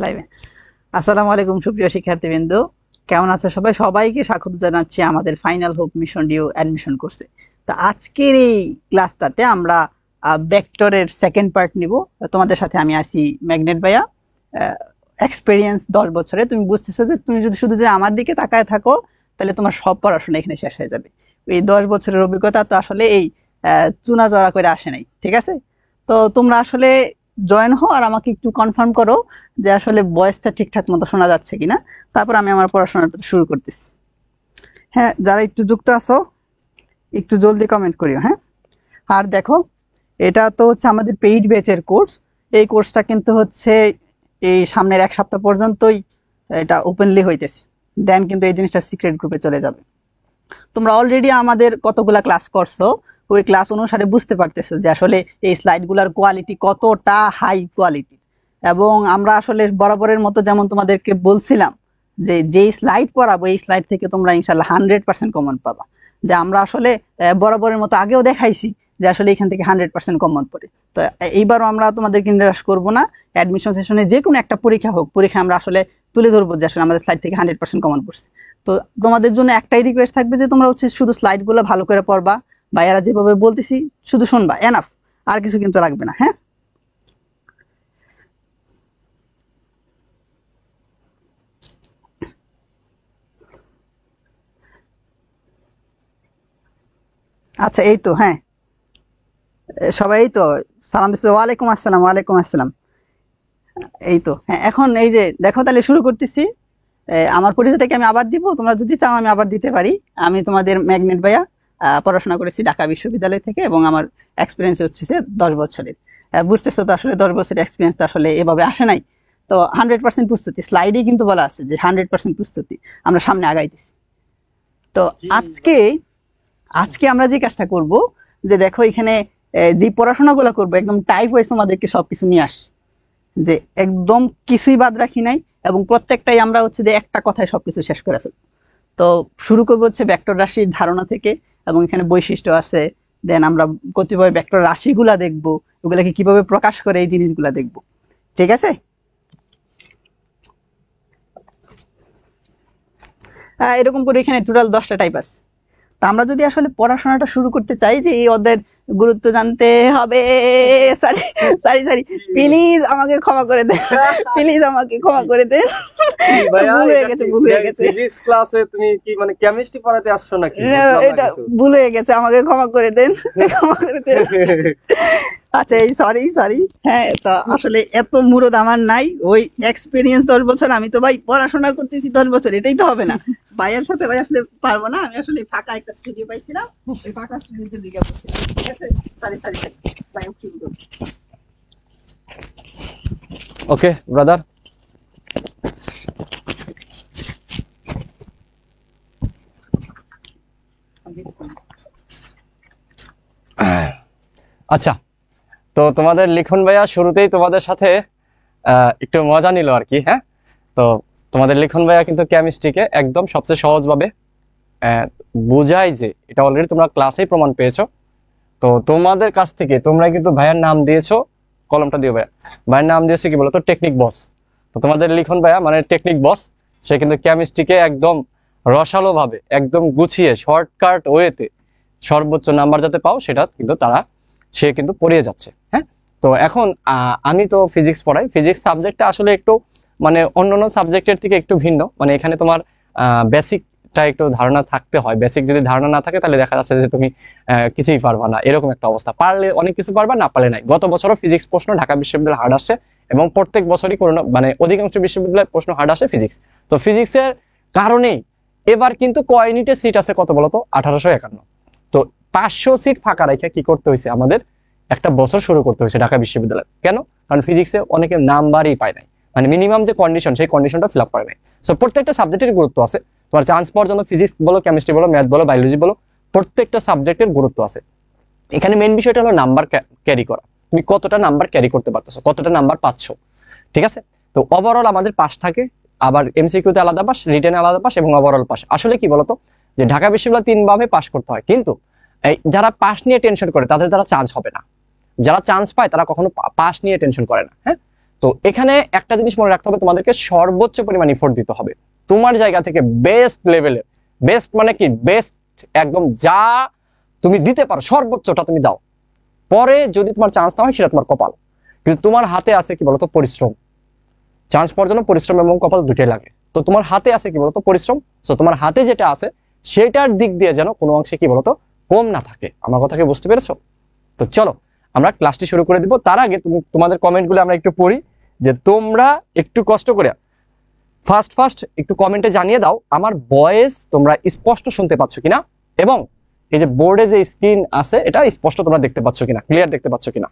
লাইভে। আসসালামু আলাইকুম সুপ্রিয় শিক্ষার্থীবৃন্দ, কেমন আছো সবাই? সবাইকে স্বাগত জানাচ্ছি আমাদের final hope mission due admission কোর্সে। তো আজকের এই ক্লাসটাতে আমরা ভেক্টরের সেকেন্ড পার্ট নিব। তোমাদের সাথে আমি আছি ম্যাগনেট ভাইয়া, এক্সপেরিয়েন্স 10 বছরে। তুমি বুঝতেছো যে তুমি যদি শুধু যে আমার দিকে তাকায় থাকো তাহলে তোমার সব পড়াশোনা এখানে শেষ হয়ে যাবে। এই 10 বছরের অভিজ্ঞতা তো আসলে এই চুনা জড়া করে আসে নাই, ঠিক আছে? তো তোমরা আসলে জয়েন হও আর আমাকে একটু কনফার্ম করো যে আসলে ভয়েসটা ঠিকঠাক মতো শোনা যাচ্ছে কিনা, তারপর আমি আমার পড়াশোনাটা শুরু করতেছি। হ্যাঁ, যারা একটু যুক্ত আছো একটু জলদি কমেন্ট করিও। হ্যাঁ, আর দেখো, এটা তো হচ্ছে আমাদের পেইড ব্যাচের কোর্স। এই কোর্সটা কিন্তু হচ্ছে এই সামনের 1 সপ্তাহ পর্যন্তই এটা ওপেনলি হইতেছে, দেন কিন্তু এই জিনিসটা সিক্রেট গ্রুপে চলে যাবে। তোমরা অলরেডি আমাদের কতগুলা ক্লাস করছো, ওই ক্লাস অনুসারে বুঝতে পারতেছো যে আসলে এই স্লাইডগুলোর কোয়ালিটি কতটা হাই কোয়ালিটি। এবং আমরা আসলে বরাবরের মতো যেমন তোমাদেরকে বলছিলাম যে যেই স্লাইড পড়াবো এই স্লাইড থেকে তোমরা ইনশাল্লাহ 100% কমন পাবা। যে আমরা আসলে বরাবরের মতো আগেও দেখাইছি যে আসলে এখান থেকে 100% কমন পড়ে। তো এইবারও আমরা তোমাদেরকে নিরাশ করবো না। অ্যাডমিশন সেশনে যে কোনো একটা পরীক্ষা হোক, পরীক্ষা আমরা আসলে তুলে ধরবো যে আসলে আমাদের স্লাইড থেকে 100% কমন পড়ছে। তো তোমাদের জন্য একটাই রিকোয়েস্ট থাকবে যে তোমরা হচ্ছে শুধু স্লাইডগুলো ভালো করে পড়বা, ভাইয়ারা যেভাবে বলতেছি শুধু শুনবা, এনাফ, আর কিছু কিন্তু লাগবে না। হ্যাঁ, আচ্ছা, এই তো। হ্যাঁ, সবাই এই তো সালাম দিচ্ছে। ওয়ালাইকুম আসসালাম, ওয়ালাইকুম আসসালাম। এই তো। হ্যাঁ, এখন এই যে দেখো, তাহলে শুরু করতেছি। আমার পরিচয় থেকে আমি আবার দিব, তোমরা যদি চাও আমি আবার দিতে পারি। আমি তোমাদের ম্যাগনেট ভাইয়া, পড়াশোনা করেছি ঢাকা বিশ্ববিদ্যালয় থেকে এবং আমার এক্সপিরিয়েন্স হচ্ছে 10 বছরের। বুঝতেছো তো আসলে 10 বছরের এক্সপিরিয়েন্স তো আসলে এভাবে আসে নাই। তো 100% প্রস্তুতি, স্লাইডেই কিন্তু বলা আছে যে 100% প্রস্তুতি, আমরা সামনে আগাইতেছি। তো আজকে আজকে আমরা যে কাজটা করব, যে দেখো এখানে যে পড়াশোনাগুলো করবো একদম টাইপ ওয়াইজ তোমাদেরকে সবকিছু নিয়ে আসি, যে একদম কিছুই বাদ রাখি নাই, এবং প্রত্যেকটাই আমরা হচ্ছে যে একটা কথায় সবকিছু শেষ করে ফেলবো। তো শুরু করবো হচ্ছে ভেক্টর রাশির ধারণা থেকে, এবং এখানে বৈশিষ্ট্য আছে। দেন আমরা কতিপয় ভেক্টর রাশিগুলা দেখবো, ওগুলাকে কিভাবে প্রকাশ করে এই জিনিসগুলা দেখবো। ঠিক আছে? এরকম করে এখানে টোটাল 10টা টাইপ আছে। তা আমরা যদি আসলে পড়াশোনাটা শুরু করতে চাই, যে এই অধ্যায়ের গুরুত্ব জানতে হবে। সরি সরি সরি, প্লিজ আমাকে ক্ষমা করে দেন, প্লিজ আমাকে ক্ষমা করে দেন। ভুল হয়ে গেছে, ভুল হয়ে গেছে। ফিজিক্স ক্লাসে তুমি কি মানে কেমিস্ট্রি পড়াতে আসছো নাকি? এটা ভুল হয়ে গেছে, আমাকে ক্ষমা করে দেন, ক্ষমা করে দেন। আচ্ছা, এই সরি সরি। হ্যাঁ, তো আসলে এত মুরদ আমার নাই, ওই এক্সপিরিয়েন্স 10 বছর, আমি তো ভাই পড়াশোনা করতেছি 10 বছর, এটাই তো হবে না। ভাইয়ের সাথে ভাই আসলে পারবো না, আমি আসলে ফাঁকা একটা স্টুডিও পাইছিলাম, ওই ফাঁকা স্টুডিওতে ঢুকে পড়ছিলাম। ঠিক আছে, সরি সরি ভাই, শুরু করুন। ওকে ব্রাদার, আচ্ছা। তো তোমাদের লিখন ভাইয়া শুরুতেই তোমাদের সাথে একটু মজা নিল আর কি। হ্যাঁ, তো তোমাদের লিখন ভাইয়া কিন্তু কেমিস্ট্রিকে একদম সবচেয়ে সহজভাবে বোঝায়, যে এটা অলরেডি তোমরা ক্লাসেই প্রমাণ পেয়েছো। তো তোমাদের কাছ থেকে তোমরা কিন্তু ভাইয়ার নাম দিয়েছো, কলমটা দিও ভাইয়া, ভাইয়ের নাম দিয়েছে কি বলতো, টেকনিক বস। তো তোমাদের লিখন ভাইয়া মানে টেকনিক বস, সে কিন্তু কেমিস্ট্রিকে একদম রসালো ভাবে, একদম গুছিয়ে শর্টকাট ওয়েতে সর্বোচ্চ নাম্বার যাতে পাও সেটা কিন্তু সে কিন্তু পড়িয়ে যাচ্ছে। হ্যাঁ, তো এখন আমি তো ফিজিক্স পড়াই। ফিজিক্স সাবজেক্টটা আসলে একটু মানে অন্যান্য সাবজেক্টের থেকে একটু ভিন্ন। মানে এখানে তোমার বেসিকটা একটু ধারণা থাকতে হয়। বেসিক যদি ধারণা না থাকে তাহলে দেখা যাচ্ছে যে তুমি কিছুই পারবা না, এরকম একটা অবস্থা। পারলে অনেক কিছু পারবা, না পারলে নাই। গত বছরও ফিজিক্স প্রশ্ন ঢাকা বিশ্ববিদ্যালয়ে হার্ড আসছে, এবং প্রত্যেক বছরই কোনো মানে অধিকাংশ বিশ্ববিদ্যালয়ের প্রশ্ন হার্ড আসে ফিজিক্স। তো ফিজিক্সের কারণেই এবার কিন্তু ক ইউনিটে সিট আছে কত বলতো, 1851। তো 500 সিট ফাঁকা রেখে কি করতে হয়েছে আমাদের, একটা বছর শুরু করতে হয়েছে ঢাকা বিশ্ববিদ্যালয়। কেন? কারণ ফিজিক্সে অনেকে নাম্বারই পায় নাই, মানে মিনিমাম যে কন্ডিশন সেই কন্ডিশনটা ফিল আপ করে নাই। সো প্রত্যেকটা সাবজেক্টের গুরুত্ব আছে। তোমার চান্স পাওয়ার জন্য ফিজিক্স বলো, কেমিস্ট্রি বলো, ম্যাথ বলো, বায়োলজি বলো, প্রত্যেকটা সাবজেক্টের গুরুত্ব আছে। এখানে মেন বিষয়টা হলো নাম্বার ক্যারি করা। তুমি কতটা নাম্বার ক্যারি করতে পারতেছো, কতটা নাম্বার পাচ্ছ। ঠিক আছে? তো ওভারঅল আমাদের পাস থাকে, আবার এমসিকিউতে আলাদা পাস, রিটেনে আলাদা পাস, এবং ওভারঅল পাস। আসলে কি বলতো, যে ঢাকা বিশ্ববিদ্যালয় 3 ভাবে পাস করতে হয়, কিন্তু এই যারা পাস নিয়ে টেনশন করে তাদের দ্বারা চান্স হবে না। যারা চান্স পায় তারা কখনো পাস নিয়ে টেনশন করে না। হ্যাঁ, তো এখানে একটা জিনিস মনে রাখতে হবে, তোমাদেরকে সর্বোচ্চ পরিমাণ এফোর্ট দিতে হবে তোমার জায়গা থেকে, বেস্ট লেভেলের, বেস্ট মানে কি বেস্ট, একদম যা তুমি দিতে পারো সর্বোচ্চটা তুমি দাও। পরে যদি তোমার চান্স না হয় সেটা তোমার কপাল, কিন্তু তোমার হাতে আছে কি বলতো পরিশ্রম। চান্স পাওয়ার জন্য পরিশ্রম এবং কপাল দুটোই লাগে। তো তোমার হাতে আছে কি বলতো পরিশ্রম। সো তোমার হাতে যেটা আছে সেটার দিক দিয়ে যেন কোনো অংশে কি বলতো কম না থাকে। আমার কথা কি বুঝতে পেরেছো? তো চলো আমরা ক্লাসটি শুরু করে দিব। তার আগে তোমাদের কমেন্টগুলো আমরা একটু পড়ি, যে তোমরা একটু কষ্ট করে ফার্স্ট একটু কমেন্টে জানিয়ে দাও আমার ভয়েস তোমরা স্পষ্ট শুনতে পাচ্ছ কিনা, এবং এই যে বোর্ডে যে স্ক্রিন আছে এটা স্পষ্ট তোমরা দেখতে পাচ্ছ কিনা, ক্লিয়ার দেখতে পাচ্ছ কিনা।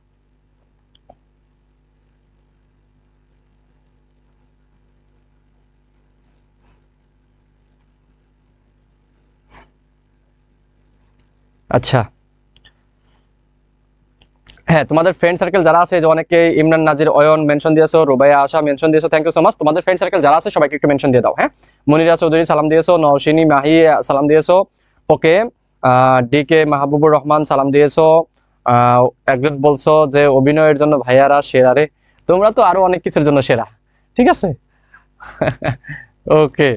আচ্ছা, হ্যাঁ, তোমাদের ফ্রেন্ড সার্কেল যারা আছে, যে অনেকে ইমরান, নাজির, অয়ন মেনশন দিয়েছো, রুবাইয়া, আশা মেনশন দিয়েছো, থ্যাংক ইউ সো মাচ। তোমাদের ফ্রেন্ড সার্কেল যারা আছে সবাইকে একটু মেনশন দিয়ে দাও। হ্যাঁ, মনিরা চৌধুরী সালাম দিয়েছো, নওশিনী মাহি সালাম দিয়েছো, ওকে, ডিকে মাহবুবুর রহমান সালাম দিয়েছো। একজন বলছো যে অভিনয়ের জন্য ভাইয়ারা সেরা রে, তোমরা তো আরো অনেক কিছুর জন্য সেরা, ঠিক আছে। ওকে,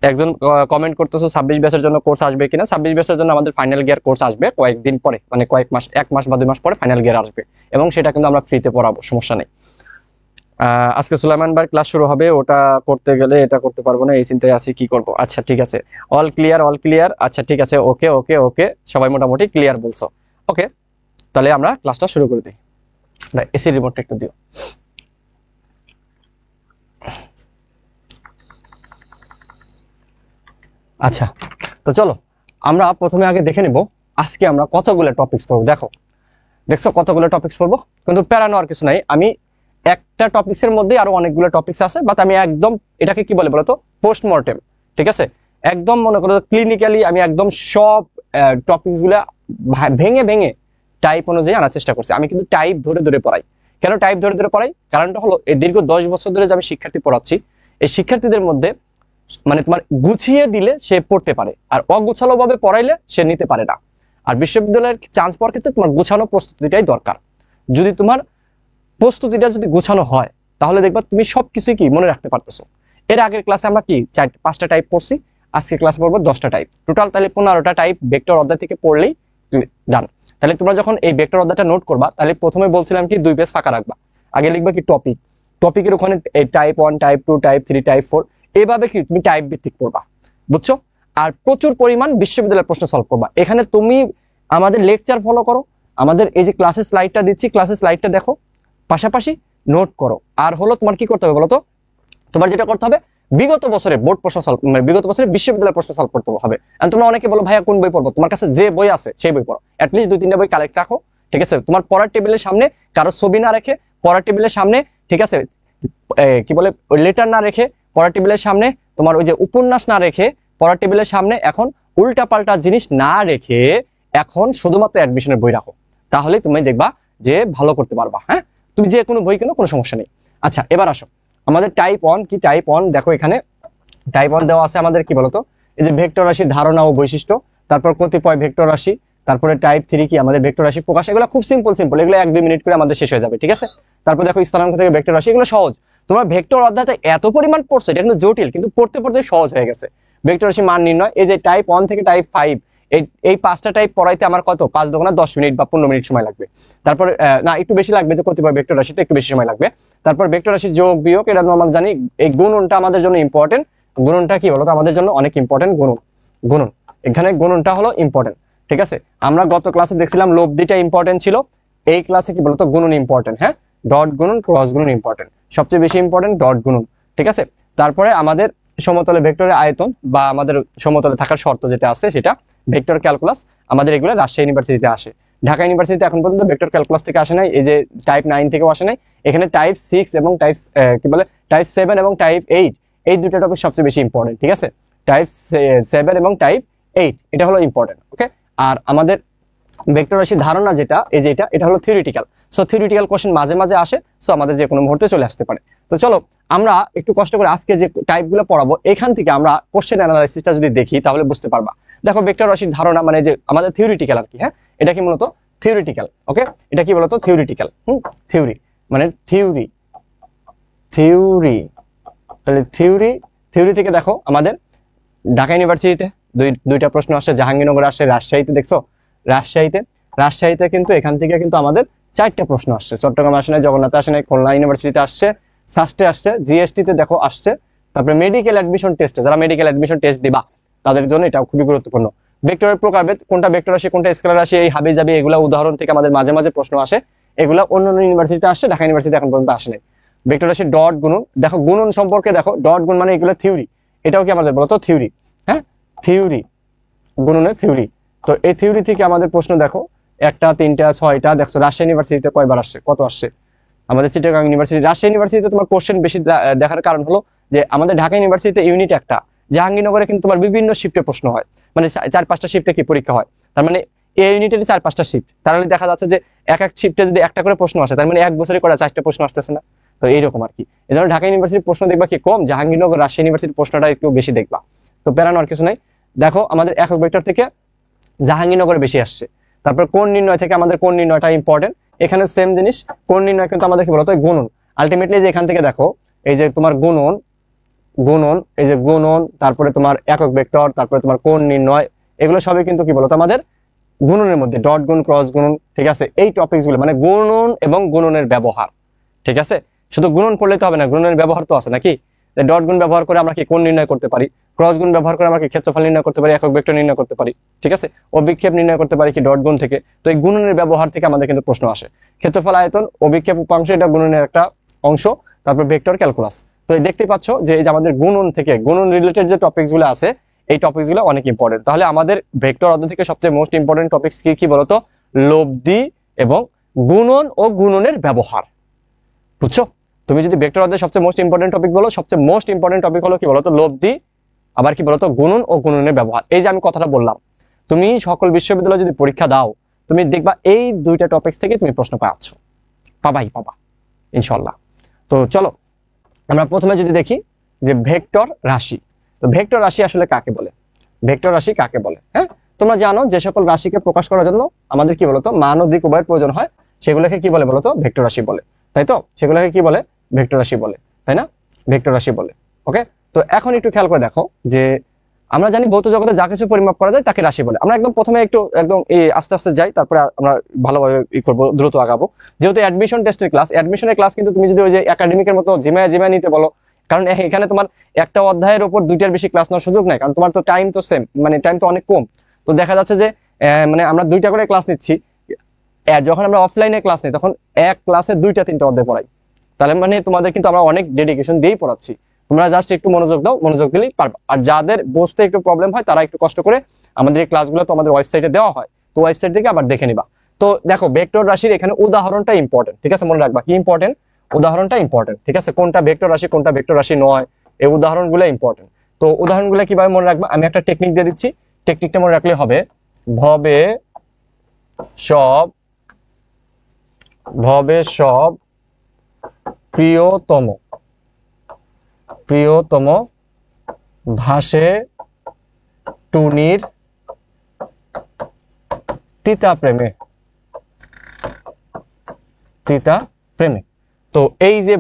একজন কমেন্ট করতেছো 26 ব্যাচের জন্য কোর্স আসবে কিনা। 26 ব্যাচের জন্য আমাদের ফাইনাল গিয়ার কোর্স আসবে কয়েকদিন পরে, মানে কয়েক মাস, 1 মাস বা 2 মাস পরে ফাইনাল গিয়ার আসবে, এবং সেটা কিন্তু আমরা ফ্রিতে পড়াবো, সমস্যা নেই। আজকে সুলাইমান ভাই ক্লাস শুরু হবে, ওটা করতে গেলে এটা করতে পারবো না, এই চিন্তায় আছি কি করব। আচ্ছা ঠিক আছে, অল ক্লিয়ার, অল ক্লিয়ার। আচ্ছা ঠিক আছে, ওকে ওকে ওকে, সবাই মোটামুটি ক্লিয়ার বলছো। ওকে, তাহলে আমরা ক্লাসটা শুরু করে দিই। এসি রিমোটটা একটু দিও। আচ্ছা, তো চলো আমরা প্রথমে আগে দেখে নিব আজকে আমরা কতগুলো টপিকস পড়বো। দেখছো কতগুলো টপিকস পড়বো, কিন্তু প্যারা নেওয়ার কিছু নাই। আমি একটা টপিক্সের মধ্যে আরো অনেকগুলো টপিক্স আছে, বাট আমি একদম এটাকে কি বলে বলতো পোস্টমর্টেম, ঠিক আছে। একদম মনে করো ক্লিনিক্যালি আমি একদম সব টপিকস গুলা ভেঙে ভেঙে টাইপ অনুযায়ী আনার চেষ্টা করছি। আমি কিন্তু টাইপ ধরে ধরে পড়াই। কেন টাইপ ধরে ধরে পড়াই? কারণটা হলো এই দীর্ঘ 10 বছর ধরে যে আমি শিক্ষার্থী পড়াচ্ছি, এই শিক্ষার্থীদের মধ্যে মানে তোমার গুছিয়ে দিলে সে পড়তে পারে, আর অগুছালো ভাবে পড়াইলে সে নিতে পারে না। আর বিশ্ববিদ্যালয়ের চান্স পাওয়ার ক্ষেত্রে তোমার গোছানো প্রস্তুতিটাই দরকার। যদি তোমার প্রস্তুতিটা যদি গোছানো হয় তাহলে দেখবা তুমি সবকিছুই কি মনে রাখতে পারতেছো। এর আগের ক্লাসে আমরা কি 5টা টাইপ পড়ছি, আজকে ক্লাসে পড়বো 10টা টাইপ, টোটাল তাহলে 15টা টাইপ ভেক্টর অধ্যায় থেকে পড়লেই ডান। তাহলে তোমরা যখন এই ভেক্টর অধ্যায়টা নোট করবা, তাহলে প্রথমে বলছিলাম কি 2 পেজ ফাঁকা রাখবা, আগে লিখবা কি টপিক, টপিকের ওখানে টাইপ 1, টাইপ 2, টাইপ 3, টাইপ 4, এইভাবে কি তুমি টাইপ ভিত্তিক পড়বা, বুঝছো। আর প্রচুর পরিমাণ বিশ্ববিদ্যালয়ের প্রশ্ন সলভ করবা। এখানে তুমি আমাদের লেকচার ফলো করো, আমাদের এই যে ক্লাসের স্লাইডটা দিচ্ছি, ক্লাসের স্লাইডটা দেখো, পাশাপাশি নোট করো। আর হলো তোমার কি করতে হবে বলতো, তোমার যেটা করতে হবে বিগত বছরে বোর্ড প্রশ্ন সলভ, মানে বিগত বছরে বিশ্ববিদ্যালয়ের প্রশ্ন সলভ করতে হবে। আর তোমরা অনেকে বলো ভাইয়া কোন বই পড়বো, তোমার কাছে যে বই আছে সেই বই পড়ো, অ্যাটলিস্ট 2-3টা বই কালেক্ট রাখো, ঠিক আছে। তোমার পড়ার টেবিলের সামনে কারো ছবি না রেখে, পড়ার টেবিলের সামনে, ঠিক আছে, কি বলে লেটার না রেখে, পড়ার টেবিলের সামনে তোমার ওই যে উপন্যাস না রেখে, পড়ার টেবিলের সামনে এখন উল্টা পাল্টা জিনিস না রেখে এখন শুধুমাত্র অ্যাডমিশনের বই রাখো, তাহলে তুমি দেখবা যে ভালো করতে পারবা। হ্যাঁ, তুমি যে কোনো বই কেনো, কোনো সমস্যা নেই। আচ্ছা এবার আসো আমাদের টাইপ 1 কি। টাইপ 1 দেখো, এখানে টাইপ 1 দেওয়া আছে আমাদের কি বলতো, এই যে ভেক্টর রাশির ধারণা ও বৈশিষ্ট্য, তারপর কতিপয় ভেক্টর রাশি, তারপরে টাইপ 3 কি আমাদের ভেক্টর রাশি প্রকাশ। এগুলো খুব সিম্পল, এগুলো 1-2 মিনিট করে আমাদের শেষ হয়ে যাবে, ঠিক আছে। তারপর দেখো স্থানাঙ্ক থেকে ভেক্টর রাশি, এগুলো সহজ। তোমরা ভেক্টর অধ্যায়তে এত পরিমাণ পড়ছো, এটা কিন্তু জটিল, কিন্তু পড়তে পড়তে সহজ হয়ে গেছে। ভেক্টর রাশি মান নির্ণয়, এই যে টাইপ 1 থেকে টাইপ 5, এই 5টা টাইপ পড়াইতে আমার কত 5-10 মিনিট বা 15 মিনিট সময় লাগবে। তারপর না একটু বেশি লাগবে, যে কতিপয় ভেক্টর রাশিতে একটু বেশি সময় লাগবে। তারপর ভেক্টর রাশি যোগ বিয়োগ, এটা আমরা জানি। এই গুণনটা আমাদের জন্য ইম্পর্টেন্ট। গুণনটা কি বলতো আমাদের জন্য অনেক ইম্পর্টেন্ট। গুণন এখানে গুণনটা হলো ইম্পর্টেন্ট, ঠিক আছে। আমরা গত ক্লাসে দেখছিলাম লব্ধিটা ইম্পর্টেন্ট ছিল, এই ক্লাসে কি বলতো গুণন ইম্পর্টেন্ট। হ্যাঁ, ডট গুণন, ক্রস গুণন ইম্পর্টেন্ট, সবচেয়ে বেশি ইম্পর্টেন্ট ডট গুণন, ঠিক আছে। তারপরে আমাদের সমতলে ভেক্টরের আয়তন বা আমাদের সমতলে থাকার শর্ত যেটা আছে সেটা ভেক্টর ক্যালকুলাস, আমাদের এগুলো রাজশাহী ইউনিভার্সিটিতে আসে। ঢাকা ইউনিভার্সিটিতে এখন পর্যন্ত ভেক্টর ক্যালকুলাস থেকে আসে নাই, এই যে টাইপ 9 থেকেও আসে নাই। এখানে টাইপ 6 এবং টাইপ 7 এবং টাইপ 8, এই দুটো টপিক সবচেয়ে বেশি ইম্পর্টেন্ট, ঠিক আছে। টাইপ 7 এবং টাইপ 8 এটা হলো ইম্পর্টেন্ট, ওকে। আর আমাদের ভেক্টর রাশির ধারণা যেটা, এই যে এটা হলো থিওরিটিক্যাল। সো থিওরিটিক্যাল কোশ্চেন মাঝে মাঝে আসে, সো আমাদের যে কোনো মুহূর্তে চলে আসতে পারে। তো চলো আমরা একটু কষ্ট করে আজকে যে টাইপগুলো পড়াবো এখান থেকে আমরা কোশ্চেন অ্যানালাইসিসটা যদি দেখি তাহলে বুঝতে পারবা। দেখো ভেক্টর রাশির ধারণা মানে যে আমাদের থিওরিটিক্যাল আর কি। হ্যাঁ, এটা কি মূলত থিওরিটিক্যাল। ওকে, এটা কি বলতো থিওরিটিক্যাল, থিওরি মানে থিওরি, থিওরি। তাহলে থিওরি, থিওরি থেকে দেখো আমাদের ঢাকা ইউনিভার্সিটিতে দুইটা প্রশ্ন আসে, জাহাঙ্গীরনগরে আসে, রাজশাহীতে দেখছো, রাজশাহীতে কিন্তু এখান থেকে কিন্তু আমাদের 4টা প্রশ্ন আসছে। চট্টগ্রাম আসে নাই, জগন্নাথে আসে নাই, খুলনা ইউনিভার্সিটিতে আসছে, সাস্টে আসছে, জিএসটিতে দেখো আসছে। তারপরে মেডিকেল অ্যাডমিশন টেস্টে, যারা মেডিকেল অ্যাডমিশন টেস্ট দিবা তাদের জন্য এটা খুবই গুরুত্বপূর্ণ। ভেক্টরের প্রকারভেদ, কোনটা ভেক্টর রাশি কোনটা স্কেলার রাশি, এই হাবি জাবি এগুলা উদাহরণ থেকে আমাদের মাঝে মাঝে প্রশ্ন আসে। এগুলা অন্যান্য ইউনিভার্সিটিতে আসছে, ঢাকা ইউনিভার্সিটি এখন পর্যন্ত আসে নাই। ভেক্টর রাশি ডট গুণন, দেখো গুণন সম্পর্কে দেখো, ডট গুণ মানে এগুলো থিওরি, এটাও কি আমাদের বলতো থিওরি, হ্যাঁ থিওরি, গুণনের থিওরি। তো এই থিওরি থেকে আমাদের প্রশ্ন দেখো 1টা 3টা 6টা, দেখছো রাজশাহী ইউনিভার্সিটিতে কয়বার আসছে, কত আসছে। আমাদের চিটাগাং ইউনিভার্সিটি, রাজশাহী ইউনিভার্সিটিতে তোমার কোশ্চেন বেশি দেখার কারণ হলো যে আমাদের ঢাকা ইউনিভার্সিটিতে ইউনিট একটা, জাহাঙ্গীরনগরে কিন্তু তোমার বিভিন্ন শিফটে প্রশ্ন হয়, মানে 4-5টা শিফটে কি পরীক্ষা হয়, তার মানে এই ইউনিটের 4-5টা শিফট, তাহলে দেখা যাচ্ছে যে এক শিফটে যদি একটা করে প্রশ্ন আসে, তার মানে এক বছরে করে 4টা প্রশ্ন আসতেছে না। তো এইরকম আর কি, এই জন্য ঢাকা ইউনিভার্সিটির প্রশ্ন দেখবা কি কম, জাহাঙ্গীরনগর রাজশাহী ইউনিভার্সিটির প্রশ্নটা একটু বেশি দেখবা। তো পেরানোর কিছু নাই। দেখো আমাদের একক ভেক্টর থেকে জাহাঙ্গীরনগরে বেশি আসছে। তারপর কোণ নির্ণয় থেকে আমাদের কোণ নির্ণয়টা ইম্পর্টেন্ট, এখানে সেম জিনিস, কোণ নির্ণয় কিন্তু আমাদের কি বলতো গুণন, আলটিমেটলি যে এখান থেকে দেখো এই যে তোমার গুণন, এই যে গুণন, তারপরে তোমার একক ভেক্টর, তারপরে তোমার কোণ নির্ণয়, এগুলো সবই কিন্তু কি বলতো আমাদের গুণনের মধ্যে, ডট গুণ, ক্রস গুণন, ঠিক আছে, এই টপিকসগুলো মানে গুণন এবং গুণনের ব্যবহার, ঠিক আছে। শুধু গুণন করলে তো হবে না, গুণনের ব্যবহার তো আছে নাকি, ডট গুণ ব্যবহার করে আমরা কি কোণ নির্ণয় করতে পারি, ক্রস গুণ ব্যবহার করে আমরা কি ক্ষেত্রফল নির্ণয় করতে পারি, একক ভেক্টর নির্ণয় করতে পারি, ঠিক আছে, অভিক্ষেপ নির্ণয় করতে পারি কি ডট গুণ থেকে। তো এই গুণনের ব্যবহার থেকে আমাদের কিন্তু প্রশ্ন আসে, ক্ষেত্রফল আয়তন অভিক্ষেপ উপাংশ, এটা গুণনের একটা অংশ, তারপর ভেক্টর ক্যালকুলাস। তো দেখতে পাচ্ছ যে এই যে আমাদের গুণন থেকে, গুণন রিলেটেড যে টপিকসগুলো আছে, এই টপিকসগুলো অনেক ইম্পর্টেন্ট। তাহলে আমাদের ভেক্টর অধ্যায় থেকে সবচেয়ে মোস্ট ইম্পর্টেন্ট টপিকস কি কি বলতো, লব্ধি এবং গুণন ও গুণনের ব্যবহার, বুঝছো। তুমি যদি ভেক্টর অধ্যায় সবচেয়ে মোস্ট ইম্পর্টেন্ট টপিক বলো, সবচেয়ে মোস্ট ইম্পর্টেন্ট টপিক হলো কি বলতো লব্ধি, আবার কি বলতো গুণন ও গুণনের ব্যবহার। এই যে আমি কথাটা বললাম, তুমি সকল বিশ্ববিদ্যালয়ে যদি পরীক্ষা দাও, তুমি দেখবা এই দুইটা টপিকস থেকে তুমি প্রশ্ন পাচ্ছ, পাবা ইনশাল্লাহ। তো চলো আমরা প্রথমে যদি দেখি যে ভেক্টর রাশি। তো ভেক্টর রাশি আসলে কাকে বলে, ভেক্টর রাশি কাকে বলে, হ্যাঁ তোমরা জানো যে সকল রাশিকে প্রকাশ করার জন্য আমাদের কি বলতো মান ও দিক উভয়ের প্রয়োজন হয়, সেগুলোকে কি বলে বলতো ভেক্টর রাশি বলে, তাই তো, সেগুলোকে কি বলে ভেক্টর রাশি বলে, তাই না, ভেক্টর রাশি বলে। ওকে, তো এখন একটু খেয়াল করে দেখো যে আমরা জানি ভৌত জগতে যা কিছু পরিমাপ করা যায় তাকে রাশি বলে। আমরা একদম প্রথমে একদম আস্তে আস্তে যাই, তারপরে আমরা ভালোভাবে করবো, দ্রুত আগাবো। যেহেতু অ্যাডমিশন টেস্টের ক্লাস, অ্যাডমিশনের ক্লাস কিন্তু তুমি যদি ওই যে একাডেমিকের মতো জিমায় নিতে বলো, কারণ এখানে তোমার একটা অধ্যায়ের উপর 2টার বেশি ক্লাস নেওয়ার সুযোগ নাই, কারণ তোমার তো টাইম তো সেম, মানে টাইম তো অনেক কম। তো দেখা যাচ্ছে যে মানে আমরা 2টা করে ক্লাস নিচ্ছি, যখন আমরা অফলাইনে ক্লাস নিই তখন এক ক্লাসে 2টা 3টা অধ্যায় পড়াই, তাহলে মানে তোমাদের কিন্তু আমরা অনেক ডেডিকেশন দিয়েই পড়াচ্ছি। তোমরা জাস্ট একটু মনোযোগ দাও, মনোযোগ দিলেই পারবা। আর যাদের বুঝতে একটু প্রবলেম হয় তারা একটু কষ্ট করে, আমাদের এই ক্লাসগুলো তো আমাদের ওয়েবসাইটে দেওয়া হয়, তো ওয়েবসাইট থেকে আবার দেখে নিবা। তো দেখো ভেক্টর রাশির এখানে উদাহরণটা ইম্পর্টেন্ট, ঠিক আছে, মনে রাখবা কি ইম্পর্টেন্ট, উদাহরণটা ইম্পর্টেন্ট, ঠিক আছে, কোনটা ভেক্টর রাশি কোনটা ভেক্টর রাশি নয়, এই উদাহরণগুলো ইম্পর্টেন্ট। তো উদাহরণগুলো কিভাবে মনে রাখবা, আমি একটা টেকনিক দিয়ে দিচ্ছি, টেকনিকটা মনে রাখলে হবে। ভবে সব প্রিয়তম ভাসে টুনির তিতা প্রেমে। তো এই যে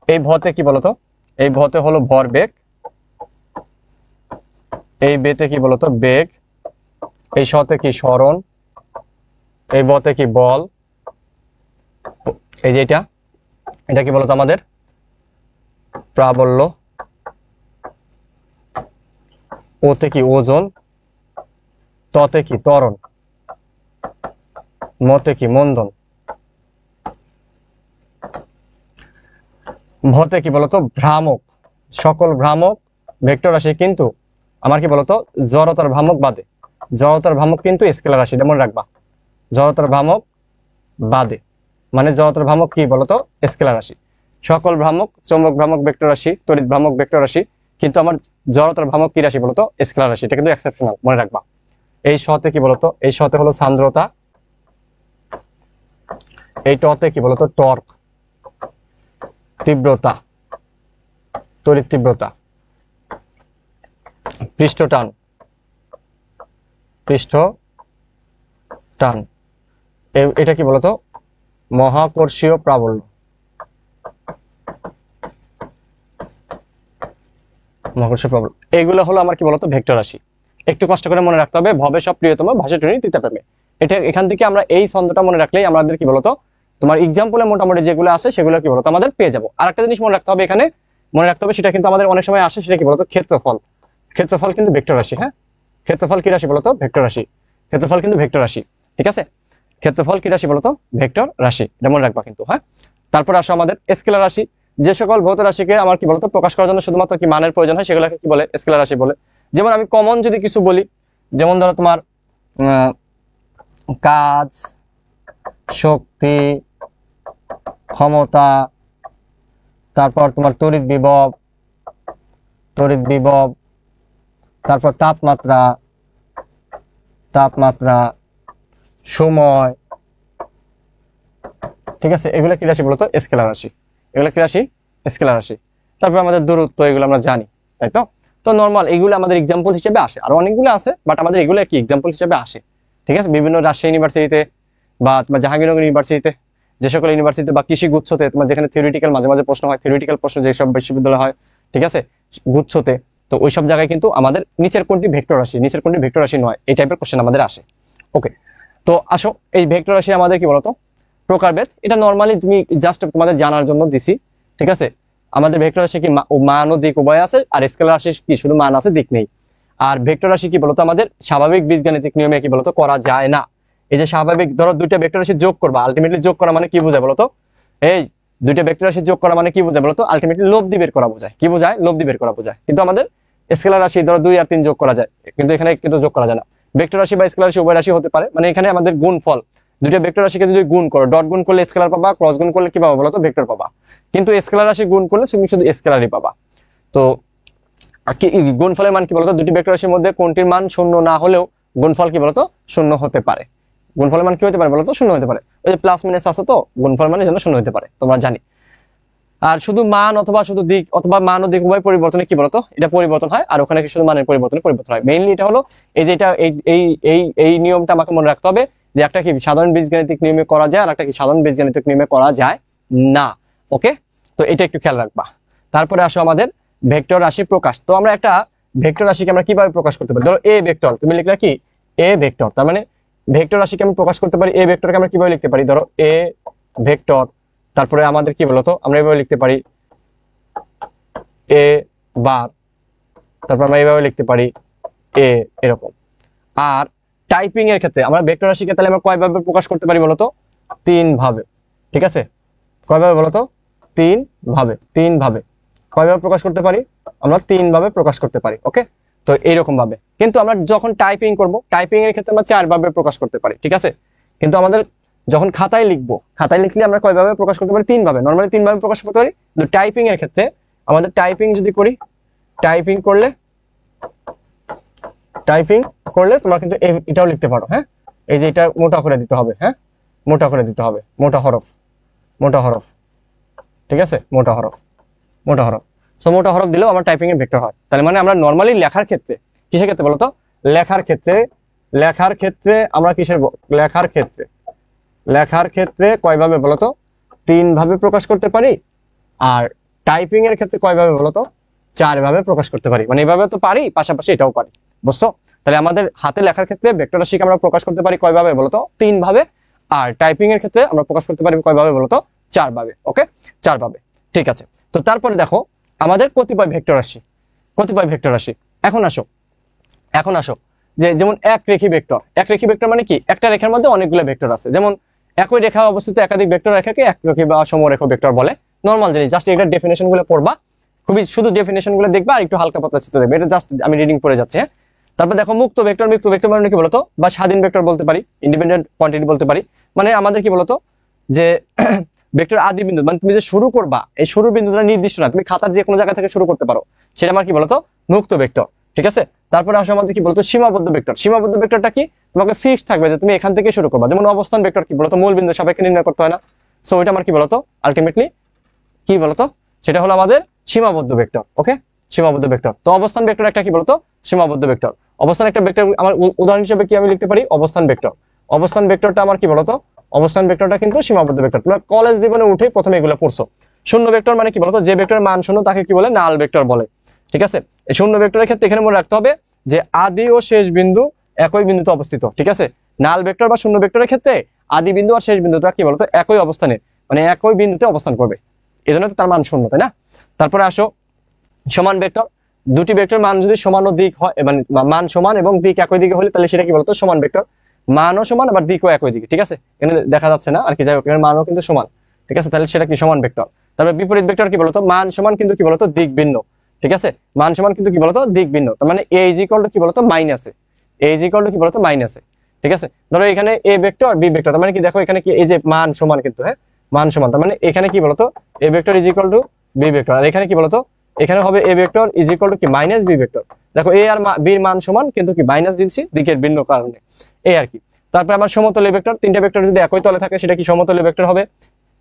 এই ভতে কি বলতো, এই ভতে হলো ভরবেগ, এই বেতে কি বলতো বেগ, এই শতে কি সরণ, এই বতে কি বল, এই যে এটা কি বলতো আমাদের প্রাবল্য, ওতে কি ওজন, ততে কি ত্বরণ, মতে কি মন্দন, ভতে কি বলতো ভ্রামক, সকল ভ্রামক ভেক্টর রাশি, কিন্তু আমার কি বলতো জড়তার ভ্রামক বাদে, জড়তার ভ্রামক কিন্তু স্কেলার রাশি, এটা মনে রাখবা, জড়তার ভ্রামক বাদে, মানে জড়তার ভ্রামক কি বলতো স্কেলার রাশি। সকল ভ্রামক, চৌম্বক ভ্রামক ভেক্টর রাশি, তড়িৎ ভ্রামক ভেক্টর রাশি, কিন্তু আমার জড়তার ভ্রামক কি রাশি বলতো স্কেলার রাশি, এটা কিন্তু এক্সেপশনাল, মনে রাখবা। এই শতে কি বলতো, এই শতে হলো সান্দ্রতা, এই টতে কি বলতো টর্ক, তীব্রতা, তড়িৎ তীব্রতা, পৃষ্ঠ টান, এটা কি বলতো মহাকর্ষীয় প্রাবল্য। মহাকর্ষীয় প্রাবল্য এগুলো হলো আমার কি বলতো ভেক্টর রাশি। একটু কষ্ট করে মনে রাখতে হবে, ভবে সব প্রিয়তম ভাষা টুনি তিতা প্রেমে। এটা এখান থেকে আমরা এই ছন্দটা মনে রাখলেই আমাদের কি বলতো তোমার এক্সাম্পলে মোটামুটি যেগুলো আছে সেগুলো কি বলতো আমাদের পেয়ে যাবো। আর একটা জিনিস মনে রাখতে হবে, এখানে মনে রাখতে হবে, সেটা কিন্তু আমাদের অনেক সময় আসে, সেটা কি বলতো ক্ষেত্রফল। ক্ষেত্রফল কিন্তু ভেক্টর রাশি। হ্যাঁ, ক্ষেত্রফল কি রাশি বলতো ভেক্টর রাশি। ক্ষেত্রফল কিন্তু ভেক্টর রাশি, ঠিক আছে। ক্ষেত্রফল কি রাশি বলতো ভেক্টর রাশি, এটা মনে রাখবা কিন্তু। হ্যাঁ, তারপরে আসো আমাদের স্কেলার রাশি। যে সকল ভৌত রাশিকে আমার কি বলতো প্রকাশ করার জন্য শুধুমাত্র কি মানের প্রয়োজন হয় সেগুলোকে কি বলে স্কেলার রাশি বলে। যেমন আমি কমন যদি কিছু বলি, যেমন ধরো তোমার কাজ, শক্তি, ক্ষমতা, তারপর তোমার তড়িৎ বিভব, তারপর তাপমাত্রা, সময়, ঠিক আছে। এগুলো কি রাশি বলতো স্কেলার রাশি। এগুলো কি রাশি স্কেলার রাশি। তারপর আমাদের দূরত্ব, এগুলো আমরা জানি, তাই তো। তো নর্মাল এগুলো আমাদের এক্সাম্পল হিসেবে আসে, আর অনেকগুলো আছে বাট আমাদের এগুলো কি এক্সাম্পল হিসেবে আসে, ঠিক আছে। বিভিন্ন রাজশাহী ইউনিভার্সিটিতে বা তোমার জাহাঙ্গীরনগর ইউনিভার্সিটিতে, যে সকল ইউনিভার্সিটিতে বা কৃষি গুচ্ছতে তোমার যেখানে থিওরিটিক্যাল মাঝে মাঝে প্রশ্ন হয়, থিওরিটিক্যাল প্রশ্ন যেসব বিশ্ববিদ্যালয় হয়, ঠিক আছে, গুচ্ছতে, তো ওইসব জায়গায় কিন্তু আমাদের নিচের কোনটি ভেক্টর রাশি, নিচের কোনটি ভেক্টর রাশি নয়, এই টাইপের কোশ্চেন আমাদের আসে। ওকে, তো আসো এই ভেক্টর রাশি আমাদের কি বলতো প্রকারভেদ। এটা নর্মালি তুমি জাস্ট তোমাদের জানার জন্য দিছি, ঠিক আছে। আমাদের ভেক্টর রাশি কি মান ও দিক উভয় আছে, আর স্কেলার রাশি কি শুধু মান আছে দিক নেই। আর ভেক্টর রাশি কি বলতো আমাদের স্বাভাবিক বীজগাণিতিক নিয়মে কি বলতো করা যায় না। এই যে স্বাভাবিক ধরো দুইটা ভেক্টর রাশি যোগ করবা, আলটিমেটলি যোগ করা মানে কি বোঝায় বলতো, এই দুইটা ভেক্টর রাশি যোগ করা মানে কি বোঝায় বলতো, আলটিমেটলি লব্ধি বের করা বোঝায়। কি বোঝায়? লব্ধি বের করা বোঝায়। কিন্তু আমাদের স্কেলার রাশি ধরো 2 আর 3 যোগ করা যায়, কিন্তু এখানে কিন্তু যোগ করা যায় না। ভেক্টর রাশি বা স্কেলার রাশি উভয় রাশি হতে পারে, মানে এখানে আমাদের গুণফল, দুইটা ভেক্টর রাশিকে যদি গুণ করো, ডট গুণ করলে স্কেলার পাবা, ক্রস গুণ করলে কি পাবা বলতো ভেক্টর পাবা। কিন্তু স্কেলার রাশি গুণ করলে তুমি শুধু স্কেলারই পাবা। তো গুণফলের মান কি বলতো দুটি ভেক্টর রাশির মধ্যে কোনটির মান শূন্য না হলেও গুণফল কি বলতো শূন্য হতে পারে। গুণফলের মান কি হতে পারে বলতো শূন্য হতে পারে। ওই যে প্লাস মাইনাস আছে, তো গুণফল মানে যেন শূন্য হতে পারে, তোমরা জানি। আর শুধু মান অথবা শুধু দিক অথবা মান ও দিক উভয় পরিবর্তনে কি বলতো এটা পরিবর্তন হয়, আর ওখানে কি শুধু মানের পরিবর্তন হয়। মেইনলি এটা হলো এই যে এটা এই নিয়মটা আমাকে মনে রাখতে হবে যে একটা কি সাধারণ বীজগাণিতিক নিয়মে করা যায়, আর একটা কি সাধারণ বীজগাণিতিক নিয়মে করা যায় না। ওকে, তো এটা একটু খেয়াল রাখবা। তারপরে আসো আমাদের ভেক্টর রাশি প্রকাশ। তো আমরা একটা ভেক্টর রাশিকে আমরা কিভাবে প্রকাশ করতে পারি? ধরো এ ভেক্টর, তুমি লিখলে কি এ ভেক্টর, তার মানে ভেক্টর রাশিকে আমি প্রকাশ করতে পারি। এ ভেক্টরকে আমরা কিভাবে লিখতে পারি? ধরো এ ভেক্টর, তারপরে আমাদের কি বলতো আমরা এভাবে লিখতে পারি এ বার, তারপর আমরা এইভাবে লিখতে পারি এ, এরকম। আর টাইপিং এর ক্ষেত্রে আমরা ভেক্টর রাশিকে তাহলে আমরা কয়ভাবে প্রকাশ করতে পারি বলতো? 3 ভাবে, ঠিক আছে। কয়ভাবে বলতো? 3 ভাবে। কয়ভাবে প্রকাশ করতে পারি? আমরা 3 ভাবে প্রকাশ করতে পারি। ওকে, তো এইরকম ভাবে। কিন্তু আমরা যখন টাইপিং করব, টাইপিং এর ক্ষেত্রে আমরা 4 ভাবে প্রকাশ করতে পারি, ঠিক আছে। কিন্তু আমাদের যখন খাতায় লিখবো, খাতায় লিখলে আমরা কয়ভাবে প্রকাশ করতে পারি? 3 ভাবে। নর্মালি 3 ভাবে প্রকাশ করতে পারি। কিন্তু টাইপিং এর ক্ষেত্রে আমাদের টাইপিং যদি করি, টাইপিং করলে তোমরা কিন্তু এটাও লিখতে পারো। হ্যাঁ, এই যে এটা মোটা করে দিতে হবে। হ্যাঁ, মোটা করে দিতে হবে, মোটা হরফ, ঠিক আছে, মোটা হরফ। সো মোটা হরফ দিলেও আমার টাইপিং এর ভেক্টর হয়। তাহলে মানে আমরা নর্মালি লেখার ক্ষেত্রে, কিসের ক্ষেত্রে বলতো? লেখার ক্ষেত্রে আমরা লেখার ক্ষেত্রে কয়ভাবে বলতো? 3 ভাবে প্রকাশ করতে পারি। আর টাইপিং এর ক্ষেত্রে কয়ভাবে বলতো? 4 ভাবে প্রকাশ করতে পারি। মানে এইভাবে তো পারি, পাশাপাশি এটাও পারি, বুঝছো? তাহলে আমাদের হাতে লেখার ক্ষেত্রে ভেক্টর রাশিকে আমরা প্রকাশ করতে পারি কয়ভাবে বলতো? 3 ভাবে। আর টাইপিং এর ক্ষেত্রে আমরা প্রকাশ করতে পারি কয়ভাবে বলতো? 4 ভাবে। ওকে, 4 ভাবে, ঠিক আছে। তো তারপরে দেখো আমাদের কতিপয় ভেক্টর রাশি। এখন আসো যে যেমন একরেখী ভেক্টর মানে কি? একটা রেখার মধ্যে অনেকগুলো ভেক্টর আছে। যেমন একই রেখা অবস্থিত একাধিক ভেক্টর রেখাকে একরেখী বা সমরেখ ভেক্টর বলে। নর্মাল জিনিস, জাস্ট এটা ডেফিনেশন গুলো পড়বা, খুবই শুধু ডেফিনেশন গুলো দেখবা আর একটু হালকা পাতলা চিত্র দেখবে। এটা জাস্ট আমি রিডিং পড়ে যাচ্ছে। হ্যাঁ, তারপর দেখো মুক্ত ভেক্টর মানে কি বলতো? বা স্বাধীন ভেক্টর বলতে পারি, ইন্ডিপেন্ডেন্ট কোয়ান্টিটি বলতে পারি। মানে আমাদের কি বলতো যে ভেক্টর আদি বিন্দু, মানে তুমি যে শুরু করবা এই শুরুর বিন্দুটা নির্দিষ্ট না, তুমি খাতার যে কোনো জায়গা থেকে শুরু করতে পারো, সেটা আমার কি বলতো? মুক্ত ভেক্টর, ঠিক আছে। তারপরে আসলে আমাদের কি বলতো? সীমাবদ্ধ ভেক্টরটা কি? তোমাকে ফিক্সড থাকবে যে তুমি এখান থেকে শুরু করবা। যেমন অবস্থান ভেক্টর কি বলতো? মূল বিন্দু সাপেক্ষে নির্ণয় করতে হয় না। সো এটা আমার কি বলতো আলটিমেটলি কি বলতো? সেটা হলো আমাদের সীমাবদ্ধ ভেক্টর। ওকে, সীমাবদ্ধ ভেক্টর। তো অবস্থান ভেক্টর একটা কি বলতো? সীমাবদ্ধ ভেক্টর। অবস্থান একটা ভেক্টর, আমার উদাহরণ হিসেবে কি আমি লিখতে পারি? অবস্থান ভেক্টরটা আমার কি বলতো? অবস্থান ভেক্টরটা কিন্তু সীমাবদ্ধ ভেক্টর। তোমরা কলেজ জীবনে উঠে প্রথমে এগুলো পড়ছো। শূন্য ভেক্টর মানে কি বলতো, যে ভেক্টরের মান শূন্য তাকে কি বলে, নাল ভেক্টর বলে। ঠিক আছে, এই শূন্য ভেক্টরের ক্ষেত্রে এখানে মনে রাখতে হবে যে আদি ও শেষ বিন্দু একই বিন্দুতে অবস্থিত। ঠিক আছে, নাল ভেক্টর বা শূন্য ভেক্টরের ক্ষেত্রে আদি বিন্দু আর শেষ বিন্দুটা কি বলতো একই অবস্থানে, মানে একই বিন্দুতে অবস্থান করবে, এই জন্য তার মান শূন্য, তাই না? তারপরে আসো সমান ভেক্টর, দুটি ভেক্টর মান যদি সমান ও দিক হয়, মানে মান সমান এবং দিক একই দিকে হলে তাহলে সেটা কি বলতো সমান ভেক্টর। মানও সমান আবার দিকও একই দিকে। ঠিক আছে, এখানে দেখা যাচ্ছে না আর কি, যাই হোক এখানে মানও কিন্তু সমান। ঠিক আছে, তাহলে সেটা কি সমান ভেক্টর। তারপরে বিপরীত ভেক্টর কি বলতো, মান সমান কিন্তু কি বলতো দিক ভিন্ন। ঠিক আছে, মান সমান কিন্তু কি বলতো দিক ভিন্ন, তার মানে এ ইজ ইকুয়াল টু কি বলতো মাইনাসে, এ ইজ ইকুয়াল টু কি বলতো মাইনাসে। ঠিক আছে, ধরো এখানে এ ভেক্টর বি ভেক্টর, তার মানে কি দেখো এখানে কি এই যে মান সমান কিন্তু, হ্যাঁ মান সমান, তার মানে এখানে কি বলতো A vector is equal to B vector, আর এখানে কি বলতো এখানে হবে এ ভেক্টর ইজ ইকুয়াল টু কি মাইনাস বি ভেক্টর। দেখো এ আর বির মান সমান কিন্তু কি মাইনাস দিচ্ছি দিকের ভিন্ন কারণে, এই আর কি। তারপরে আমার সমতলীয় ভেক্টর, তিনটা ভেক্টর যদি একই তলে থাকে সেটা কি সমতলীয় ভেক্টর হবে।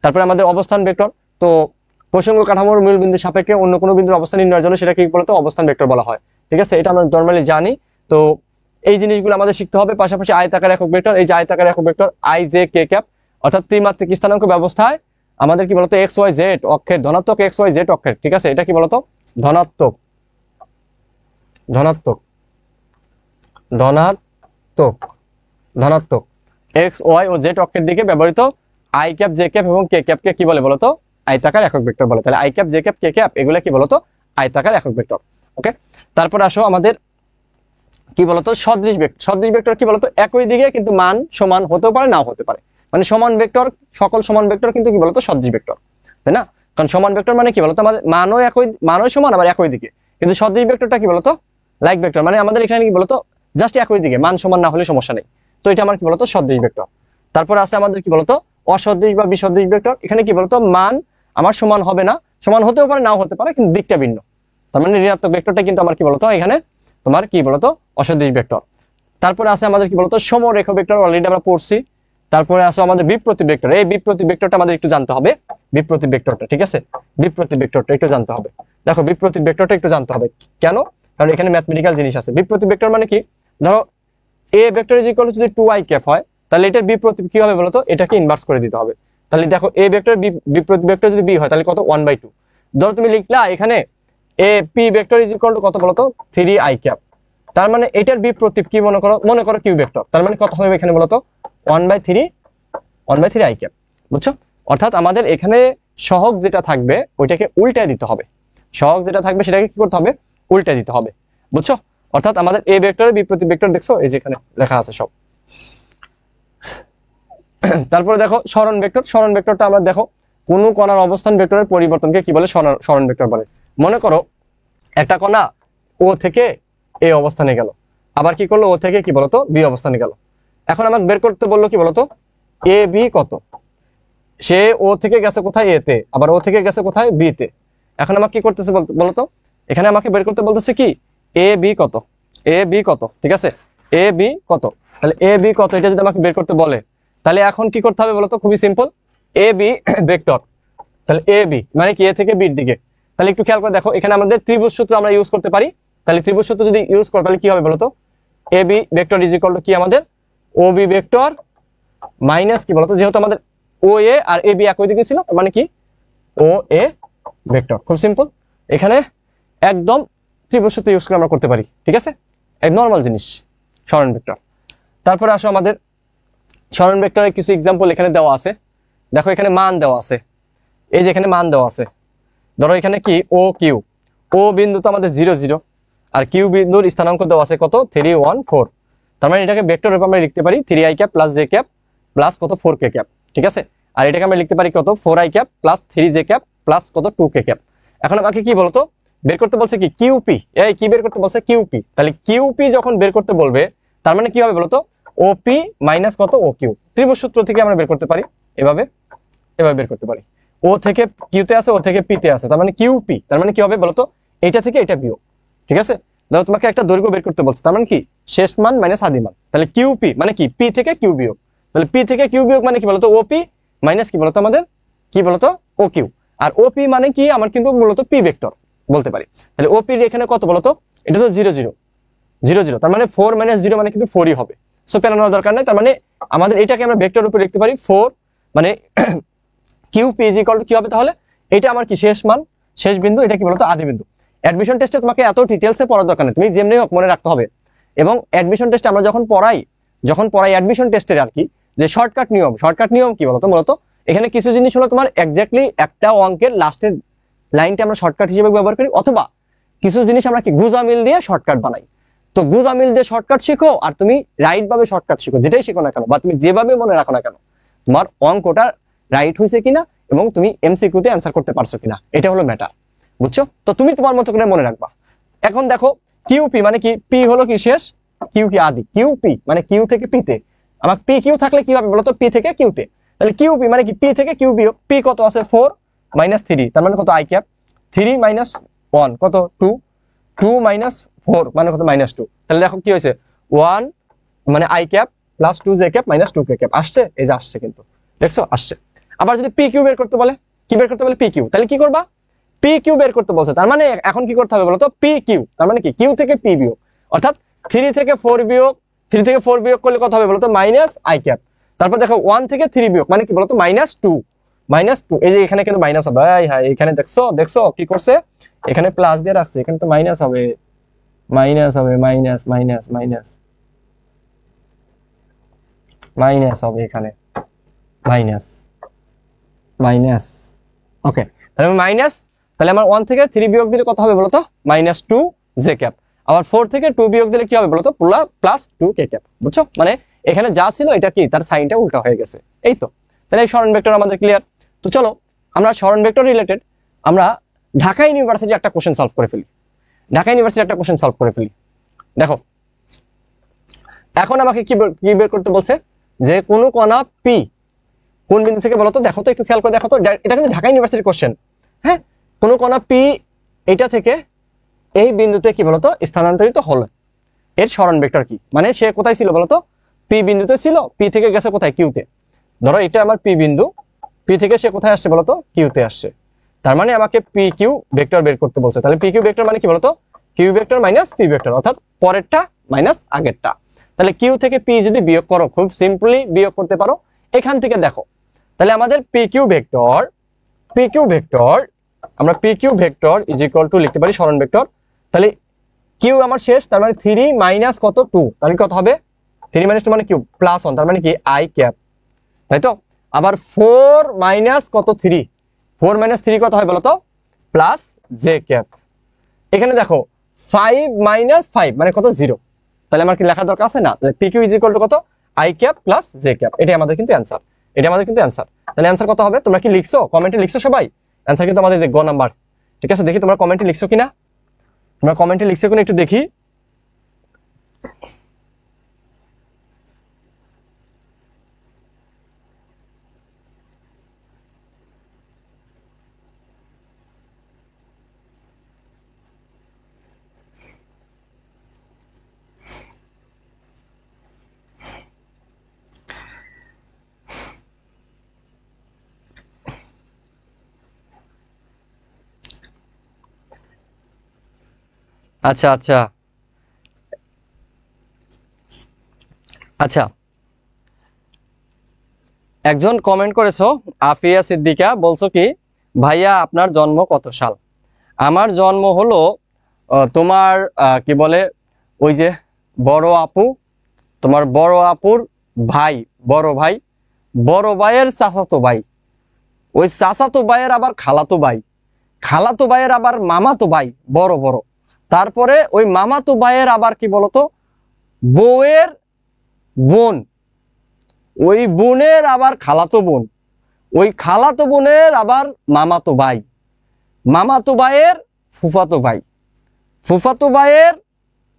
তারপরে আমাদের অবস্থান ভেক্টর, তো প্রসঙ্গ কাঠামোর মূল বিন্দুর সাপেক্ষে অন্য কোনো বিন্দুর অবস্থান নির্ণয়ের জন্য সেটা কি বলতো অবস্থান ভেক্টর বলা হয়। ঠিক আছে, এটা আমরা নরমালি জানি। তো এই জিনিসগুলো আমাদের শিখতে হবে। পাশাপাশি আয়তাকার একক ভেক্টর, এই যে আয়তাকার একক vector I J K cap, অর্থাৎ ত্রিমাত্রিক স্থানাঙ্ক ব্যবস্থায় আমাদের কি বলতো এক্স ওয়াই জেড অক্ষের, ধনাত্মক এক্স ওয়াই জেড অক্ষের। ঠিক আছে, এটা কি বলতো ধনাত্মক ধনাত্মক ধনাত্মক ধনাত্মক এক্স ওয়াই ও জেড অক্ষের দিকে ব্যবহৃত আই ক্যাপ জে ক্যাপ এবং কে ক্যাপকে কি বলে বলতো আয়তাকার একক ভেক্টর বলে। তাহলে I cap J cap K cap এগুলো কি বলতো আয়তাকার একক ভেক্টর। ওকে, তারপর আসো আমাদের কি বলতো সদৃশ ভেক্টর। সদৃশ ভেক্টর কি বলতো একই দিকে কিন্তু মান সমান হতেও পারে নাও হতে পারে, মানে সমান ভেক্টর, সকল সমান ভেক্টর কিন্তু কি বলতো সদৃশ ভেক্টর, তাই না? কারণ সমান ভেক্টর মানে কি বলতো আমাদের মানও একই, মানও সমান আবার একই দিকে। কিন্তু সদৃশ ভেক্টরটা কি বলতো লাইক ভেক্টর, মানে আমাদের এখানে কি বলতো জাস্ট একই দিকে, মান সমান না হলে সমস্যা নেই। তো এটা আমার কি বলতো সদৃশ ভেক্টর। তারপর আছে আমাদের কি বলতো অসদৃশ বা বিসদৃশ ভেক্টর। এখানে কি বলতো মান আমার সমান হবে না, সমান হতেও পারে নাও হতে পারে কিন্তু দিকটা ভিন্ন, তার মানে ঋণাত্মক ভেক্টরটা কিন্তু আমার কি বলতো এখানে তোমার কি বলতো অসদৃশ ভেক্টর। তারপরে আছে আমাদের কি বলতো সমরেখ ভেক্টর, অলরেডি আমরা পড়ছি। তারপরে আছে আমাদের বিপ্রতি ভেক্টর, এই বিপ্রতি ভেক্টরটা আমাদের একটু জানতে হবে, বিপ্রতি ভেক্টরটা। ঠিক আছে, বিপ্রতি ভেক্টরটা একটু জানতে হবে। দেখো বিপ্রতি ভেক্টরটা একটু জানতে হবে কেন, কারণ এখানে ম্যাথমেটিক্যাল জিনিস আছে। বিপ্রতি ভেক্টর মানে কি, ধরো এ ভেক্টর ইজ ইকুয়াল টু যদি 2i ক্যাপ হয় তাহলে এটার বিপ্রতি কি হবে বলতো এটাকে ইনভার্স করে দিতে হবে। তাহলে দেখো এ ভেক্টর বিপ্রতি ভেক্টর যদি বি হয় তাহলে কত 1/2। ধরো তুমি লিখলা এখানে A P vector is equal to কত বলতো 3i ক্যাপ, তার মানে এটার বিপ্রতীপ কি মনে করো কিউ ভেক্টর, তার মানে কত হবে এখানে বলতো 1/3 i ক্যাপ। বুঝছো, অর্থাৎ আমাদের এখানে সহগ যেটা থাকবে ওইটাকে উল্টায় দিতে হবে, সহগ যেটা থাকবে সেটাকে কি করতে হবে উল্টায় দিতে হবে। বুঝছো, অর্থাৎ আমাদের এ ভেক্টরের বিপ্রতীপ ভেক্টর দেখছো এই যে এখানে লেখা আছে সব। তারপরে দেখো সরণ ভেক্টর, সরণ ভেক্টরটা আমরা দেখো কোন কণার অবস্থান ভেক্টরের পরিবর্তনকে কি বলে সরণ ভেক্টর বলে। মনে করো একটা কণা ও থেকে এ অবস্থানে গেল, আবার কি করলো ও থেকে কি বলতো বি অবস্থানে গেল। এখন আমাকে বের করতে বললো কি বলতো এ বি কত, সে ও থেকে গেছে কোথায় এ তে, আবার ও থেকে গেছে কোথায় বি তে। এখন আমাকে কি করতেছে বলতো এখানে আমাকে বের করতে বলতেছে কি এ বি কত, এ বি কত। ঠিক আছে, এ বি কত, তাহলে এ বি কত এটা যদি আমাকে বের করতে বলে তাহলে এখন কি করতে হবে বলতো খুবই সিম্পল, এ বি ভেক্টর, তাহলে এ বি মানে কি এ থেকে বির দিকে। তাহলে একটু খেয়াল করে দেখো এখানে আমাদের ত্রিভুজ সূত্র আমরা ইউজ করতে পারি। তাহলে ত্রিভুজ সূত্র যদি ইউজ করো তাহলে কি হবে বলতো A B vector is equal to কি আমাদের ও বি ভেক্টর মাইনাস কি বলতো যেহেতু আমাদের ও এ আর এ বি একই দিকে ছিল মানে কি ও এ ভেক্টর। খুব সিম্পল, এখানে একদম ত্রিভুজ সূত্র ইউজ করে আমরা করতে পারি। ঠিক আছে, এক নর্মাল জিনিস সরণ ভেক্টর। তারপরে আসো আমাদের সরণ ভেক্টরের কিছু এক্সাম্পল এখানে দেওয়া আছে। দেখো এখানে মান দেওয়া আছে, এই যে এখানে মান দেওয়া আছে। ধরো এখানে কি ও কিউ, ও বিন্দু তো আমাদের 0 0 আর কিউ বিন্দুর স্থানাঙ্ক দেওয়া আছে কত 3 1 4, তার মানে এটাকে ভেক্টর রূপে আমরা লিখতে পারি 3i cap plus J cap plus কত 4k ক্যাপ। ঠিক আছে, আর এটাকে আমরা লিখতে পারি কত 4i cap plus 3j cap plus কত 2k ক্যাপ। এখন আমাকে কি বলতো বের করতে বলছে কি কিউপি, এই কি বের করতে বলছে কিউপি। তাহলে কিউপি যখন বের করতে বলবে তার মানে কি হবে বলতো ওপি মাইনাস কত ও কিউ। ত্রিভুজ সূত্র থেকে আমরা বের করতে পারি এভাবে, এভাবে বের করতে পারি। ও থেকে কিউতে আছে ও থেকে পিতে আছে, তার মানে কিউপি, তার মানে কি হবে বলতো এটা থেকে এটা বিয়োগ। ঠিক আছে, ধরো তোমাকে একটা দৈর্ঘ্য বের করতে বলছে তার মানে কি শেষ মান মাইনাস আদি মান, তাহলে কিউপি মানে কি পি থেকে কিউ বিয়োগ। তাহলে পি থেকে কিউ বিয়োগ মানে কি বলতো ওপি মাইনাস কি বলতো আমাদের কি বলতো ও কিউ। আর ওপি মানে কি আমার কিন্তু মূলত পি ভেক্টর বলতে পারি। তাহলে ওপি এখানে কত বলতো এটা তো 0 0 0 0, তার মানে 4 - 0 মানে কিন্তু 4ই হবে। সো পেন নেওয়ার দরকার নাই। তার মানে আমাদের এটাকে আমরা ভেক্টর রূপে লিখতে পারি 4, মানে কিউপি ইজ ইকুয়াল টু কি হবে তাহলে, এটা আমার কি শেষ মান, শেষ বিন্দু, এটা কি বলতো আদি বিন্দু। অ্যাডমিশন টেস্টে তোমাকে এত ডিটেলসে পড়ার দরকার নেই, তুমি যেমনি হোক মনে রাখতে হবে। এবং অ্যাডমিশন টেস্টে আমরা যখন পড়াই অ্যাডমিশন টেস্টের আর কি, যে শর্টকাট নিয়ম কি বলতো, মূলত এখানে কিছু জিনিস হলো তোমার এক্স্যাক্টলি একটা অঙ্কের লাস্টের লাইনটা আমরা শর্টকাট হিসেবে ব্যবহার করি, অথবা কিছু জিনিস আমরা কি গুজামিল দিয়ে শর্টকাট বানাই। তো গুজামিল দিয়ে শর্টকাট শিখো আর তুমি রাইট ভাবে শর্টকাট শিখো, যেটাই শিখো না কেন বা তুমি যেভাবে মনে রাখো না কেন, তোমার অঙ্কটা রাইট হয়েছে কিনা এবং তুমি এমসিকিউতে অ্যান্সার করতে পারছো কিনা, এটা হলো ম্যাটার, বুঝছো? তো তুমি তোমার মতো করে মনে রাখবা। এখন দেখো কিউপি মানে কি, পি হলো কি শেষ, কিউ কি আদি, কিউপি মানে কিউ থেকে পিতে। আমার পি কিউ থাকলে কি হবে বলতো, পি থেকে কিউতে। তাহলে কিউপি মানে কি, পি থেকে কিউ বিয়োগ, পি কত আছে 4 মাইনাস 3, তার মানে কত আই ক্যাপ, 3 মাইনাস 1 কত 2, 2 মাইনাস 4 মানে কত -2। তাহলে দেখো কি হয়েছে, 1 মানে I cap plus 2 J cap minus 2 K cap আসছে, এই যে আসছে, কিন্তু দেখছো আসছে। আবার যদি পি কিউ বের করতে বলে, কি বের করতে বলে, পি কিউ, তাহলে কি করবা, পি কিউ বের করতে বলছে, তার মানে এখন কি করতে হবে বলতো, পি কিউ, তার মানে কি কিউ থেকে পি বিয়োগ, অর্থাৎ 3 থেকে 4 বিয়োগ, 3 থেকে 4 বিয়োগ করলে কত হবে বলতো, মাইনাস আই ক্যাপ। তারপর দেখো 1 থেকে 3 বিয়োগ মানে কি বলতো, -2, এই যে এখানে কিন্তু মাইনাস হবে, হ্যাঁ এখানে দেখছো কি করছে, এখানে প্লাস দিয়ে রাখছে, এখানে তো মাইনাস হবে, মাইনাস হবে, মাইনাস হবে, এখানে মাইনাস। ওকে, তাহলে মাইনাস, তাহলে আমার 1 থেকে 3 বিয়োগ দিলে কত হবে বলতো, -2 জে ক্যাপ। আবার 4 থেকে 2 বিয়োগ দিলে কি হবে বলতো, প্লাস 2 কে ক্যাপ, বুঝছো? মানে এখানে যা ছিল এটা কি, তার সাইনটা উল্টা হয়ে গেছে, এই তো। তাহলে এই সরণ ভেক্টর আমাদের ক্লিয়ার। তো চলো আমরা সরণ ভেক্টর রিলেটেড আমরা ঢাকা ইউনিভার্সিটি একটা কোশ্চেন সলভ করে ফেলি। দেখো এখন আমাকে কি বের করতে বলছে, যে কোন কণা পি কোন বিন্দু থেকে বলতো, দেখো তো একটু খেয়াল করে দেখো তো, এটা কিন্তু ঢাকা ইউনিভার্সিটির কোশ্চেন। হ্যাঁ, কোন কণা পি এটা থেকে এই বিন্দুতে কি বলতো স্থানান্তরিত হলো, এর সরণ ভেক্টর কি, মানে সে কোথায় ছিল বলতো, পি বিন্দুতে ছিল, পি থেকে গেছে কোথায়, কিউতে। ধরো এটা আমার পি বিন্দু, পি থেকে সে কোথায় আসছে বলতো, কিউতে আসছে। তার মানে আমাকে পি কিউ ভেক্টর বের করতে বলছে। তাহলে পি কিউ ভেক্টর মানে কি বলতো, Q vector minus P vector, অর্থাৎ পরেরটা মাইনাস আগেরটা। তাহলে কিউ থেকে পি যদি বিয়োগ করো, খুব সিম্পলি বিয়োগ করতে পারো এখান থেকে, দেখো তাহলে আমাদের পি কিউ ভেক্টর আমরা P Q vector is equal to লিখতে পারি সরণ ভেক্টর। তাহলে কিউ আমার শেষ, তার মানে 3 মাইনাস কত 2, তাহলে কত হবে 3 মাইনাস 2 মানে কিউ প্লাস 1, তার মানে কি আই ক্যাপ, তাই তো। আবার 4 মাইনাস কত 3, 4 মাইনাস 3 কত হয় বলতো, প্লাস জে ক্যাপ। এখানে দেখো 5 মাইনাস 5 মানে কত 0, তাহলে আমার কি লেখা দরকার আছে না, তাহলে P Q is equal to কত, I cap plus J cap, এটাই আমাদের কিন্তু অ্যান্সার, তাহলে অ্যান্সার কত হবে, তোমরা কি লিখছো, কমেন্টে লিখছো সবাই অ্যান্সার কিন্তু আমাদের গ নাম্বার, ঠিক আছে। দেখি তোমরা কমেন্টে লিখছো কিনা, একটু দেখি। আচ্ছা আচ্ছা আচ্ছা, একজন কমেন্ট করেছো, আফিয়া সিদ্দিকা, বলছো কি ভাইয়া আপনার জন্ম কত সাল? আমার জন্ম হলো তোমার কি বলে, ওই যে বড় আপু, তোমার বড় আপুর ভাই, বড় ভাইয়ের চাচাতো ভাই, ওই চাচাতো ভাইয়ের আবার খালাতো ভাইয়ের আবার মামাতো ভাই, বড়, তারপরে ওই মামাতো ভাইয়ের আবার কি বলতো বউয়ের বোন, ওই বোনের আবার খালাতো বোন, ওই খালাতো বোনের আবার মামাতো ভাইয়ের ফুফাতো ভাইয়ের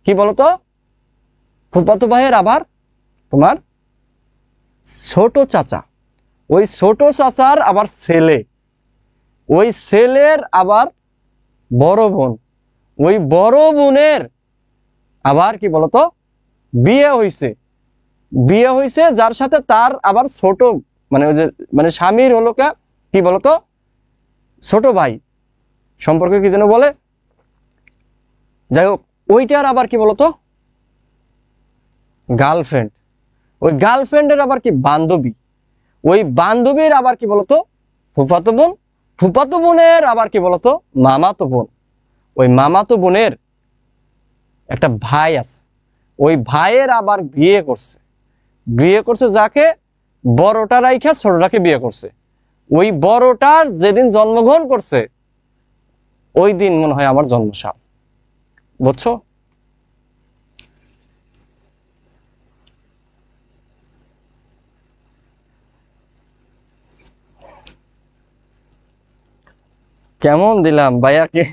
কি বলতো, ফুফাতো ভাইয়ের আবার তোমার ছোট চাচা, ওই ছোট চাচার আবার ছেলে, ওই ছেলের আবার বড় বোন, ওই বড় বোনের আবার কি বলতো বিয়ে হইছে, যার সাথে তার আবার ছোট, মানে ওই যে মানে স্বামীর হলো কি বলতো ছোট ভাই, সম্পর্কে কি যেন বলে, যাই হোক ওইটার আবার কি বলতো গার্লফ্রেন্ড, ওই গার্লফ্রেন্ডের আবার কি বান্ধবী, ওই বান্ধবীর আবার কি বলতো ফুফাতো বোন, ফুফাতো বোনের আবার কি বলতো মামাতো বোন, ওই মামাতো বোনের একটা ভাই আছে, ওই ভাইয়ের আবার বিয়ে করছে, বিয়ে করছে যাকে বড়টা রাইখা ছোটটাকে বিয়ে করছে। ওই বড়টার যেদিন জন্মগ্রহণ করছে ওই দিন মনে হয় আমার জন্মসাল। বুঝছো? কেমন দিলাম ভাইয়াকে?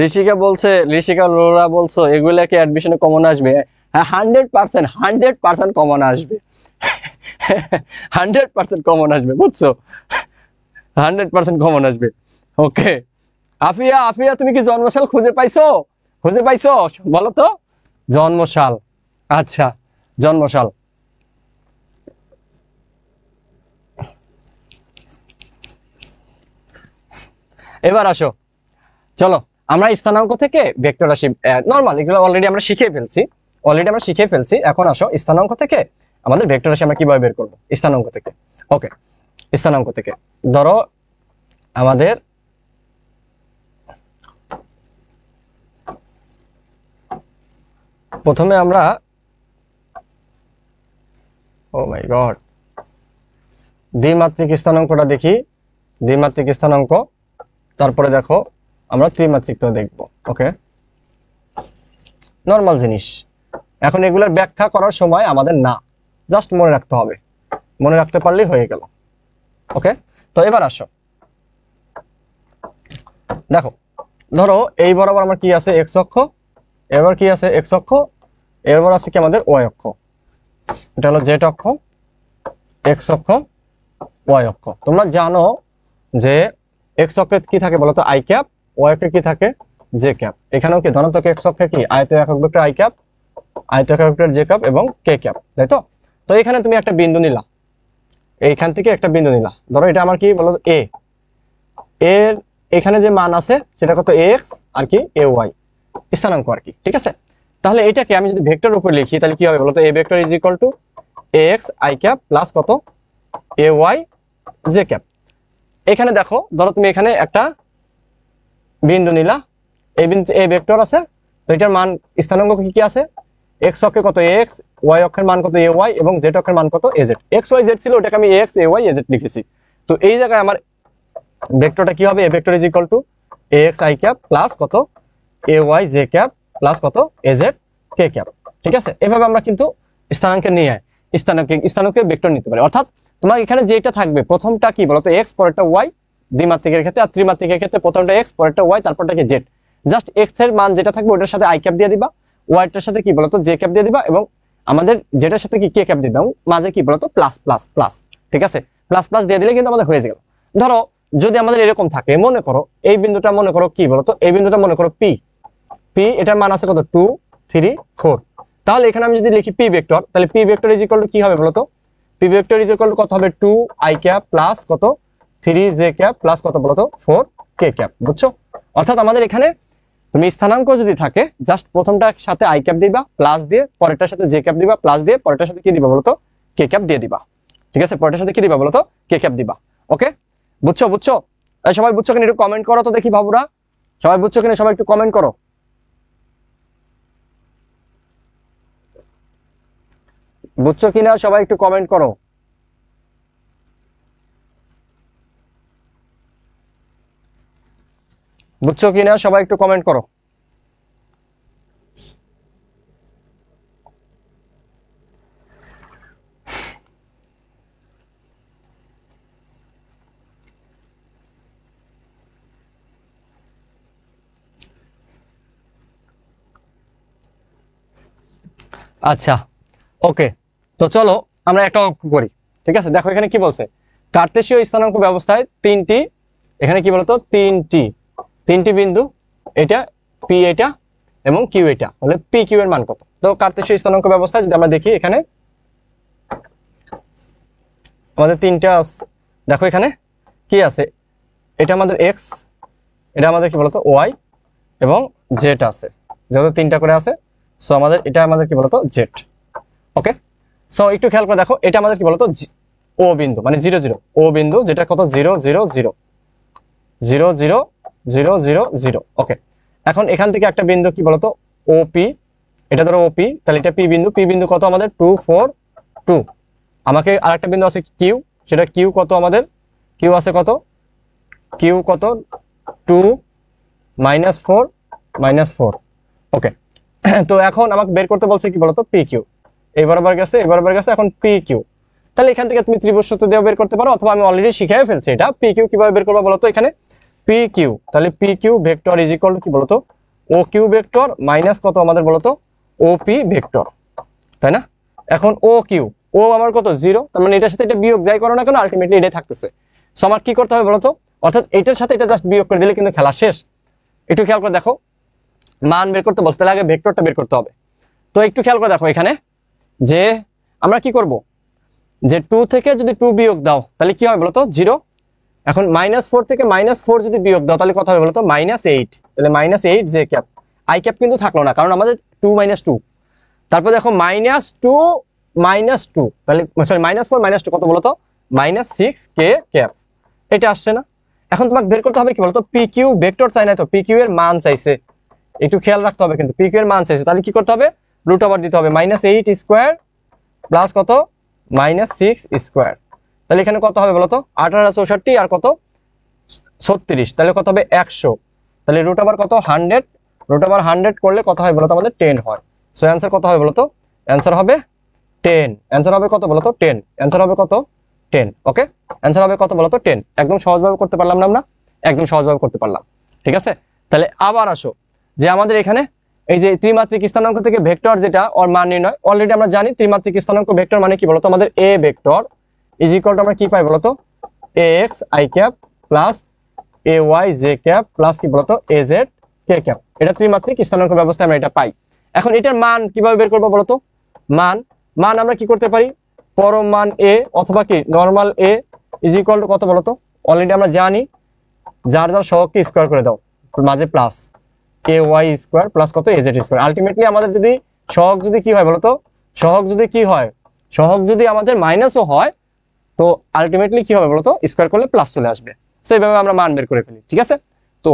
ঋষিকা বলছে, ঋষিকা লোরা বলছো এগুলা কি অ্যাডমিশনে কমন আসবে? হ্যাঁ 100%, 100% কমন আসবে। 100% কমন আসবে, বুঝছো? 100% কমন আসবে। ওকে আফিয়া, আফিয়া তুমি কি জন্মসাল খুঁজে পাইছো? খুঁজে পাইছো? বলো তো জন্মসাল। আচ্ছা জন্মসাল। এবার আসো, চলো আমরা স্থানাঙ্ক থেকে ভেক্টর রাশি নরমাল এগুলো অলরেডি আমরা শিখে ফেলছি, অলরেডি আমরা শিখে ফেলছি। এখন আসো স্থানাঙ্ক থেকে আমাদের ভেক্টর রাশি আমরা কিভাবে বের করব স্থানাঙ্ক থেকে। ওকে স্থানাঙ্ক থেকে ধরো আমাদের প্রথমে আমরা, ও মাই গড, দ্বিমাত্রিক স্থানাঙ্কটা দেখি, দ্বিমাত্রিক স্থানাঙ্ক, তারপরে দেখো আমরা ত্রিমাত্রিকটা দেখব। ওকে নরমাল জিনিস, এখন এগুলোর ব্যাখ্যা করার সময় আমাদের না, জাস্ট মনে রাখতে হবে, মনে রাখতে পারলেই হয়ে গেল। ওকে তো এবার আসো দেখো, ধরো এই বরাবর আমার কি আছে এক্স অক্ষ, এবার কি আছে এক্স অক্ষ, এরপর আছে কি আমাদের ওয়াই অক্ষ, এটা হলো জেড অক্ষ, এক্স অক্ষ, ওয়াই অক্ষ। তোমরা জানো যে এক্স অক্ষে কি থাকে বলতো আই ক্যাপ, ওয়াই অক্ষে কি থাকে জে ক্যাপ। এখানেও কি ধনাত্মক এক্স অক্ষে কি আয়ত একক ভেক্টর আই ক্যাপ, আয়ত একক ভেক্টর জে ক্যাপ এবং কে ক্যাপ, তাই তো? তো এখানে তুমি একটা বিন্দু নিলা, এইখান থেকে একটা বিন্দু নিলা, ধরো এটা আমার কি বলতো এ, এর এখানে যে মান আছে সেটা কত এক্স আর কি এ ওয়াই স্থানাঙ্ক আর কি, ঠিক আছে? তাহলে এটাকে আমি যদি ভেক্টর উপর লিখি তাহলে কি হবে বলতো, A vector is equal to a x I cap plus কত এ ওয়াই জে ক্যাপ। এখানে দেখো, ধরো তুমি এখানে একটা বিন্দু নিলা, এই বিন্দু এ ভেক্টর আছে, তো এটার মান স্থানাঙ্ক কি কি আছে, এক্স অক্ষে কত এক্স, ওয়াই অক্ষের মান কত এ ওয়াই এবং জেড অক্ষের মান কত এ জেড। এক্স ওয়াই জেড ছিল, ওটাকে আমি এক্স এ ওয়াই এ জেড লিখেছি। তো এই জায়গায় আমার ভেক্টরটা কি হবে, এ vector is equal to a x I cap plus কত এ ওয়াই জে ক্যাপ প্লাস কত এ জেড কে ক্যাপ, ঠিক আছে? এভাবে আমরা কিন্তু স্থানাঙ্কে নিয়ে স্থানাঙ্কে ভেক্টর নিতে পারি। অর্থাৎ তোমার এখানে যেটা থাকবে প্রথমটা কি বলতো এক্স, পরেরটা ওয়াই দ্বিমাত্রিকের ক্ষেত্রে, আর ত্রিমাত্রিকের ক্ষেত্রে প্রথমটা এক্স পরেরটা ওয়াই তারপরটা কি জেড। জাস্ট এক্স এর মান যেটা থাকবে ওটার সাথে আই ক্যাপ দিয়ে দিবা, ওয়াইটার সাথে কি বলতো জে ক্যাপ দিয়ে দিবা, এবং আমাদের যেটার সাথে কি কে ক্যাপ দিবা, এবং মাঝে কি বলতো প্লাস প্লাস প্লাস, ঠিক আছে? প্লাস প্লাস দিয়ে দিলে কিন্তু আমাদের হয়ে গেল। ধরো যদি আমাদের এরকম থাকে, মনে করো এই বিন্দুটা মনে করো কি বলতো, এই বিন্দুটা মনে করো পি, পি এটার মান আছে কত 2 3 4। তাহলে এখানে আমি যদি লিখি পি ভেক্টর, তাহলে P vector is equal to কি হবে বলতো, P vector is equal to কত হবে 2 আই ক্যাপ প্লাস কত 3 জে ক্যাপ প্লাস কত বলতো 4 কে ক্যাপ। বুঝছো? অর্থাৎ আমাদের এখানে তুমি স্থানাঙ্ক যদি থাকে জাস্ট প্রথমটার সাথে আই ক্যাপ দিবা প্লাস দিয়ে, পরেরটার সাথে জে ক্যাপ দিবা প্লাস দিয়ে, পরেরটার সাথে কি দিবা বলতো কে ক্যাপ দিয়ে দিবা, ঠিক আছে? পরেরটার সাথে কি দিবা বলতো কে ক্যাপ দিবা। ওকে বুঝছো? বুঝছো? সবাই বুঝছো কিনা একটু কমেন্ট করো তো দেখি বাবুরা, সবাই বুঝছো কিনা সবাই একটু কমেন্ট করো। বুঝছো কিনা সবাই একটু কমেন্ট করো। বুঝছো কিনা সবাই একটু কমেন্ট করো। আচ্ছা ওকে, তো চলো আমরা একটা অঙ্ক করি, ঠিক আছে? দেখো এখানে কি বলছে, কার্তেশীয় স্থানাঙ্ক ব্যবস্থায় তিনটি, এখানে কি বলতো তিনটি বিন্দু, এটা পি এটা এবং কিউ এটা, হলে পি কিউ এর মান কত? তো কার্তেশীয় স্থানাঙ্ক ব্যবস্থায় যদি আমরা দেখি এখানে আমাদের তিনটা দেখো এখানে কি আছে, এটা আমাদের এক্স, এটা আমাদের কি বলতো ওয়াই এবং জেড আছে, যত তিনটা করে আছে। সো আমাদের এটা আমাদের কি বলতো জেড। ওকে, সো একটু খেয়াল করে দেখো, এটা আমাদের কি বলতো ও বিন্দু, মানে 0 0 ও বিন্দু, যেটা কত 0 0 0 0 0 0 0 0। ওকে, এখন এখান থেকে একটা বিন্দু কি বলতো ওপি, এটা ধরো ওপি, তাহলে এটা পি বিন্দু, পি বিন্দু কত আমাদের 2 4 2। আমাকে আরেকটা বিন্দু আছে কিউ, সেটা কিউ কত আমাদের, কিউ আছে কত, কিউ কত 2 -4 -4। ওকে, তো এখন আমাকে বের করতে বলছে কি বলতো পি কিউ, এই বরাবর গেছে, এই বরাবর গেছে, এখন পি কিউ। তাহলে এখান থেকে তুমি ত্রিভুজ সূত্র দিয়ে বের করতে পারো, অথবা আমি অলরেডি শিখিয়ে ফেলছি এটা পি কিউ কিভাবে বের করবো বলতো। এখানে পি কিউ, তাহলে P Q vector is equal to কি বলতো ও কিউ ভেক্টর মাইনাস কত আমাদের বলতো ও পি ভেক্টর, তাই না? এখন ও কিউ, ও আমার কত 0, তার মানে এটার সাথে এটা বিয়োগ যাই করো না কেন আলটিমেটলি এটাই থাকতেছে। সো আমার কি করতে হবে বলতো, অর্থাৎ এটার সাথে এটা জাস্ট বিয়োগ করে দিলে কিন্তু খেলা শেষ। একটু খেয়াল করে দেখো, মান বের করতে বলতে আগে ভেক্টরটা বের করতে হবে। তো একটু খেয়াল করে দেখো এখানে যে আমরা কি করব, যে 2 থেকে যদি 2 বিয়োগ দাও তাহলে কি হবে বলতো 0। এখন -4 থেকে -4 যদি বিয়োগ দাও তাহলে কত হবে বলতো -8, তাহলে -8 জে ক্যাপ, আই ক্যাপ কিন্তু থাকলো না কারণ আমাদের 2 -2। তারপর দেখো -2 -2, তাহলে সরি -4 -2 কত বলতো -6 কে ক্যাপ, এটা আসছে না। এখন তোমাকে বের করতে হবে কি বলতো পি কিউ ভেক্টর চাই না তো, পি কিউ এর মান চাইছে, একটু খেয়াল রাখতে হবে কিন্তু পি কিউ এর মান চাইছে, তাহলে কি করতে হবে রুট ওভার দিতে হবে, -8 স্কোয়ার প্লাস কত -6 স্কোয়ার। তাহলে এখানে কত হবে বলতো 18 64 আর কত 36, তাহলে কত হবে 100। তাহলে রুট ওভার কত 100, রুট ওভার 100 করলে কত হয় বলতো আমাদের 10 হয়। সো অ্যান্সার কত হবে বলতো, অ্যান্সার হবে 10, অ্যান্সার হবে কত বলতো 10, অ্যান্সার হবে কত 10। ওকে, অ্যান্সার হবে কত বলতো 10। একদম সহজভাবে করতে পারলাম না আমরা, একদম সহজভাবে করতে পারলাম, ঠিক আছে। তাহলে আবার আসো যে আমাদের এখানে এই যে ত্রিমাত্রিক স্থানাঙ্ক থেকে ভেক্টর যেটা ওর মান নির্ণয়, অলরেডি আমরা জানি ত্রিমাত্রিক স্থানাঙ্ক ভেক্টর মানে কি বলতো আমাদের A vector is equal to আমরা কি পাই বলতো A x I cap plus A y J cap plus কি বলতো এ জেড কে ক্যাপ, এটা ত্রিমাত্রিক স্থানাঙ্ক ব্যবস্থায় আমরা এটা পাই। এখন এটার মান কিভাবে বের করবো বলতো, মান মান আমরা কি করতে পারি পরম মান এ অথবা কি normal A is equal to কত বলতো, অলরেডি আমরা জানি যার যার সহগকে স্কোয়ার করে দাও, মাঝে plus A Y square plus কত এ জেড স্কোয়ার। আলটিমেটলি আমাদের যদি সহগ যদি কি হয় বলতো, সহগ যদি কি হয়, সহগ যদি আমাদের মাইনাসও হয় তো আলটিমেটলি কি হবে বলতো স্কোয়ার করলে প্লাস চলে আসবে। সেইভাবে আমরা মান বের করে ফেলি, ঠিক আছে। তো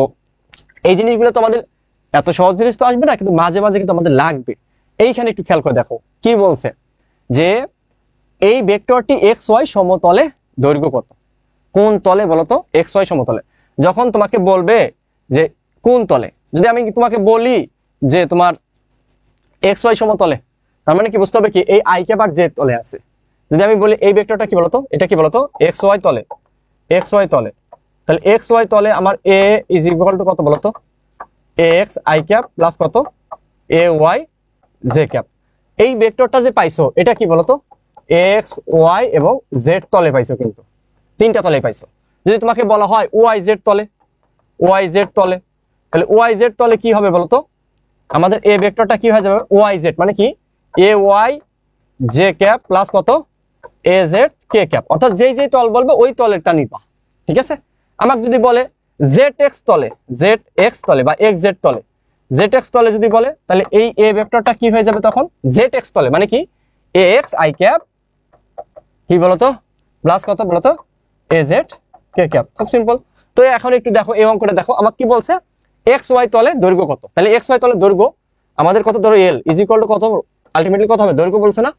এই জিনিসগুলো তো আমাদের এত সহজ জিনিস তো আসবে না, কিন্তু মাঝে মাঝে কিন্তু আমাদের লাগবে। এইখানে একটু খেয়াল করে দেখো কি বলছে, যে এই ভেক্টরটি এক্স ওয়াই সমতলে দৈর্ঘ্য কত, কোন তলে বলতো এক্স ওয়াই সমতলে। যখন তোমাকে বলবে যে কোন তলে, যদি আমি তোমাকে বলি যে তোমার এক্স ওয়াই সমতলে, তার মানে কি বুঝতে হবে কি এই আই ক্যাপ আর জেড তলে আছে। যদি আমি বলি এই ভেক্টরটা কি বলতো, এটা কি বলতো এক্স ওয়াই তলে, এক্স ওয়াই তলে, তাহলে এক্স ওয়াই তলে আমার এ ইজ ইকুয়াল টু কত বলতো A x I cap plus কত এ ওয়াই জে ক্যাপ। এই ভেক্টরটা যে পাইছো এটা কি বলতো এক্স ওয়াই এবং জেড তলে পাইছো, কিন্তু তিনটা তলে পাইছো। যদি তোমাকে বলা হয় ওয়াই জেড তলে, ওয়াই জেড তলে, তাহলে ওয়াই জেড তলে কি হবে বলতো আমাদের এ ভেক্টরটা কি হয়ে যাবে ওয়াই জেড, মানে কি এ ওয়াই জে ক্যাপ প্লাস কত এ জেড কে ক্যাপ, অর্থাৎ যেই যেই তল বলবে ওই তলেরটা নিবা, ঠিক আছে। আমাকে যদি বলে জেড এক্স তলে, জেড এক্স তলে বা এক্স জেড তলে, জেড এক্স তলে যদি বলে তাহলে এই এ ভেক্টরটা কি হয়ে যাবে তখন জেড এক্স তলে, মানে কি এ এক্স আই ক্যাপ কি বলতো প্লাস কত বলতো এ জেড কে ক্যাপ, খুব সিম্পল। তো এখন একটু দেখো এই অঙ্কটা দেখো আমাকে কি বলছে এক্স ওয়াই তলে দৈর্ঘ্য কত, তাহলে এক্স ওয়াই তলে দৈর্ঘ্য আমাদের কত ধরো এল ইজ ইকুয়াল টু কত, আলটিমেটলি কত হবে দৈর্ঘ্য বলছে না,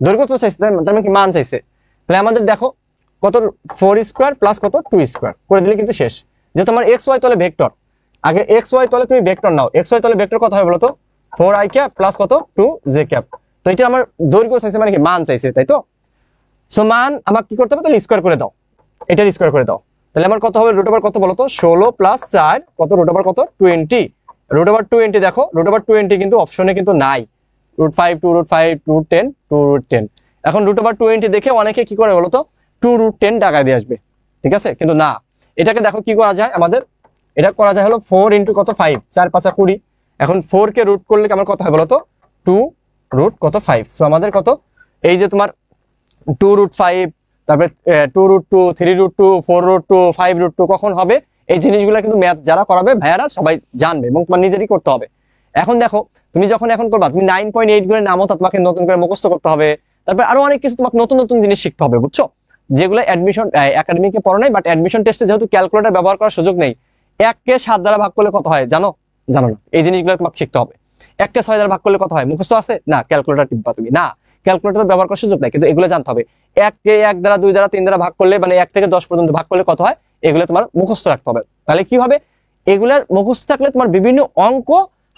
দৈর্ঘ্য তো চাইছে তার মানে কি মান চাইছে। তাহলে আমাদের দেখো কত 4 স্কোয়ার প্লাস কত 2 স্কোয়ার করে দিলে কিন্তু শেষ। যে তোমার এক্স ওয়াই তলে ভেক্টর, আগে এক্স ওয়াই তলে তুমি ভেক্টর নাও, এক্স ওয়াই তলে ভেক্টর কত হবে বলতো 4 আই ক্যাপ প্লাস কত 2 জে ক্যাপ। তো এটা আমার দৈর্ঘ্য চাইছে মানে কি মান চাইছে, তাই তো। সো মান আমাকে কি করতে হবে তাহলে স্কোয়ার করে দাও, এটার স্কোয়ার করে দাও, তাহলে আমার কত হবে রুট ওভার কত বলতো 16 প্লাস 4 কত রুট ওভার কত 20, রুট ওভার 20 দেখো রুট ওভার 20 কিন্তু অপশনে কিন্তু নাই, রুট 5 2 রুট 5 2 10 2 রুট 10। এখন রুট ওভার 20 দেখে অনেকে কি করে বলতো 2 রুট 10 টাকা দিয়ে আসবে, ঠিক আছে, কিন্তু না, এটাকে দেখো কি করা যায় আমাদের, এটা করা যায় হলো 4 ইন্টু কত 5 4 5 20। এখন 4 কে রুট করলে আমার কত হয় বলতো 2 রুট কত 5। সো আমাদের কত এই যে তোমার 2 রুট 5, তারপরে 2 রুট 2 3 রুট 2 4 রুট 2 5 রুট 2 কখন হবে, এই জিনিসগুলো কিন্তু ম্যাথ যারা করাবে ভাইয়ারা সবাই জানবে এবং তোমার নিজেরই করতে হবে। এখন দেখো তুমি যখন এখন করবা, তুমি 9.8 গুণের নামও তোমাকে নতুন করে মুখস্থ করতে হবে, তারপর আরো অনেক কিছু তোমাকে নতুন নতুন জিনিস শিখতে হবে, বুঝছো? যেগুলো অ্যাডমিশন একাডেমিকে পড়ো নাই, বাট অ্যাডমিশন টেস্টে যেহেতু ক্যালকুলেটর ব্যবহার করার সুযোগ নেই। 1 কে 7 দ্বারা ভাগ করলে কত হয় জানো? জানো না। এই জিনিসগুলো তোমাকে শিখতে হবে। 1 কে 6 দ্বারা ভাগ করলে কত হয়? মুখস্থ আছে না? ক্যালকুলেটর টিপবা তুমি না, ক্যালকুলেটর ব্যবহার করার সুযোগ নাই, কিন্তু এগুলো জানতে হবে। 1 কে 1 দ্বারা 2 দ্বারা 3 দ্বারা ভাগ করলে, মানে 1 থেকে 10 পর্যন্ত ভাগ করলে কত হয়, এগুলো তোমার মুখস্থ রাখতে হবে। তাহলে কি হবে, এগুলার মুখস্থ থাকলে তোমার বিভিন্ন অঙ্ক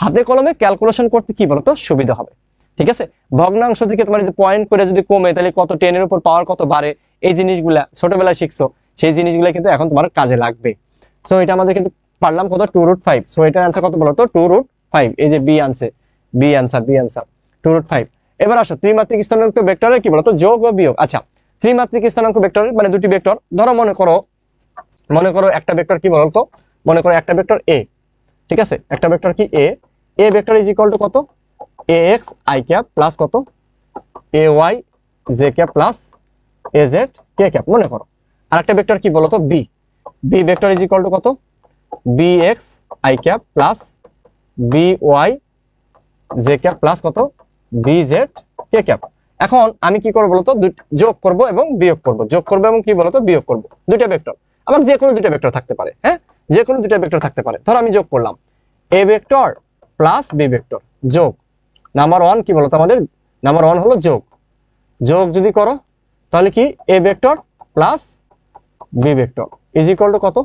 হাতে কলমে ক্যালকুলেশন করতে কি বলতো সুবিধা হবে। ঠিক আছে, ভগ্নাংশ থেকে তোমার যদি পয়েন্ট করে যদি কমে, তাহলে কত 10 এর উপর পাওয়ার কত বাড়ে, এই জিনিসগুলা ছোটবেলায় শিখছো, সেই জিনিসগুলো কিন্তু এখন তোমার কাজে লাগবে। সো এটা আমাদের কিন্তু পারলাম কত, 2√5। সো এটার আনসার কত বলতো, 2√5। এই যে বি আনছে, বি আনসার 2√5। এবার আসো ত্রিমাত্রিক স্থানাঙ্ক ভেক্টরের কি বলতো যোগ ও বিয়োগ। আচ্ছা, ত্রিমাত্রিক স্থানাঙ্ক ভেক্টরের মানে দুটি ভেক্টর ধরো, মনে করো একটা ভেক্টর কি বলতো, মনে করো একটা ভেক্টর এ, ঠিক আছে, একটা ভেক্টর কি A, A vector is equal to কত, A x I cap plus কত, এ ওয়াই জে ক্যাপ প্লাস এ জেড কে ক্যাপ। মনে করো আর একটা ভেক্টর কি বলতো B, B vector is equal to কত, B x I cap plus B y J cap plus কত, বি জেড কে ক্যাপ। এখন আমি কি করবো বলতো, যোগ করব এবং বিয়োগ করব, যোগ করবো এবং কি বলতো বিয়োগ করব, দুইটা ভেক্টর। আমার যে কোনো দুইটা ভেক্টর থাকতে পারে, হ্যাঁ, যে কোনো দুইটা ভেক্টর থাকতে পারে। ধরো আমি যোগ করলাম a vector plus b vector, যোগ নাম্বার 1 কি বলতো আমাদের, নাম্বার 1 হলো যোগ, যোগ যদি করো তাহলে কি a vector plus b vector is equal to কত।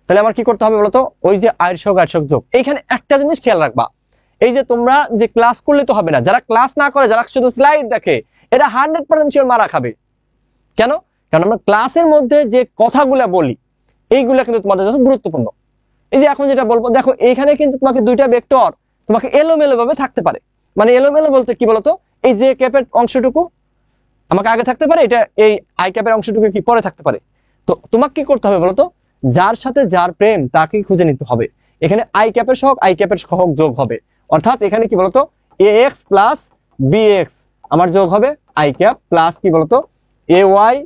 তাহলে আমার কি করতে হবে বলতো, ওই যে আয়শক যোগ। এইখানে একটা জিনিস খেয়াল রাখবা, এই যে তোমরা যে ক্লাস করলে তো হবে না, যারা ক্লাস না করে, যারা শুধু স্লাইড দেখে, এরা 100% শিওর মারা খাবে। কেন? কারণ আমরা ক্লাসের মধ্যে যে কথাগুলো বলি এইগুলা কিন্তু তোমাদের জন্য গুরুত্বপূর্ণ। এই যে এখন যেটা বলবো, দেখো এখানে কিন্তু তোমাকে দুইটা ভেক্টর তোমাকে এলোমেলো ভাবে থাকতে পারে। মানে এলোমেলো বলতে কি বলতো, এই যে ক্যাপের অংশটুকু আমাকে আগে থাকতে পারে, এটা এই আই ক্যাপের অংশটুকু কি পরে থাকতে পারে। তো তোমাকে কি করতে হবে বলতো, যার সাথে যার প্রেম তাকে খুঁজে নিতে হবে। এখানে আই ক্যাপের সহগ আই ক্যাপের সহগ যোগ হবে, অর্থাৎ এখানে কি বলতো A x plus B x আমার যোগ হবে আই ক্যাপ প্লাস কি বলতো এ ওয়াই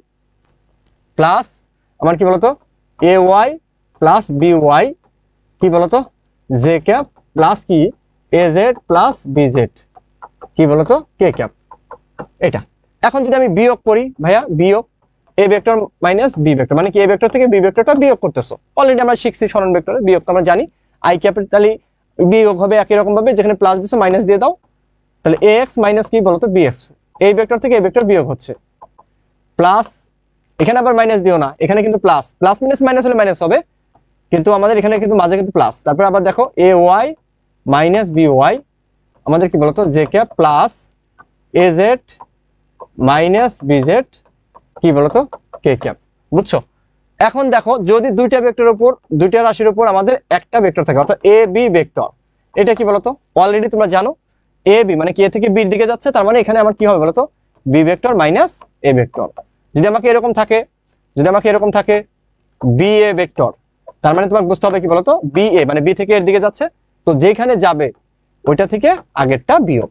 প্লাস আমার কি বলতো a y plus B y কি বলতো জে ক্যাপ প্লাস কি a z plus b z কি বলতো কে ক্যাপ। এটা এখন যদি আমি বিয়োগ করি ভাইয়া, বিয়োগ a vector minus B vector, মানে কি এ ভেক্টর থেকে বি ভেক্টরটা বিয়োগ করতেছো। অলরেডি আমরা শিখছি সরণ ভেক্টরে বিয়োগ তো আমরা জানি, আই ক্যাপিটালি বিয়োগ হবে একই রকম ভাবে, যেখানে প্লাস দিছো মাইনাস দিয়ে দাও, তাহলে এ এক্স মাইনাস কি বলতো বি এক্স, এই ভেক্টর থেকে এই ভেক্টর বিয়োগ হচ্ছে প্লাস, এখানে আবার মাইনাস দিও না, এখানে কিন্তু প্লাস, প্লাস মাইনাস মাইনাস হলে মাইনাস হবে, কিন্তু আমাদের এখানে কিন্তু মাঝে কিন্তু প্লাস। তারপর আবার দেখো a y minus b y আমাদের কি বলতো জে ক্যাপ প্লাস এ জেড মাইনাস বি জেড কি বলতো কে ক্যাপ। বুঝছো? এখন দেখো যদি দুইটা ভেক্টরের উপর, দুইটা রাশির উপর আমাদের একটা ভেক্টর থাকে, অর্থাৎ এ বি ভেক্টর, এটা কি বলতো অলরেডি তোমরা জানো এ বি মানে কি এ থেকে বির দিকে যাচ্ছে, তার মানে এখানে আমার কি হবে বলতো b vector minus a vector. যদি আমাকে এরকম থাকে, যদি আমাকে এরকম থাকে বি এ ভেক্টর, তার মানে তোমাকে বুঝতে হবে কি বলতো বি এ মানে বি থেকে এর দিকে যাচ্ছে, তো যেখানে যাবে ওইটা থেকে আগেরটা বিয়োগ,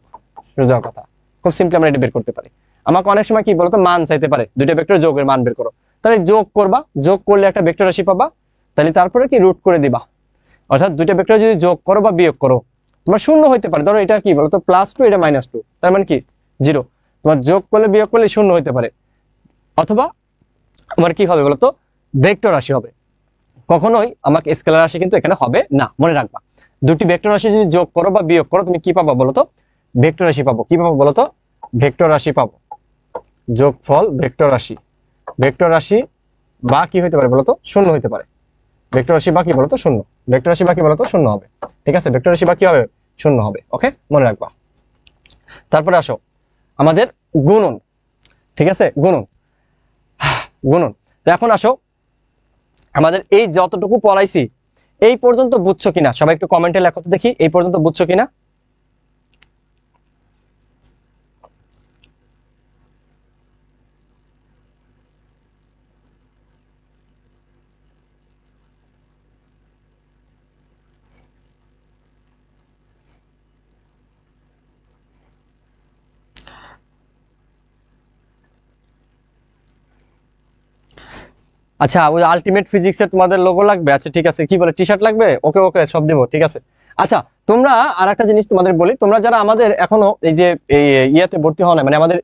সোজা কথা। খুব সিম্পলি আমরা এটা বের করতে পারি। আমাকে অনেক সময় কি বলতো মান চাইতে পারে, দুইটা ভেক্টর যোগের মান বের করো, তাহলে যোগ করবা, যোগ করলে একটা ভেক্টর রাশি পাবা, তাহলে তারপরে কি রুট করে দিবা, অর্থাৎ দুইটা ভেক্টর যদি যোগ করো বা বিয়োগ করো তোমার শূন্য হইতে পারে। ধরো এটা কি বলতো +2 এটা -2, তার মানে কি 0, তোমার যোগ করলে বিয়োগ করলে শূন্য হইতে পারে, অথবা আমার কি হবে বলতো ভেক্টর রাশি হবে, কখনোই আমাকে স্কেলার রাশি কিন্তু এখানে হবে না, মনে রাখবা। দুটি ভেক্টর রাশি যদি যোগ করো বা বিয়োগ করো তুমি কি পাবা বলতো ভেক্টর রাশি পাবো। কি পাবো বলতো ভেক্টর রাশি পাবো, যোগফল ভেক্টর রাশি, ভেক্টর রাশি বা কি হইতে পারে বলতো শূন্য হইতে পারে, ভেক্টর রাশি বা কি বলতো শূন্য, ভেক্টর রাশি বা কি বলতো শূন্য হবে। ঠিক আছে, ভেক্টর রাশি বা কি হবে শূন্য হবে, ওকে মনে রাখবা। তারপরে আসো আমাদের গুণন, ঠিক আছে গুণন, গুণন। তো এখন আসো আমাদের এই যতটুকু পড়াইছি এই পর্যন্ত বুঝছো কিনা, সবাই একটু কমেন্টে লেখো তো দেখি এই পর্যন্ত বুঝছো কিনা। আচ্ছা ওই আলটিমেট ফিজিক্সের তোমাদের লোগো লাগবে, আচ্ছা ঠিক আছে, কি বলে টি শার্ট লাগবে, ওকে ওকে সব দেবো, ঠিক আছে। আচ্ছা, তোমরা আর একটা জিনিস তোমাদের বলি, তোমরা যারা আমাদের এখনো এই যে এই ইয়াতে ভর্তি হও নাই, মানে আমাদের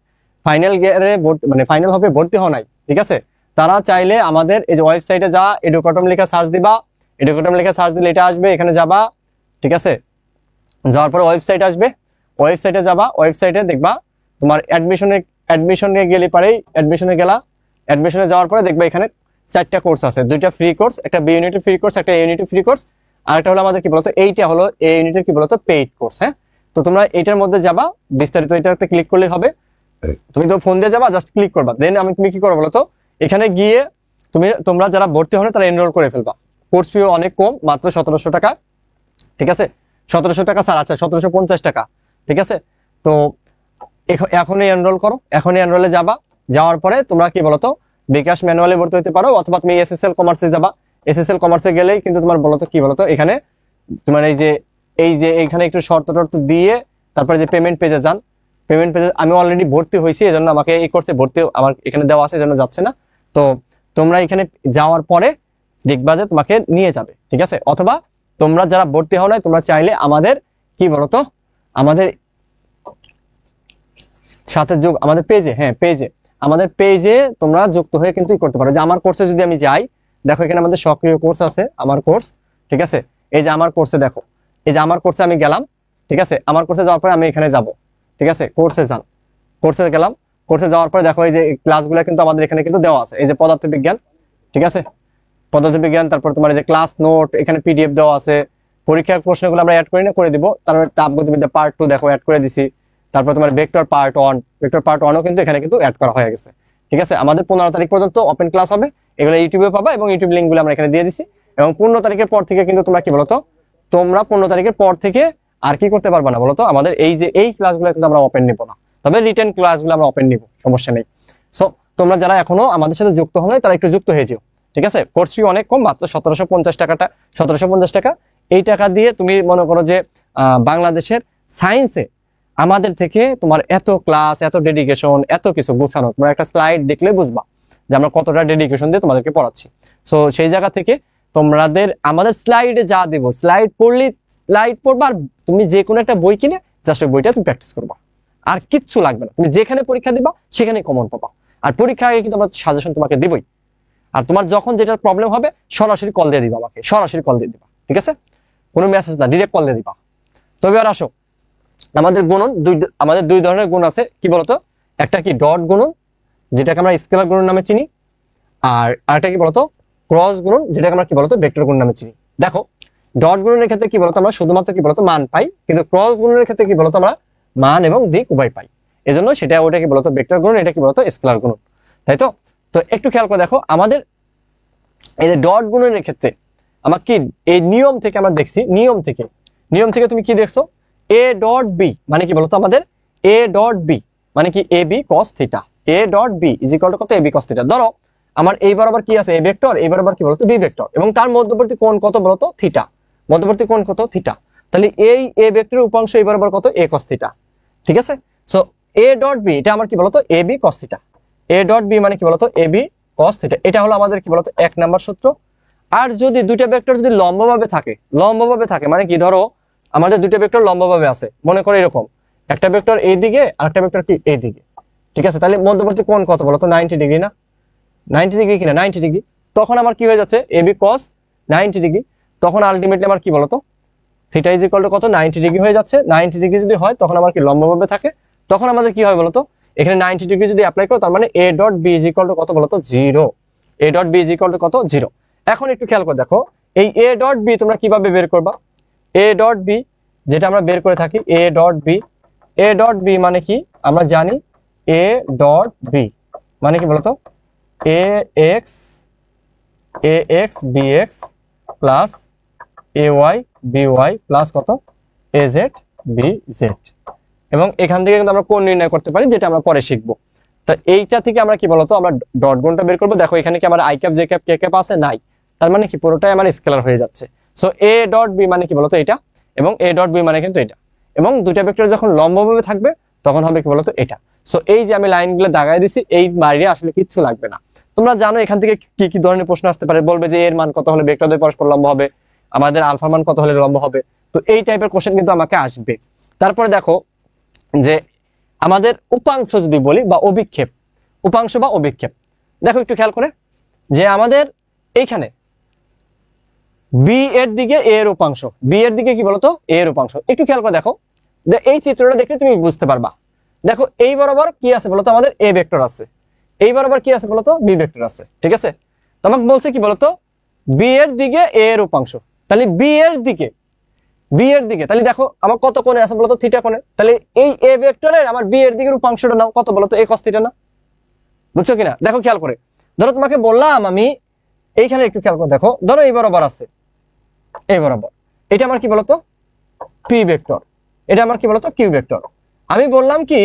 ফাইনাল ইয়ারে মানে ফাইনাল হবে ভর্তি হও নাই, ঠিক আছে, তারা চাইলে আমাদের এই যে ওয়েবসাইটে যা এডুকটম লেখা সার্চ দিবা, এডুকটম লেখা সার্চ দিলে এটা আসবে, এখানে যাবা, ঠিক আছে, যাওয়ার পরে ওয়েবসাইট আসবে, ওয়েবসাইটে যাবা, ওয়েবসাইটে দেখবা তোমার অ্যাডমিশনে গেলে পারেই অ্যাডমিশনে গেলা, অ্যাডমিশনে যাওয়ার পরে দেখবা এখানে 4টা কোর্স আছে, 2টা ফ্রি কোর্স, একটা বি ইউনিটের ফ্রি কোর্স, একটা এ ইউনিটের ফ্রি কোর্স, আর একটা হলো আমাদের কি বলতো, এইটা হলো এ ইউনিটের কি বলতো পেইড কোর্স। হ্যাঁ, তো তোমরা এইটার মধ্যে যাবা, বিস্তারিত এটাতে ক্লিক করলেই হবে, তুমি তো ফোন দিয়ে যাবা, জাস্ট ক্লিক করবা, দেন তুমি কি করবো বলতো, এখানে গিয়ে তোমরা যারা ভর্তি হও তারা এনরোল করে ফেলবা। কোর্স ফি অনেক কম, মাত্র 1700 টাকা, ঠিক আছে, 1700 টাকা স্যার, আচ্ছা 1750 টাকা, ঠিক আছে। তো এখনই এনরোল করো, এখনই এনরোলে যাবা, যাওয়ার পরে তোমরা কি বলতো বিকাশ ম্যানুয়ালি ভর্তি হতে পারো, অথবা তুমি এসএসএল কমার্সে যাবা, এসএসএল কমার্সে গেলেই কিন্তু তোমার বলতো কি বলতো এখানে তোমার এই যে এইখানে একটু শর্ত টর্ত দিয়ে তারপরে যে পেমেন্ট পেজে যান, পেমেন্ট পেজে আমি অলরেডি ভর্তি হয়েছি, এজন্য আমাকে এই কোর্সে ভর্তি আমার এখানে দেওয়া আছে, এজন্য যাচ্ছে না। তো তোমরা এখানে যাওয়ার পরে দেখবা যে তোমাকে নিয়ে যাবে, ঠিক আছে। অথবা তোমরা যারা ভর্তি হও নাই, তোমরা চাইলে আমাদের কি বলতো আমাদের সাথে আমাদের পেজে, হ্যাঁ পেজে, আমাদের পেজে তোমরা যুক্ত হয়ে কিন্তু করতে পারো। যে আমার কোর্সে যদি আমি যাই, দেখো এখানে আমাদের সক্রিয় কোর্স আছে, আমার কোর্স, ঠিক আছে, এই যে আমার কোর্সে দেখো, এই যে আমার কোর্সে আমি গেলাম, ঠিক আছে, আমার কোর্সে যাওয়ার পরে আমি এখানে যাব, ঠিক আছে, কোর্সে যান, কোর্সে গেলাম, কোর্সে যাওয়ার পরে দেখো এই যে ক্লাসগুলো কিন্তু আমাদের এখানে কিন্তু দেওয়া আছে, এই যে পদার্থবিজ্ঞান, ঠিক আছে, পদার্থবিজ্ঞান, তারপর তোমার এই যে ক্লাস নোট, এখানে পিডিএফ দেওয়া আছে, পরীক্ষার প্রশ্নগুলো আমরা অ্যাড করি না, করে দিব, তারপরে তাপগতিবিদ্যা পার্ট 2 দেখো অ্যাড করে দিছি, তারপর তোমার ভেক্টর পার্ট 1, ভেক্টর পার্ট 1ও কিন্তু এখানে কিন্তু অ্যাড করা হয়ে গেছে, ঠিক আছে। আমাদের 15 তারিখ পর্যন্ত ওপেন ক্লাস হবে, এগুলো ইউটিউবে পাবা, এবং ইউটিউব লিঙ্কগুলো আমরা এখানে দিয়ে দিছি, এবং 15 তারিখের পর থেকে কিন্তু তোমরা কি বলতো, তোমরা 15 তারিখের পর থেকে আর কি করতে পারবা না বলতো, আমাদের এই যে এই ক্লাসগুলো কিন্তু আমরা ওপেন নিব না, তবে রিটেন ক্লাসগুলো আমরা ওপেন নিব, সমস্যা নেই। সো তোমরা যারা এখনো আমাদের সাথে যুক্ত হও নাই, তারা একটু যুক্ত হয়ে যেও, ঠিক আছে। কোর্স ফি অনেক কম, মাত্র 1750 টাকাটা, 1750 টাকা। এই টাকা দিয়ে তুমি মনে করো যে বাংলাদেশের সায়েন্সে আমাদের থেকে তোমার এত ক্লাস, এত ডেডিকেশন, এত কিছু গুছানো, তোমার একটা স্লাইড দেখলে বুঝবা যে আমরা কতটা ডেডিকেশন দিয়ে তোমাদেরকে পড়াচ্ছি। সো সেই জায়গা থেকে তোমাদের আমাদের স্লাইডে যা দেব, স্লাইড পড়লে স্লাইড পড়বা, আর তুমি যে কোনো একটা বই কিনে জাস্ট ওই বইটা তুমি প্র্যাকটিস করবা, আর কিচ্ছু লাগবে না। তুমি যেখানে পরীক্ষা দিবা সেখানে কমন পাবা, আর পরীক্ষা আগে কিন্তু আমরা সাজেশন তোমাকে দিবই, আর তোমার যখন যেটার প্রবলেম হবে সরাসরি কল দিয়ে দিবা, আমাকে সরাসরি কল দিয়ে দিবা, ঠিক আছে, কোনো মেসেজ না, ডিরেক্ট কল দিয়ে দিবা। তবে আর আসো, আমাদের গুণন আমাদের 2 ধরনের গুণ আছে, কি বলতো, একটা কি ডট গুণন, যেটাকে আমরা স্কেলার গুণন নামে চিনি, আর আরেকটা কি বলতো ক্রস গুণন, যেটাকে আমরা কি বলতো ভেক্টর গুণন নামে চিনি। দেখো ডট গুণনের ক্ষেত্রে কি বলতো আমরা শুধুমাত্র কি বলতো মান পাই, কিন্তু ক্রস গুণনের ক্ষেত্রে কি বলতো আমরা মান এবং দিক উভয় পাই, এজন্য সেটা ওটা কি বলতো ভেক্টর গুণন, এটা কি বলতো স্কেলার গুণন, তাই তো। তো একটু খেয়াল করে দেখো, আমাদের এই যে ডট গুণনের ক্ষেত্রে আমার কি এই নিয়ম থেকে আমরা দেখছি, নিয়ম থেকে তুমি কি দেখছো, এ ডট বি মানে কি বলতো আমাদের এ ডট বি মানে কি A B cos theta, A dot B is equal to কত, এ বি কস থিটা। ধরো আমার এই বরাবর কি আছে, এ ভেক্টর, এই বরাবর কি বলতো বি ভেক্টর, এবং তার মধ্যবর্তী কোণ কত বলতো থিটা, মধ্যবর্তী কোণ কত থিটা, তাহলে এই এ ভেক্টরের উপাংশ এই বরাবর কত, এ কস থিটা, ঠিক আছে। সো এ ডট বি এটা আমার কি বলতো A B cos theta, A dot B মানে কি বলতো এ বি কস থিটা, এটা হলো আমাদের কি বলতো 1 নাম্বার সূত্র। আর যদি দুইটা ভেক্টর যদি লম্বভাবে থাকে মানে কি, ধরো আমাদের দুইটা ভেক্টর লম্বভাবে আছে, মনে করো এরকম একটা ভেক্টর এই দিকে আর একটা ভেক্টর কি এই দিকে, ঠিক আছে, তাহলে মধ্যবর্তী কোণ কত বলতো 90 ডিগ্রি না, 90 ডিগ্রি কিনা 90 ডিগ্রি, তখন আমার কি হয়ে যাচ্ছে এ বি কস 90 ডিগ্রি, তখন আলটিমেটলি আমার কি বলতো থিটা ইজ ইকুয়াল টু কত 90 ডিগ্রি হয়ে যাচ্ছে। 90 ডিগ্রি যদি হয় তখন আমার কি লম্বভাবে থাকে, তখন আমাদের কি হয় বলতো এখানে 90 ডিগ্রি যদি অ্যাপ্লাই করো, তার মানে a dot B is equal to কত বলতো 0, a dot B is equal to কত 0। এখন একটু খেয়াল করে দেখো, এই এ ডট বি তোমরা কিভাবে বের করবা, এ ডট বি যেটা আমরা বের করে থাকি, a dot b, a dot B মানে কি আমরা জানি, এ ডট বি মানে কি বলতো A x B x plus A Y B Y plus কত এ জেড বি জেড, এবং এখান থেকে কিন্তু আমরা কোণ নির্ণয় করতে পারি, যেটা আমরা পরে শিখবো। তা এইটা থেকে আমরা কি বলতো আমরা ডট গুণটা বের করবো। দেখো এখানে কি আমার I cap J cap K cap আছে, নাই, তার মানে কি পুরোটাই আমার স্কেলার হয়ে যাচ্ছে। সো এ ডট বি মানে কি বলতো এটা, এবং এ ডট বি মানে কিন্তু এটা, এবং দুইটা ভেক্টর যখন লম্বভাবে থাকবে তখন হবে কি বলতো এটা। সো এই যে আমি লাইনগুলো দাগাই দিছি, এই বাইরে আসলে কিচ্ছু লাগবে না। তোমরা জানো এখান থেকে কি কি ধরনের প্রশ্ন আসতে পারে, বলবে যে এর মান কত হলে ভেক্টর দ্বয় পরস্পর লম্ব হবে, আমাদের আলফা মান কত হলে লম্ব হবে, তো এই টাইপের কোশ্চেন কিন্তু আমাকে আসবে। তারপরে দেখো যে আমাদের উপাংশ যদি বলি বা অভিক্ষেপ, উপাংশ বা অভিক্ষেপ, দেখো একটু খেয়াল করে যে আমাদের এইখানে বি এর দিকে এ এর উপাংশ, বি এর দিকে কি বলতো এ এর উপাংশ, একটু খেয়াল করে দেখো যে এই চিত্রটা দেখলে তুমি বুঝতে পারবা। দেখো এই বরাবর কি আছে বলতো আমাদের এ ভেক্টর আছে, এই বরাবর কি আছে বলতো বি ভেক্টর আছে, ঠিক আছে। তোমাকে বলছে কি বলতো বি এর দিকে এ এর উপাংশ, তাহলে বি এর দিকে, বি এর দিকে তাহলে দেখো আমার কত কোণে আছে বলতো থিটা কোণে, তাহলে এই এ ভেক্টরের আমার বি এর দিকের উপাংশটা নাও কত বলতো এ cos থিটা না, বুঝছো কিনা। দেখো খেয়াল করে, ধরো তোমাকে বললাম আমি এইখানে একটু খেয়াল করে দেখো, ধরো এই বরাবর আছে, এই বরাবর এটা আমার কি বলতো পি ভেক্টর, এটা আমার কি বলতো কিউ ভেক্টর। আমি বললাম কি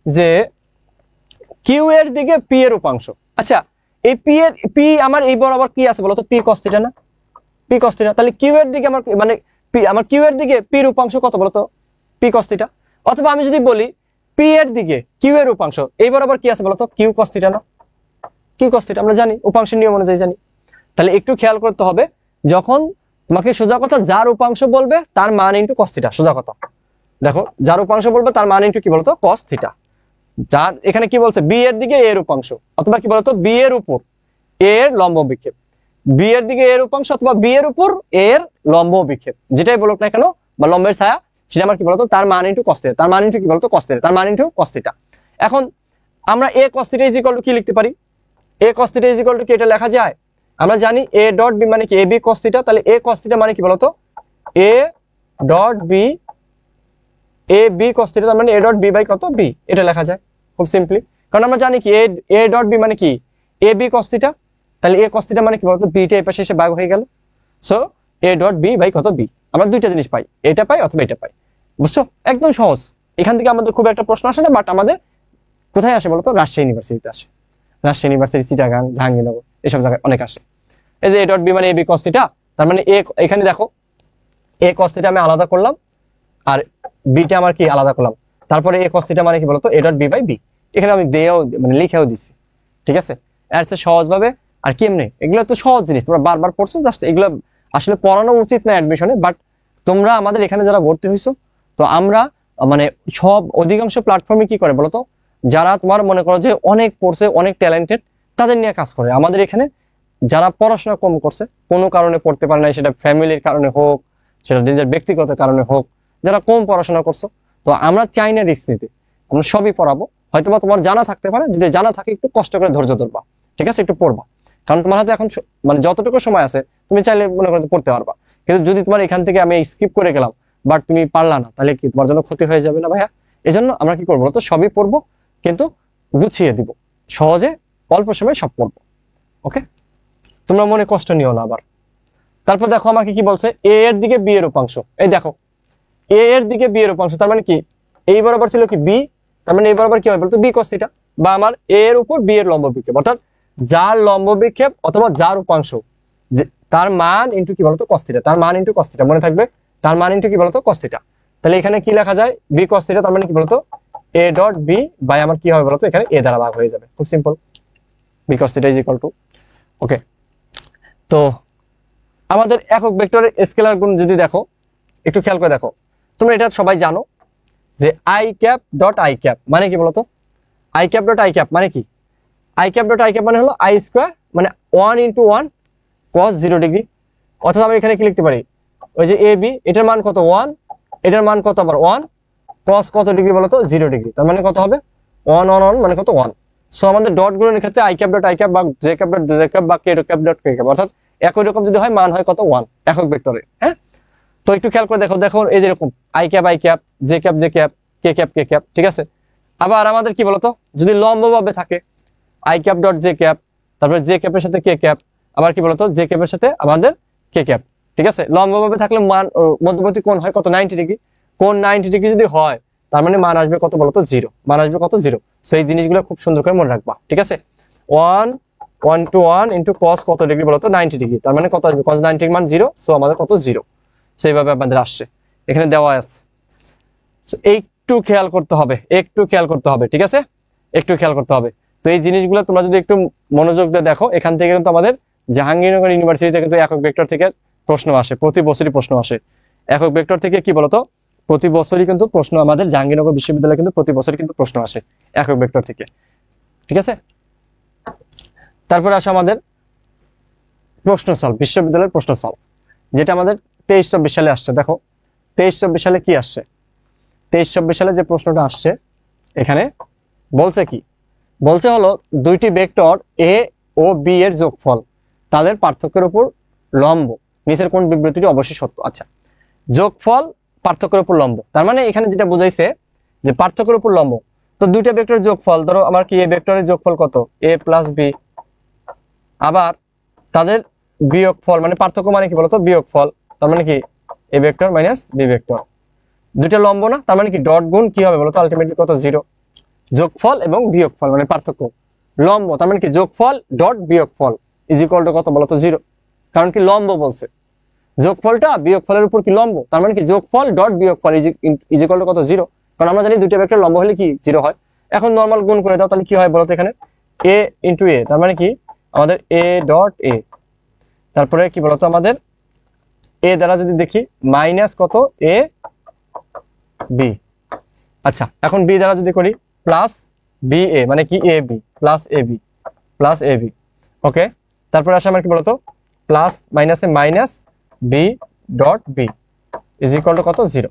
যে কিউ এর দিকে পি এর উপাংশ, আচ্ছা এই পি আমার এই বরাবর কি আছে বলতো পি cos থিটা না, পি cos থিটা, তাহলে কিউ এর দিকে আমার মানে আমার কিউ এর দিকে পি এর উপাংশ কত বলতো পি cos থিটা। অথবা আমি যদি বলি পি এর দিকে কিউ এর উপাংশ এই বরাবর কি আছে বলতো কিউ cos থিটা না, কিউ cos থিটা আমরা জানি, উপাংশের নিয়ম অনুযায়ী জানি। তাহলে একটু খেয়াল করতে হবে, যখন তোমাকে সোজা কথা যার উপাংশ বলবে তার মান ইনটু cos থিটা, সোজা কথা। দেখো যার উপাংশ বলবে তার মান ইনটু কি বলতো cos থিটা। যার এখানে কি বলছে বি এর দিকে এর উপাংশ, অথবা কি বলতো বি এর উপর এর লম্ব বিক্ষেপ, বি এর দিকে এর উপাংশ অথবা বি এর উপর এর লম্ব বিক্ষেপ, যেটাই বলুক না কেন বা লম্বের ছায়া, সেটা আমার কি বলতো তার মান ইনটু cos থিটা, তার মান ইনটু কি বলতো cos থিটা, তার মান ইনটু cos থিটা। এখন আমরা এ cos theta is equal to কি লিখতে পারি, এ cos theta is equal to কি এটা লেখা যায়, আমরা জানি এ ডট বি মানে কি এ বি cos থিটা, তাহলে এ cos থিটা মানে কি বলতো a dot b, a b cos theta তার মানে এ ডট বি বাই কত বি, এটা লেখা যায় খুব সিম্পলি। কারণ আমরা জানি কি এ ডট বি মানে কি এ বি cos থিটা, তাহলে এ cos থিটা মানে কি বলতো বিটা এই পাশে এসে ভাগ হয়ে গেল, so a dot B by কত বি, আমরা দুইটা জিনিস পাই, এটা পাই অথবা এটা পাই, বুঝছো একদম সহজ। এখান থেকে আমাদের খুব একটা প্রশ্ন আসে না, বাট আমাদের কোথায় আসে বলতো রাজশাহী ইউনিভার্সিটিতে আসে, রাজশাহী ইউনিভার্সিটি, চিটাগাং, জাহাঙ্গীরনগর এসব জায়গায় অনেক আসে। এই যে এ ডট বি মানে এ বি cos থিটা, তার মানে এখানে দেখো এ cos থিটা আমি আলাদা করলাম আর বিটা আমার কি আলাদা করলাম, তারপরে এ cos থিটা মানে কি বলতো a dot B by b, এখানে আমি দেও মানে লিখেও দিছি, ঠিক আছে। এর চেয়ে সহজভাবে আর কি এমনি, এগুলো তো সহজ জিনিস তোমরা বারবার পড়ছো, জাস্ট এগুলো আসলে পড়ানো উচিত না অ্যাডমিশনে, বাট তোমরা আমাদের এখানে যারা ভর্তি হইছো, তো আমরা মানে সব অধিকাংশ প্ল্যাটফর্মে কি করে বলতো যারা তোমার মনে করো যে অনেক পড়ছে অনেক ট্যালেন্টেড তাদের নিয়ে কাজ করে। আমাদের এখানে যারা পড়াশোনা কম করছে, কোনো কারণে পড়তে পারে না, সেটা ফ্যামিলির কারণে হোক, সেটা নিজের ব্যক্তিগত কারণে হোক, যারা কম পড়াশোনা করছো, তো আমরা চাই না রিস্ক নিতে, আমরা সবই পড়াবো। হয়তোবা তোমার জানা থাকতে পারে, যদি জানা থাকে একটু কষ্ট করে ধৈর্য ধরবা, ঠিক আছে, একটু পড়বা, কারণ তোমার হাতে এখন মানে যতটুকু সময় আছে তুমি চাইলে মনে করো পড়তে পারবা। কিন্তু যদি তোমার এখান থেকে আমি স্কিপ করে গেলাম বাট তুমি পারলা না, তাহলে কি তোমার জন্য ক্ষতি হয়ে যাবে না ভাইয়া। এই জন্য আমরা কি করবো তো সবই পড়বো, কিন্তু গুছিয়ে দিব, সহজে অল্প সময় সব পড়বো, ওকে। তোমরা মনে কষ্ট নিও না আবার। তারপর দেখো আমাকে কি বলছে এ এর দিকে বি এর উপাংশ, এই দেখো এ এর দিকে বি এর উপাংশ, তার মানে কি এই বরাবর ছিল কি বি, তার মানে এই বরাবর কি হবে বলতো বি cos থিটা, বা আমার এ এর উপর বি এর লম্ব বিক্ষেপ, অর্থাৎ যার লম্ব বিক্ষেপ অথবা যার উপাংশ তার মান ইনটু কি বলতো cos থিটা, তার মান ইনটু cos থিটা, মনে থাকবে তার মান ইনটু কি বলতো cos থিটা। তাহলে এখানে কি লেখা যায় বি cos থিটা, তার মানে কি বলতো এ ডট বি বাই আমার কি হবে বলতো এখানে এ দ্বারা ভাগ হয়ে যাবে, খুব simple, B cos theta is equal to, okay. তো আমাদের একক ভেক্টরের স্কেলার গুণ যদি দেখো একটু খেয়াল করে দেখো, তোমরা এটা সবাই জানো যে I cap dot I cap মানে কি বলতো, I cap dot I cap মানে কি, I cap dot I cap মানে হলো আই স্কোয়ার মানে 1 × 1 cos 0 ডিগ্রি, অথবা আমি এখানে কি লিখতে পারি ওই যে এ বি, এটার মান কত 1, এটার মান কত আবার 1, cos কত ডিগ্রি বলতো 0 ডিগ্রি, তার মানে কত হবে 1 1 1 মানে কত 1। সো আমাদের ডট গুলোর ক্ষেত্রে I cap dot I cap বা J cap dot J cap বা K cap dot K cap, অর্থাৎ একই রকম যদি হয় মান হয় কত 1 একক ভেক্টরে, হ্যাঁ। তো একটু খেয়াল করে দেখো, দেখো এই যেরকম I cap J cap K cap, ঠিক আছে। আবার আমাদের কি বলতো যদি লম্বভাবে থাকে I cap dot J cap, তারপরে জে ক্যাপের সাথে কে ক্যাপ, আবার কি বলতো জে ক্যাপের সাথে আমাদের কে ক্যাপ, ঠিক আছে। লম্বভাবে থাকলে মান মধ্যবর্তী কোণ হয় কত 90 ডিগ্রি, কোণ 90 ডিগ্রি যদি হয় তার মানে মান আসবে কত বলতো 0, মান আসবে কত 0। সো এই জিনিসগুলো খুব সুন্দর করে মনে রাখবা, ঠিক আছে। 1 1 to 1 ইন্টু cos কত ডিগ্রি বলতো 90 ডিগ্রি, তার মানে কত আসবে cos 90 মান 0, সো আমাদের কত 0, সেইভাবে আমাদের আসছে এখানে দেওয়া আছে। একটু খেয়াল করতে হবে, একটু খেয়াল করতে হবে, ঠিক আছে, একটু খেয়াল করতে হবে। তো এই জিনিসগুলো তোমরা যদি একটু মনোযোগ দিয়ে দেখো, এখান থেকে কিন্তু আমাদের জাহাঙ্গীরনগর ইউনিভার্সিটিতে কিন্তু একক ভেক্টর থেকে প্রশ্ন আসে, প্রতি বছরই প্রশ্ন আসে। একক ভেক্টর থেকে কি বলতো প্রতি বছরই কিন্তু প্রশ্ন আমাদের জাহাঙ্গীরনগর বিশ্ববিদ্যালয়ে কিন্তু প্রতি বছরই কিন্তু প্রশ্ন আসে একক ভেক্টর থেকে, ঠিক আছে। তারপরে আসে আমাদের প্রশ্ন সলভ, বিশ্ববিদ্যালয়ের প্রশ্ন সলভ, যেটা আমাদের 23-24 সালে আসছে। দেখো 23-24 সালে কি আসছে, 23-24 সালে যে প্রশ্নটা আসছে এখানে বলছে কি, বলছে হলো দুইটি ভেক্টর এ ও বি এর যোগফল তাদের পার্থক্যের উপর লম্ব, নিচের কোন বিবৃতিটি অবশ্যই সত্য। আচ্ছা, যোগফল পার্থক্যের উপর লম্ব, তার মানে এখানে যেটা বুঝাইছে যে পার্থক্যের উপর লম্ব। তো দুইটা ভেক্টরের যোগফল, ধরো আমার কি এ ভেক্টরের যোগফল কত, এ প্লাস বি, আবার তাদের বিয়োগফল মানে পার্থক্য মানে কি বলতো বিয়োগফল, তার মানে কি a vector minus B vector, দুইটা লম্ব না, তার মানে কি ডট গুণ কি হবে বলতো আলটিমেটলি কত, জিরো। যোগফল এবং বিয়োগফল মানে পার্থক্য, লম্ব তার মানে কি যোগফল ডট বিয়োগফল ইজ ইকুয়াল টু কত বলতো, জিরো, কারণ কি লম্ব বলছে, যোগফলটা বিয়োগফলের উপর কি লম্ব, তার মানে কি যোগফল ডট বিয়োগফল ইজ ইকুয়াল টু কত, জিরো, কারণ আমরা জানি দুইটা ভেক্টর লম্ব হলে কি জিরো হয়। এখন নর্মাল গুণ করে দাও, তাহলে কি হয় বলতো এখানে এ ইন্টু এ, তার মানে কি আমাদের এ ডট এ, তারপরে কি বলতো আমাদের এ দ্বারা যদি দেখি মাইনাস কত এ বি, আচ্ছা এখন বি দ্বারা যদি করি প্লাস বি এ, মানে কি এ b plus a b plus a b, okay. তারপরে আসে আমার কি বলতো প্লাস মাইনাসে minus b dot B is equal to কত, জিরো।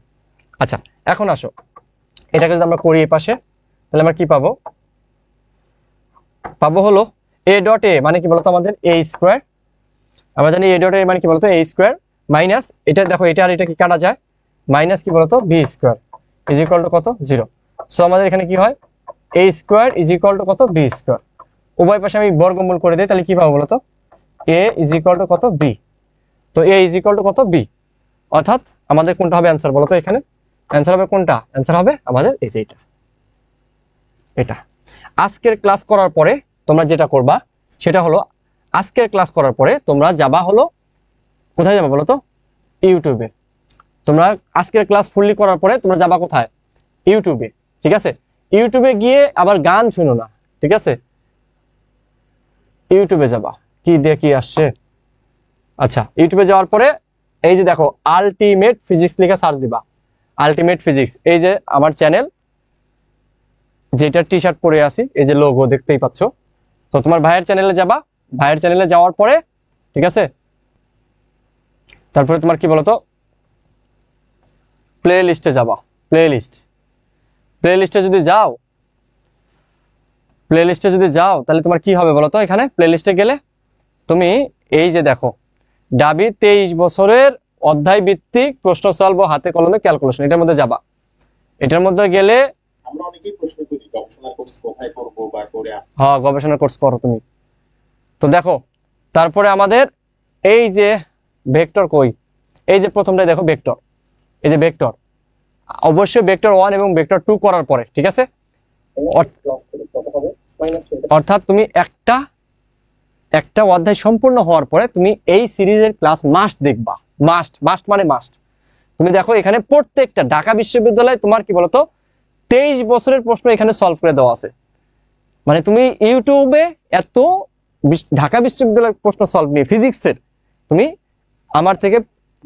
আচ্ছা এখন আসো এটাকে যদি আমরা করি এই পাশে, তাহলে আমরা কি পাবো, পাবো হলো এ ডট এ মানে কি বলতো আমাদের এ স্কোয়ার, আমরা জানি এ ডট এ মানে কি বলতো এ স্কোয়ার, মাইনাস এটা দেখো এটা আর এটা কি কাটা যায়, মাইনাস কি বলতো b square is equal to কত, জিরো। সো আমাদের এখানে কি হয় a square is equal to কত, বি স্কোয়ার, উভয় পাশে আমি বর্গমূল করে দিই, তাহলে কি পাবো বলতো এ ইজ ইকুয়াল টু কত, বি। তো এ ইজ ইকুয়াল টু কত, বি, অর্থাৎ আমাদের কোনটা হবে অ্যান্সার বলতো, এখানে অ্যান্সার হবে কোনটা, অ্যান্সার হবে আমাদের এই যে এটা, এটা। আজকের ক্লাস করার পরে তোমরা যেটা করবা সেটা হলো আজকের ক্লাস করার পরে তোমরা যাবা হলো কোথায় যাবা বলো তো, ইউটিউবে। তোমরা আজকের ক্লাস ফুললি করার পরে তোমরা যাবা কোথায়, ইউটিউবে, ঠিক আছে। ইউটিউবে গিয়ে আবার গান শুনো না, ঠিক আছে, ইউটিউবে যাবা, কি দিয়ে কি আসছে, আচ্ছা ইউটিউবে যাওয়ার পরে এই যে দেখো আলটিমেট ফিজিক্স লিখে সার্চ দিবা, আলটিমেট ফিজিক্স, এই যে আমার চ্যানেল যেটা টি শার্ট পরে আছি এই যে লোগো দেখতেই পাচ্ছ। তো তোমার ভাইয়ের চ্যানেলে যাবা, ভাইয়ের চ্যানেলে যাওয়ার পরে ঠিক আছে, তারপরে তোমার কি বলতো প্লে লিস্টে যাবা, প্লে লিস্ট, প্লে লিস্টে যদি যাও, প্লে লিস্টে যদি যাও তাহলে তোমার কি হবে বলতো, এখানে প্লে লিস্টে গেলে তুমি এই যে দেখো ডাবি 23 বছরের অধ্যায় ভিত্তিক প্রশ্ন সলভ ও হাতে কলমে ক্যালকুলেশন, এটার মধ্যে যাবা, এটার মধ্যে গেলে আমরা অনেকেই প্রশ্ন করি গবেষণা কোর্স কোথায় করব বা করে হ্যাঁ গবেষণা কোর্স করো তুমি। তো দেখো তারপরে আমাদের এই যে ভেক্টর কই, এই যে প্রথমটাই দেখো ভেক্টর, এই যে ভেক্টর, অবশ্যই ভেক্টর 1 এবং ভেক্টর 2 করার পরে, ঠিক আছে। অর্থাৎ তুমি একটা একটা অধ্যায় সম্পূর্ণ হওয়ার পরে তুমি এই সিরিজের ক্লাস মাস্ট দেখবা, মাস্ট, মাস্ট মানে মাস্ট। তুমি দেখো এখানে প্রত্যেকটা ঢাকা বিশ্ববিদ্যালয় তোমার কি বলতো 23 বছরের প্রশ্ন এখানে সলভ করে দেওয়া আছে, মানে তুমি ইউটিউবে এত ঢাকা বিশ্ববিদ্যালয়ের প্রশ্ন সলভ নিয়ে ফিজিক্সের তুমি আমার থেকে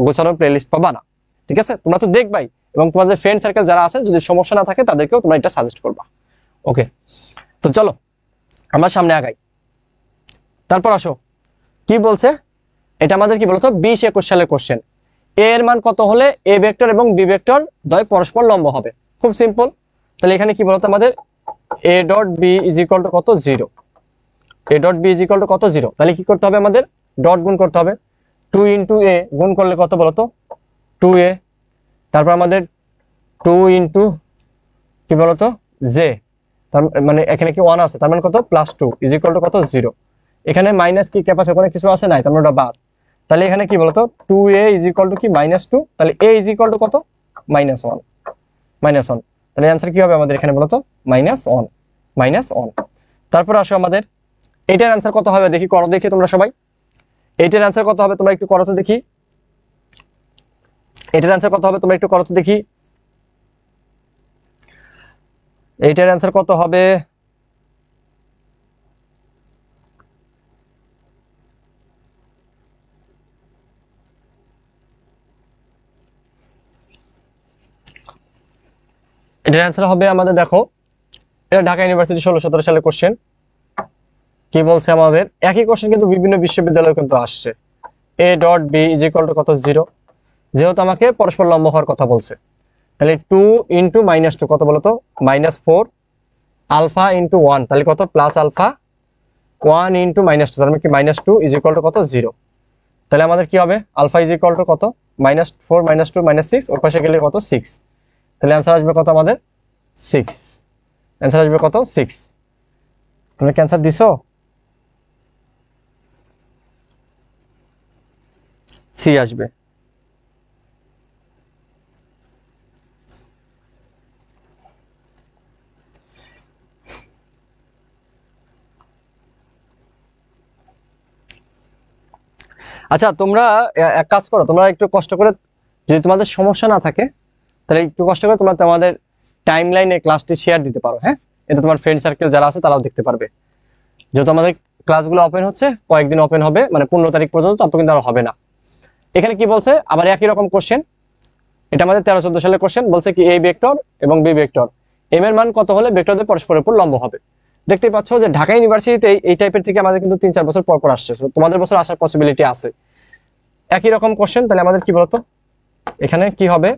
গোছানো প্লেলিস্ট পাবা না, ঠিক আছে। তোমরা তো দেখবাই এবং তোমাদের ফ্রেন্ড সার্কেল যারা আছে যদি সমস্যা না থাকে তাদেরকেও তোমরা এটা সাজেস্ট করবা, ওকে। তো চলো আমরা সামনে আগাই। তারপর আসো কি বলছে, এটা আমাদের কি বলতো 20-21 সালের কোশ্চেন, এ এর মান কত হলে এ ভেক্টর এবং বি ভেক্টর দ্বয় পরস্পর লম্ব হবে, খুব সিম্পল। তাহলে এখানে কি বলতো আমাদের A dot B is equal to কত, zero, A dot B is equal to কত, জিরো। তাহলে কি করতে হবে আমাদের ডট গুণ করতে হবে, 2 ইন্টু এ গুণ করলে কত বলতো 2a, তারপর আমাদের 2 ইন্টু কি বলতো জে, তার মানে এখানে কি 1 আছে তার মানে কত +2 ইজ ইকুয়াল টু কত, জিরো। এখানে মাইনাস কি ক্যাপাসিটি ওখানে কিছু আছে নাই, তার মানে ওটা বাদ। তাহলে এখানে কি বলতো 2a ইজ ইকুয়াল টু কি -2, তাহলে a ইজ ইকুয়াল টু কত -1, -1। তাহলে অ্যান্সার কি হবে আমাদের এখানে বলতো -1, -1। তারপর আসো আমাদের এইটার অ্যান্সার কত হবে দেখি, করো দেখি তোমরা সবাই, এইটার অ্যান্সার কত হবে তোমরা একটু করো তো দেখি, এটার অ্যান্সার কত হবে তোমরা একটু করো তো দেখি, এইটার অ্যান্সার কত হবে, এটার অ্যান্সার হবে আমাদের, দেখো এটা ঢাকা ইউনিভার্সিটি 16-17 সালে কোশ্চেন। কি বলছে আমাদের, একই কোশ্চেন কিন্তু বিভিন্ন বিশ্ববিদ্যালয়ে কিন্তু আসছে। A dot B is equal to কত, 0। যেহেতু আমাকে পরস্পর লম্ব হওয়ার কথা বলছে, তাহলে 2 ইন্টু -2 কত বলতো, -4 আলফা ইন্টু 1, তাহলে কত, প্লাস আলফা 1 ইন্টু -2, তার মানে কি -2 ইজ ইকুয়াল টু কত, 0। তাহলে আমাদের কি হবে, আলফা ইজ ইকুয়াল টু কত, -4 -2 -6, ওর পাশে গেলে কত, 6। তাহলে অ্যান্সার আসবে কত আমাদের, 6। অ্যান্সার আসবে কত, 6। তোমরা কি অ্যান্সার দিছো? সি আসবে। আচ্ছা তোমরা এক কাজ করো, তোমরা একটু কষ্ট করে, যদি তোমাদের সমস্যা না থাকে তাহলে একটু কষ্ট করে তোমরা তোমাদের টাইম লাইনে ক্লাসটি শেয়ার দিতে পারো, হ্যাঁ, এতে তোমার ফ্রেন্ড সার্কেল যারা আছে তারাও দেখতে পারবে। যেহেতু আমাদের ক্লাসগুলো ওপেন হচ্ছে, কয়েকদিন ওপেন হবে, মানে 15 তারিখ পর্যন্ত, তারপর কিন্তু আর হবে না। এখানে কি বলছে, আবার একই রকম কোশ্চেন, এটা আমাদের 13-14 সালের কোশ্চেন। বলছে কি, এ ভেক্টর এবং বি ভেক্টর এম এর মান কত হলে ভেক্টরদের পরস্পরের উপর লম্ব হবে। দেখতে পাচ্ছ যে ঢাকা ইউনিভার্সিটিতে এই টাইপের থেকে আমাদের কিন্তু 3-4 বছর পর পর আসছে, তোমাদের বছর আসার পসিবিলিটি আছে। একই রকম কোশ্চেন, তাহলে আমাদের কি বলতো, এখানে কি হবে,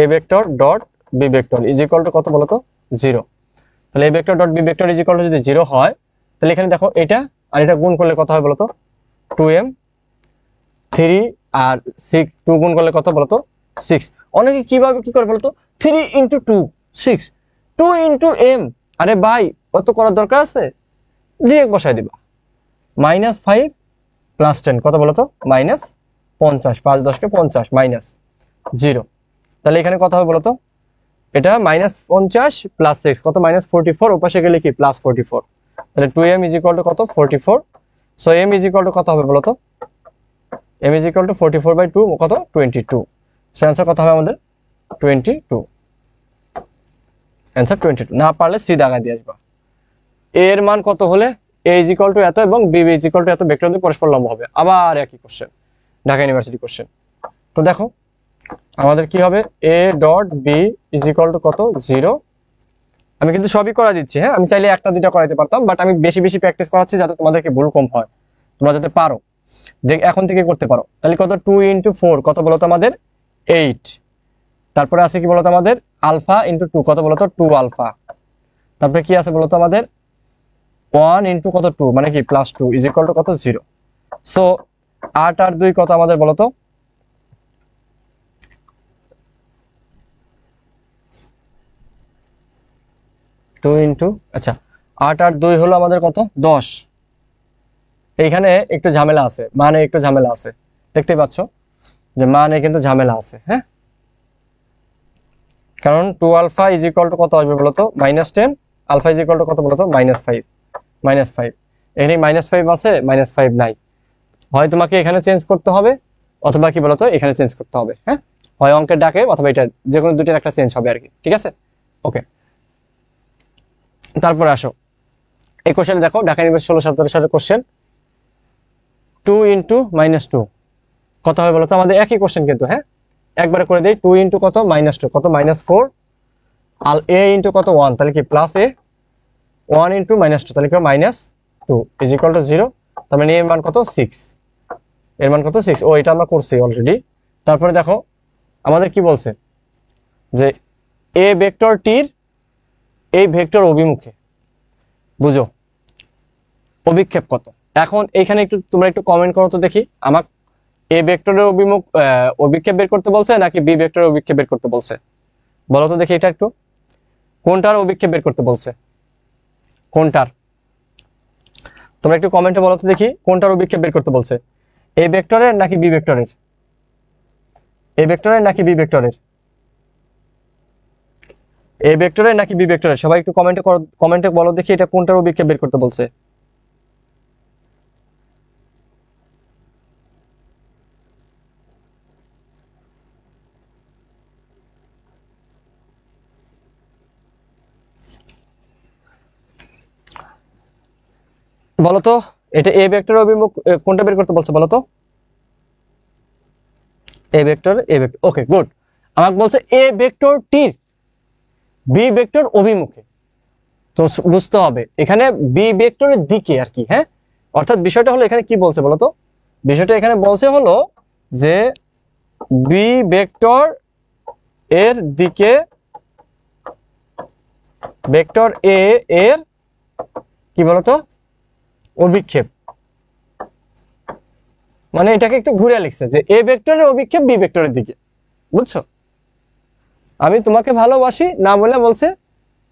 এ vector dot b vector is equal to কত বলতো, 0। তাহলে a vector dot b vector is equal to যদি 0 হয়, তাহলে এখানে দেখো এটা আর এটা গুণ করলে কত হয় বলতো, 2m, 3 আর 6, 2 গুণ করলে কত বলতো, 6। অনেকে কিভাবে কি করে বলতো, 3 ইন্টু 2 6, 2 ইন্টু m, আরে ভাই অত করার দরকার আছে, ডিরেক্ট বসাই দিবা। -5 প্লাস 10 কত বলতো, -50, 5 10 50 -0। তাহলে এখানে কত হবে বলতো, এটা -50 প্লাস 6 কত, -44, ওপাশে গেলে কি +44। তাহলে 2m ইজ ইকুয়াল টু কত, 44। So m is equal to কত হবে বলতো, m ইজ ইকুয়াল টু 44/2 কত, 22। সো অ্যান্সার কত হবে আমাদের, 22। অ্যান্সার 22। না পারলে সি দাগা দিয়ে আসবা। a এর মান কত হলে a ইজ ইকুয়াল টু এত এবং b ইজ ইকুয়াল টু এত ভেক্টরদের পরস্পর লম্ব হবে। আবার একই কোশ্চেন, ঢাকা ইউনিভার্সিটি কোশ্চেন। তো দেখো আমাদের কি হবে, a dot B is equal to কত, 0। আমি কিন্তু সবই করা দিচ্ছি, হ্যাঁ, আমি চাইলে একটা দুইটা করাইতে পারতাম, বাট আমি বেশি বেশি প্র্যাকটিস করাচ্ছি যাতে তোমাদেরকে ভুল কম হয়, তোমরা যাতে পারো, দেখ এখন থেকে করতে পারো। তাহলে কত, 2 ইন্টু 4 কত বলতো আমাদের, 8। তারপরে আছে কি বলতো আমাদের, আলফা ইন্টু 2 কত বলতো, 2 আলফা। তারপরে কি আছে বলতো আমাদের, 1 ইন্টু কত, 2 মানে কি +2 ইজ ইকুয়াল টু কত, 0। সো 8 আর 2 কত আমাদের বলতো, 2 ইন্টু, আচ্ছা 8 আর 2 হলো আমাদের কত, 10। এইখানে একটু ঝামেলা আছে, মানে একটু ঝামেলা আছে, দেখতে পাচ্ছ যে মানে কিন্তু ঝামেলা আছে, হ্যাঁ, কারণ 2 আলফা ইজ ইকুয়াল টু কত আসবে বলতো, -10, আলফা ইজ ইকুয়াল টু কত বলতো, -5। এখানে -5 আছে, -5 নাই, হয় তোমাকে এখানে চেঞ্জ করতে হবে অথবা কি বলতো এখানে চেঞ্জ করতে হবে, হ্যাঁ, হয় অঙ্কের ডাকে অথবা এটা, যে কোনো দুটোর একটা চেঞ্জ হবে আর কি, ঠিক আছে, ওকে। তারপরে আসো এই কোশ্চেন দেখো, ঢাকা ইউনিভার্সিটি 16-17 সালের কোশ্চেন, 2 ইন্টু -2 কত হবে বলতো, আমাদের একই কোশ্চেন কিন্তু, হ্যাঁ, একবারে করে দেই, 2 ইন্টু কত, -2 কত, -4 আর a ইন্টু কত, 1, তাহলে কি প্লাস a, 1 ইন্টু -2 তাহলে কি -2 ইজ ইকুয়াল টু 0। তার মানে এর মান কত, 6। এর মান কত, 6। ও এটা আমরা করছি অলরেডি। তারপরে দেখো আমাদের কি বলছে, যে এ ভেক্টরটির এই ভেক্টর অভিমুখে, বুঝো, অভিক্ষেপ কত। এখন এখানে একটু তোমরা একটু কমেন্ট করো তো দেখি, আমার এ ভেক্টরের অভিক্ষেপ বের করতে বলছে নাকি বি ভেক্টরের অভিক্ষেপ বের করতে বলছে, বলো তো দেখি, এটা একটু কোনটার অভিক্ষেপ বের করতে বলছে, কোনটার, তোমরা একটু কমেন্টে বলো তো দেখি কোনটার অভিক্ষেপ বের করতে বলছে, এ ভেক্টরের নাকি বি ভেক্টরের, এ ভেক্টরের নাকি বি ভেক্টরের, এ ভেক্টরের নাকি বি ভেক্টরের, সবাই একটু কমেন্টে বলো দেখি এটা কোনটার অভিক্ষেপ বের করতে বলছে। বলতো এটা এ ভেক্টরের অভিমুখ কোনটা বের করতে বলছে বলতো, এ ভেক্টর, ওকে গুড। আমাকে বলছে এ ভেক্টরটির বি ভেক্টর অভিমুখে। তো বুঝতে হবে এখানে বি ভেক্টরের দিকে আর কি, হ্যাঁ। অর্থাৎ বিষয়টা হলো এখানে কি বলছে বলতো, বিষয়টা এখানে বলছে হলো যে বি ভেক্টর এর দিকে ভেক্টর এ এর কি বলতো অভিক্ষেপ, মানে এটাকে একটু ঘুরে লিখছে যে এ ভেক্টরের অভিক্ষেপ বি ভেক্টরের দিকে। বুঝছো, আমি তোমাকে ভালোবাসি না বলে বলছে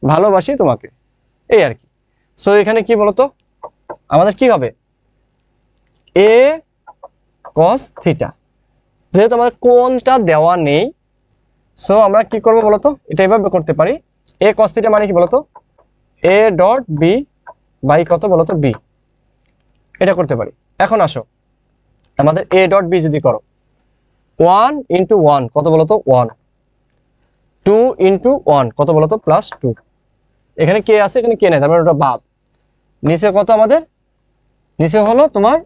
ভালোবাসি তোমাকে, এই আর কি। সো এখানে কি বলতো আমাদের কি হবে, এ কস থিটা, যেহেতু আমাদের কোণটা দেওয়া নেই, সো আমরা কি করবো বলতো, এটা এভাবে করতে পারি, এ কস থিটা মানে কি বলতো এ ডট বি বাই কত বলতো বি, এটা করতে পারি। এখন আসো আমাদের এ ডট বি যদি করো 1 ইন্টু 1 কত বলতো 1, 2 ইন্টু 1 কত বলতো +2, এখানে কে আছে এখানে কে নেই, তার মানে ওটা বাদ। নিচে কত আমাদের, নিচে হলো তোমার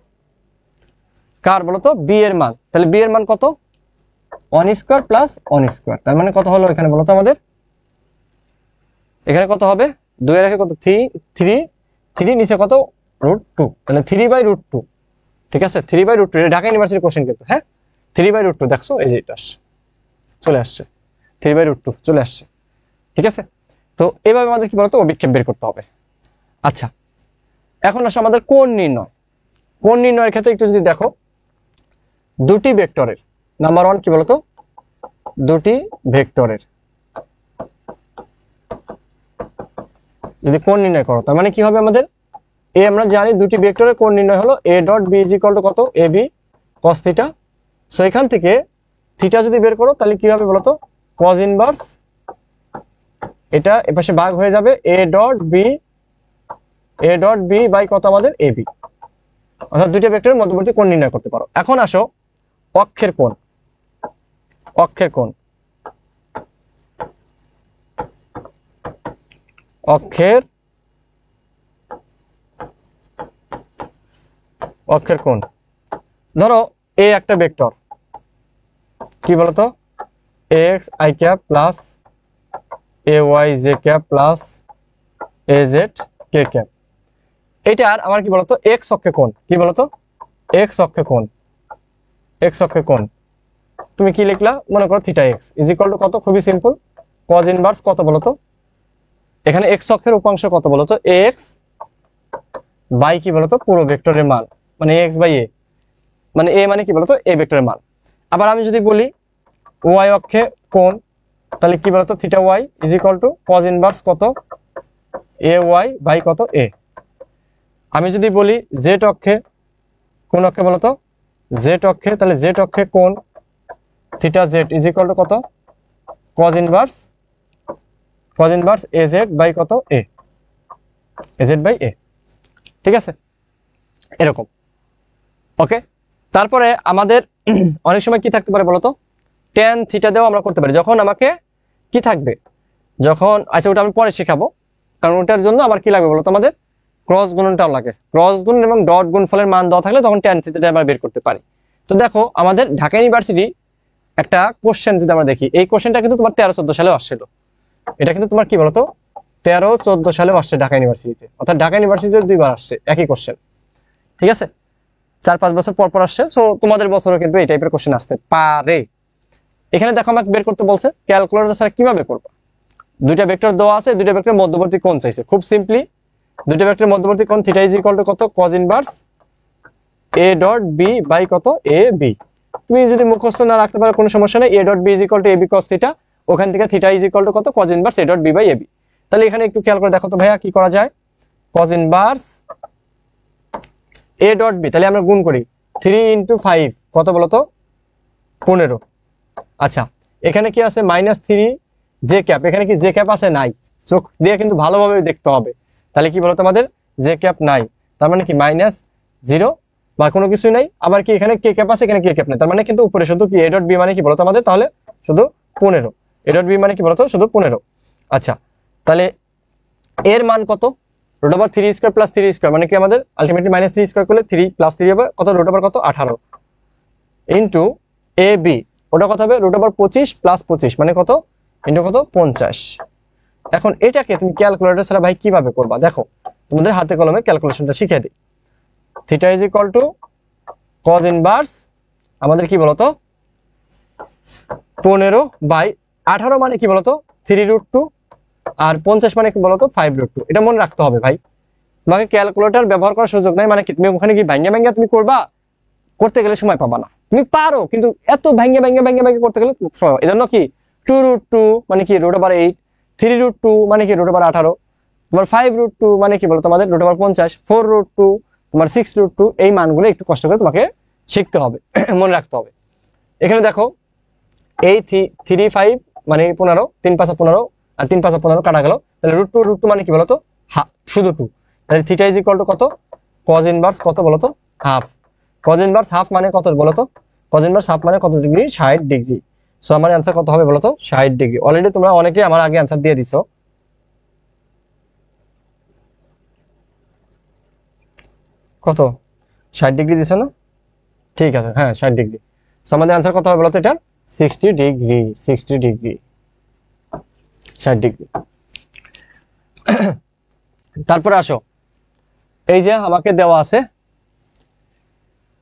কার বলতো বি এর মান, তাহলে বি এর মান কত 1 স্কোয়ার প্লাস 1 স্কোয়ার, তার মানে কত হলো এখানে বলতো আমাদের, এখানে কত হবে 2 এর রেখে কত 3 নিচে কত √2, তাহলে 3/√2, ঠিক আছে 3/√2, এটা ঢাকা ইউনিভার্সিটির কোশ্চেন কিন্তু, হ্যাঁ 3/√2 দেখছো এই যে এটা চলে আসছে 3/√2 চলে আসছে, ঠিক আছে। তো এভাবে আমাদের কি বলতো অভিক্ষেপ বের করতে হবে। আচ্ছা এখন আসলে আমাদের কোণ নির্ণয়, কোণ নির্ণয়ের ক্ষেত্রে একটু যদি দেখো দুটি ভেক্টরের, নাম্বার 1 কি বলতো দুটি ভেক্টরের যদি কোণ নির্ণয় করো, তার মানে কি হবে আমাদের, এ আমরা জানি দুটি ভেক্টরের কোণ নির্ণয় হলো a dot B is equal to কত A B cos theta. So এখান থেকে থিটা যদি বের করো তাহলে কি হবে বলতো কজ ইনভার্স, এটা এপাশে ভাগ হয়ে যাবে এ ডট বি বাই কত আমাদের এ বি, অর্থাৎ দুইটা ভেক্টরের মধ্যবর্তী কোণ নির্ণয় করতে পারো। এখন আসো অক্ষের কোণ, অক্ষের কোণ, অক্ষের অক্ষের কোণ, ধরো এ একটা ভেক্টর কি বলতো x I cap plus A y J cap plus A z K cap, এটার আমার কি বলতো এক্স অক্ষে কোণ, কি বলতো এক্স অক্ষে কোণ, এক্স অক্ষে কোণ তুমি কি লিখলা মনে করো theta x is equal to কত, খুবই সিম্পল কজ ইনভার্স কত বলতো, এখানে এক্স অক্ষের উপাংশ কত বলতো এক্স বাই কি বলতো পুরো ভেক্টরের মান, মানে এক্স বাই এ, মানে এ মানে কি বলতো এ ভেক্টরের মান। আবার আমি যদি বলি ওয়াই অক্ষে কোণ, তাহলে কি বলতো theta Y is equal to cos inverse কত এ ওয়াই বাই কত এ। আমি যদি বলি জেড অক্ষে, কোন অক্ষে বলতো জেড অক্ষে, তাহলে জেড অক্ষে কোণ theta z is equal to কত cos inverse A z by কত এ জেড বাই এ, ঠিক আছে এরকম। ওকে, তারপরে আমাদের অনেক সময় কি থাকতে পারে বলতো ট্যান থিটা দেওয়া আমরা করতে পারি, যখন আমাকে কি থাকবে, যখন আচ্ছা ওটা আমি পরে শেখাবো, কারণ ওটার জন্য আমার কি লাগবে বলতো আমাদের ক্রস গুণনটাও লাগে, ক্রস গুণ এবং ডট গুণফলের মান দেওয়া থাকলে তখন ট্যান থিটাটা আমরা বের করতে পারি। তো দেখো আমাদের ঢাকা ইউনিভার্সিটি একটা কোশ্চেন যদি আমরা দেখি, এই কোশ্চেনটা কিন্তু তোমার 13-14 সালেও আসছিল, এটা কিন্তু তোমার কি বলতো 13-14 সালেও আসছে ঢাকা ইউনিভার্সিটিতে, অর্থাৎ ঢাকা ইউনিভার্সিটিতে 2বার আসছে একই কোশ্চেন, ঠিক আছে 4-5 বছর পর পর আসছে। সো তোমাদের বছরও কিন্তু এই টাইপের কোশ্চেন আসতে পারে। এখানে দেখো আমাকে বের করতে বলছে, ক্যালকুলেটর ছাড়া কিভাবে করবা, দুইটা ভেক্টর দেওয়া আছে, দুইটা ভেক্টরের মধ্যবর্তী কোণ চাইছে, খুব সিম্পলি দুইটা ভেক্টরের মধ্যবর্তী কোণ থিটা ইজ ইকুয়াল টু কত cos inverse A dot B by কত এ বি। তুমি যদি মুখস্থ না রাখতে পারো কোনো সমস্যা নেই, A dot B is equal to A B cos theta, ওখান থেকে থিটা ইজ ইকুয়াল টু কত cos inverse A dot B by A B. তাহলে এখানে একটু খেয়াল করে দেখো তো ভাইয়া কি করা যায়, cos inverse A dot B, তাহলে আমরা গুণ করি 3 ইন্টু 5 কত বলতো 15। আচ্ছা এখানে কি আছে -3 জে ক্যাপ, এখানে কি জে ক্যাপ আছে নাই, চোখ দিয়ে কিন্তু ভালোভাবে দেখতে হবে, তাহলে কি বলতো আমাদের জে ক্যাপ নাই, তার মানে কি -0 বা কোনো কিছু নাই। আবার কি এখানে কে ক্যাপ আছে, এখানে কে ক্যাপ নাই, তার মানে কিন্তু উপরে শুধু কি এ ডট বি মানে কি বলতো আমাদের তাহলে শুধু 15, এ ডট বি মানে কি বলতো শুধু 15। আচ্ছা তাহলে এর মান কত √3 স্কয়ার প্লাস 3 স্কয়ার মানে কি আমাদের আলটিমেটলি -3 স্কয়ার করলে 3 প্লাস 3 হবে কত √কত 18 ইনটু এ বি, ওটা কত হবে √25 প্লাস 25 মানে কত ইন্টু কত 50। এখন এটাকে তুমি ক্যালকুলেটর ছাড়া ভাই কিভাবে করবা, দেখো তোমাদের হাতে কলমে ক্যালকুলেশনটা শিখিয়ে দিই। Theta is equal to cos inverse আমাদের কি বলতো 15/18 মানে কি বলতো 3√2 আর 50 মানে কি বলতো 5√2। এটা মনে রাখতে হবে ভাই, তোমাকে ক্যালকুলেটর ব্যবহার করার সুযোগ নাই। মানে কি তুমি ওখানে কি ভাঙ্গে ভাঙ্গে তুমি করবা, করতে গেলে সময় পাবা না। তুমি পারো কিন্তু এত ভাঙ্গে ভাঙ্গে ভাঙ্গে ভাঙ্গে করতে গেলে সময়, এজন্য কি 2√2 মানে কি √8, 3√2 মানে কি √18, তোমার 5√2 মানে কি বলো তোমাদের √50, 4√2 তোমার 6√2। এই মানগুলো একটু কষ্ট করে তোমাকে শিখতে হবে, মনে রাখতে হবে। এখানে দেখো এই 3 5 মানে 15, 3 5 15 আর 3 5 15 কাটা গেল, তাহলে √2 মানে কি বলতো শুধু 2। তাহলে থিটা ইজ ইকুয়াল টু কত কজ ইনভার্স কত বলতো হাফ। কজ ইনভার্স হাফ মানে কত বলতো, কজ ইনভার্স হাফ মানে কত ডিগ্রি 60 ডিগ্রি। সো আমার অ্যান্সার কত হবে বলতো 60 ডিগ্রি। অলরেডি তোমরা অনেকে আমার আগে অ্যান্সার দিয়ে দিছো, কত 60 ডিগ্রি দিছো না, ঠিক আছে হ্যাঁ 60 ডিগ্রি। সো আমাদের অ্যান্সার কত হবে বলতো এটা 60 ডিগ্রি, 60 ডিগ্রি 60 ডিগ্রি। তারপরে আসো, এই যে আমাকে দেওয়া আছে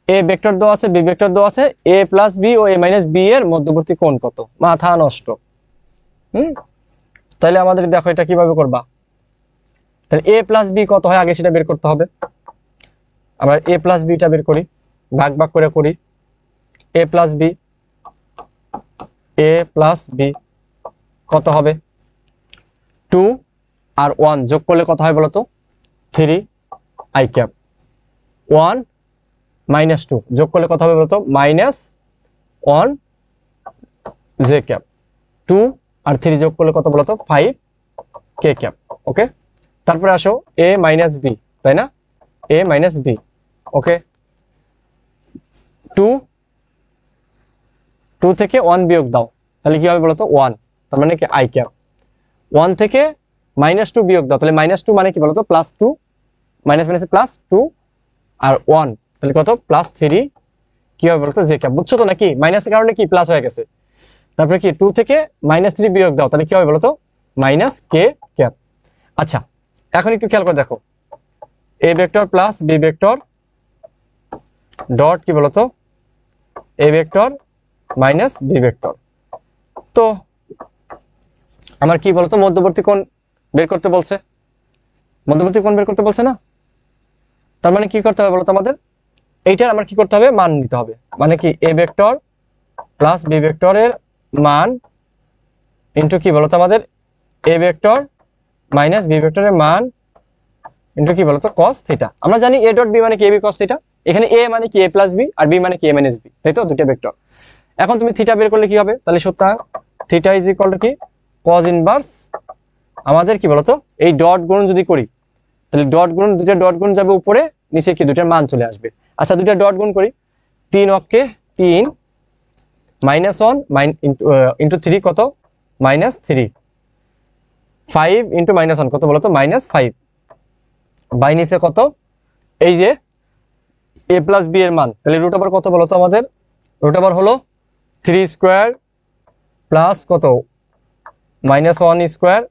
এ ভেক্টর দেওয়া আছে, বি ভেক্টর দেওয়া আছে, এ প্লাস বি ও এ মাইনাস বি এর মধ্যবর্তী কোণ কত, মাথা নষ্ট। তাহলে আমাদের দেখো এটা কিভাবে করবা, তাহলে এ প্লাস বি কত হয় আগে সেটা বের করতে হবে। আমরা এ প্লাস বিটা বের করি, ভাগ ভাগ করে করি। এ প্লাস বি কত হবে 2 আর 1 যোগ করলে কত হয় বলতো 3 i ক্যাপ, 1 মাইনাস 2 যোগ করলে কত হবে বলতো -1 j ক্যাপ, 2 আর 3 যোগ করলে কত বলতো 5 k ক্যাপ। ওকে, তারপরে আসো a মাইনাস বি, তাই না, a মাইনাস বি। ওকে, 2 থেকে 1 বিয়োগ দাও, তাহলে কি হবে বলতো 1, তার মানে কি i ক্যাপ। 1 থেকে -2 বিয়োগ দাও, তাহলে -2 মানে কি বলতো +2, মাইনাস মাইনাস +2 আর 1 তাহলে কত +3 কি হবে বলতো j ক্যাপ। বুঝছো তো নাকি, মাইনাসের কারণে কি প্লাস হয়ে গেছে। তারপরে কি 2 থেকে -3 বিয়োগ দাও, তাহলে কি হবে বলতো -k ক্যাপ। আচ্ছা এখন একটু খেয়াল করে দেখো, a vector plus b vector dot কি বলতো a vector minus b vector. তো আমার কি বলতো মধ্যবর্তী কোণ বের করতে বলছে, মধ্যবর্তী কোণ বের করতে বলছে না। তার মানে কি করতে হবে বলতো আমাদের এইটার আমার কি করতে হবে মান নিতে হবে। মানে কি a ভেক্টর প্লাস b ভেক্টরের মান ইনটু কি বলতো আমাদের a ভেক্টর মাইনাস b ভেক্টরের মান ইনটু কি বলতো cos থিটা। আমরা জানি a ডট b মানে কি ab cos থিটা, এখানে a মানে কি a প্লাস b আর b মানে কি a মাইনাস b, তাই তো দুটো ভেক্টর। এখন তুমি থিটা বের করলে কি হবে, তাহলে সুতরাং থিটা ইজ ইকুয়াল টু কি cos ইনভার্স আমাদের কি বলতো এই ডট গুণ যদি করি, তাহলে ডট গুণ দুটো ডট গুণ যাবে উপরে, নিচে কি দুটার মান চলে আসবে। আচ্ছা দুটো ডট গুণ করি, 3 অক্ষে 3 -1 ইন্টু 3 কত -3, 5 ইন্টু -1 কত বলতো -5, বাই নিচে কত এই যে a প্লাস বি এর মান, তাহলে রুট ওভার কত বলতো আমাদের রুট ওভার হলো 3 স্কোয়ার প্লাস কত -1 স্কোয়ার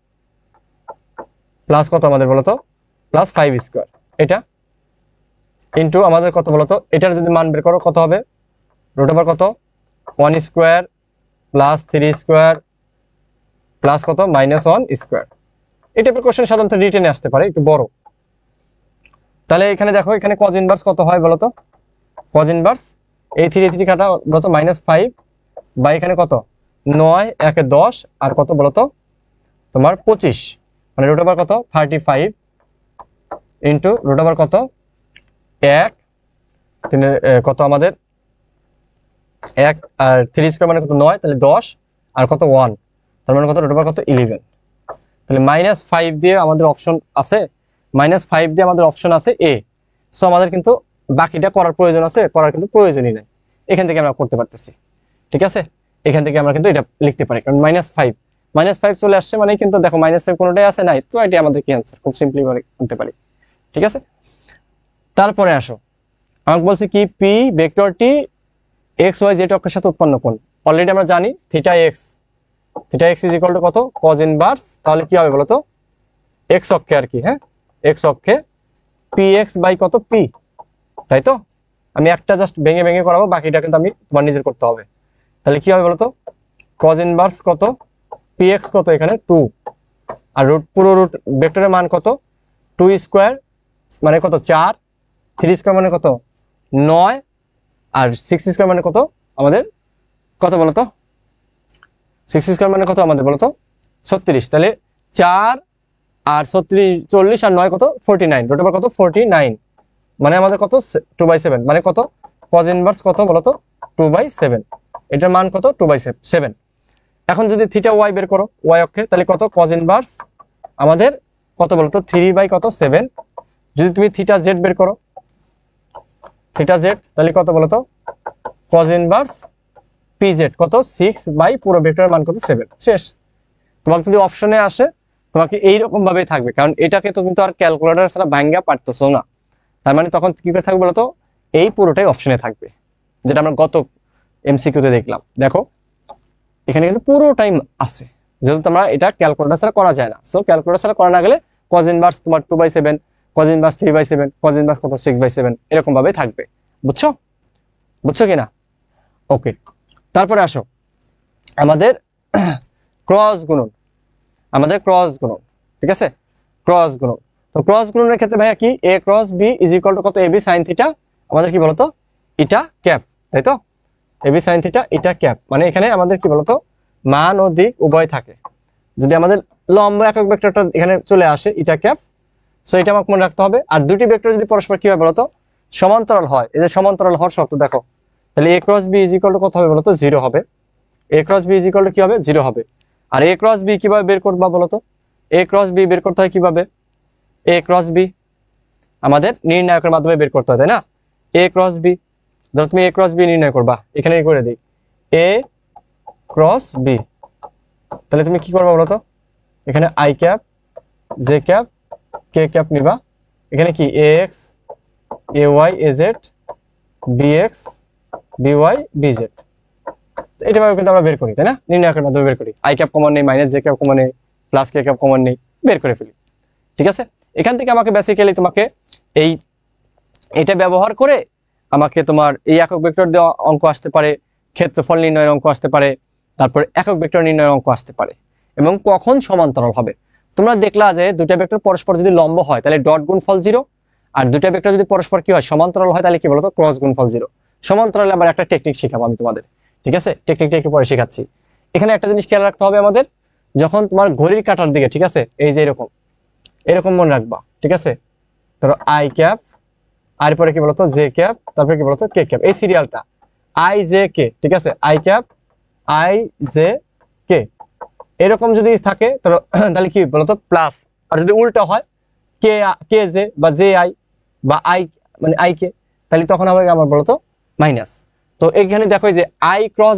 প্লাস কত আমাদের বলতো +5 স্কোয়ার, এটা ইন্টু আমাদের কত বলতো এটার যদি মান বের করো কত হবে রুট ওভার কত 1 স্কোয়ার প্লাস 3 স্কোয়ার প্লাস কত -1 স্কোয়ার। এই টাইপের কোশ্চেন সাধারণত রিটেনে আসতে পারে একটু বড়। তাহলে এখানে দেখো এখানে কজ ইনভার্স কত হয় বলতো, কজ ইনভার্স এই 3 কাটা বলতো -5 বা এখানে কত 9 1 10 আর কত বলতো তোমার 25, মানে রুট ওভার কত 35 ইন্টু রুট ওভার কত 1 কত আমাদের 1 আর 3 স্কোয়ার মানে কত 9, তাহলে 10 আর কত 1, তার মানে কত রুট ওভার কত 11। তাহলে -5 দিয়ে আমাদের অপশন আছে, -5 দিয়ে আমাদের অপশন আছে এ। সো আমাদের কিন্তু বাকিটা করার প্রয়োজন আছে, করার কিন্তু প্রয়োজনই নাই, এখান থেকে আমরা করতে পারতেছি। ঠিক আছে, এখান থেকে আমরা কিন্তু এটা লিখতে পারি, কারণ -5 চলে আসছে মানে কিন্তু দেখো -5 কোনোটাই আছে নাই, তো এটি আমাদের কি অ্যান্সার খুব সিম্পলি করতে পারি। ঠিক আছে, তারপরে আসো আমাকে বলছে কি পি ভেক্টরটি এক্স ওয়াই জেড অক্ষের সাথে উৎপন্ন কোণ। অলরেডি আমরা জানি theta x is equal to কত কজ ইনভার্স, তাহলে কি হবে বলতো এক্স অক্ষে আর কি, হ্যাঁ এক্স অক্ষে পি এক্স বাই কত পি, তাই তো। আমি একটা জাস্ট ভেঙে ভেঙে করাবো, বাকিটা কিন্তু আমি তোমার নিজের করতে হবে। তাহলে কি হবে বলতো কজ ইনভার্স কত পি এক্স কত এখানে 2, আর পুরো রুট ভেক্টরের মান কত 2 স্কোয়ার মানে কত 4, 3 স্কোয়ার মানে কত 9, আর 6 স্কোয়ার মানে কত আমাদের কত বলতো 6 স্কোয়ার মানে কত আমাদের বলতো 36। তাহলে 4 আর 36 40 আর 9 কত 49, রুট ওভার কত 49, মানে আমাদের কত 2/7, মানে কত কজ ইনভার্স কত বলতো 2/7, এটার মান কত 2/7। এখন যদি থিটা ওয়াই বের করো ওয়াই অক্ষে, তাহলে কত কজ ইনভার্স আমাদের কত বলতো 3/7। যদি তুমি থিটা জেড বের করো থিটা জেড, তাহলে কত বলতো কজ ইনভার্স পি জেড কত 6 পুরো ভেক্টরের মান কত 7। শেষ। তোমাকে যদি অপশনে আসে তোমাকে এইরকম ভাবে থাকবে, কারণ এটাকে তুমি তো আর ক্যালকুলেটর ছাড়া ভাঙ্গা পারতেছো না, তার মানে তখন কি করে থাকবে বলতো এই পুরোটাই অপশনে থাকবে, যেটা আমরা গত এমসিকিউতে দেখলাম। দেখো এখানে কিন্তু পুরো টাইম আছে, যেহেতু আমরা এটা ক্যালকুলেটর ছাড়া করা যায় না, সো ক্যালকুলেটর ছাড়া করা না গেলে কজ ইনভার্স তোমার 2/7, কজ ইনভার্স 3/7, কজ ইনভার্স কত 6/7, এরকম ভাবে থাকবে। বুঝছো কিনা? ওকে, তারপরে আসো আমাদের ক্রস গুণন, ঠিক আছে ক্রস গুণন। তো ক্রস গুণনের ক্ষেত্রে ভাইয়া কি A cross B is equal to কত এবি সাইন থিটা আমাদের কি বলতো ইটা ক্যাপ, তাই তো AB sine theta eta cap, মানে এখানে আমাদের কি বলতো মান ও দিক উভয় থাকে। যদি আমাদের লম্ব একক ভেক্টরটা এখানে চলে আসে ইটা ক্যাপ, সো এটা আমাকে মনে রাখতে হবে। আর দুটি ভেক্টর যদি পরস্পর কি হয় বলতো সমান্তরাল হয়, এই যে সমান্তরাল হওয়ার শর্ত দেখো, তাহলে A cross B is equal to কত হবে বলতো 0 হবে, A cross B is equal to কি হবে 0 হবে। আর এ ক্রস বি কিভাবে বের করবা বলতো, এ ক্রস বি বের করতে হয় কিভাবে, এ ক্রস বি আমাদের নির্ণায়কের মাধ্যমে বের করতে হয়, তাই না। এ ক্রস বি, ধরো তুমি এ ক্রস বি নির্ণয় করবা, এখানে করে দিই এ ক্রস বি, তাহলে তুমি কি করবা বলতো এখানে I cap J cap K cap নিবা, এখানে কি A x A y A z B x B y B z, এটা ভাবে কিন্তু আমরা বের করি, তাই না, নির্ণায়কের মাধ্যমে বের করি। আই ক্যাপ কমন নেই, মাইনাস জে ক্যাপ কমন নেই, প্লাস কে ক্যাপ কমন নেই, বের করে ফেলি। ঠিক আছে, এখান থেকে আমাকে বেসিক্যালি তোমাকে এটা ব্যবহার করে আমাকে তোমার এই একক ভেক্টর দেওয়া অঙ্ক আসতে পারে, ক্ষেত্রফল নির্ণয়ের অঙ্ক আসতে পারে, তারপরে একক ভেক্টর নির্ণয়ের অঙ্ক আসতে পারে, এবং কখন সমান্তরাল হবে। তোমরা দেখলা যে দুটা ভেক্টর পরস্পর যদি লম্ব হয় তাহলে ডট গুণফল 0, আর দুটা ভেক্টর যদি পরস্পর কি হয় সমান্তরাল হয় তাহলে কি বলতো ক্রস গুণফল 0। সমান্তরালে আবার একটা টেকনিক শেখাবো আমি তোমাদের, ঠিক আছে, টেকনিকটা একটু পরে শেখাচ্ছি। এখানে একটা জিনিস খেয়াল রাখতে হবে আমাদের, যখন তোমার ঘড়ির কাঁটার দিকে, ঠিক আছে, এই যে এরকম মনে রাখবা, ঠিক আছে, ধরো আই ক্যাপ, আর পরে কি বলতো জে ক্যাপ, তারপরে কি বলতো কে ক্যাপ, এই সিরিয়ালটা আই জে কে, ঠিক আছে, I cap I J K, এরকম যদি থাকে তাহলে কি বলতো প্লাস, আর যদি উল্টো হয় কে কে জে বা জে আই বা আই মানে আই কে, তাহলে তখন হবে আমার বলতো মাইনাস। তো এখানে দেখো যে আই ক্রস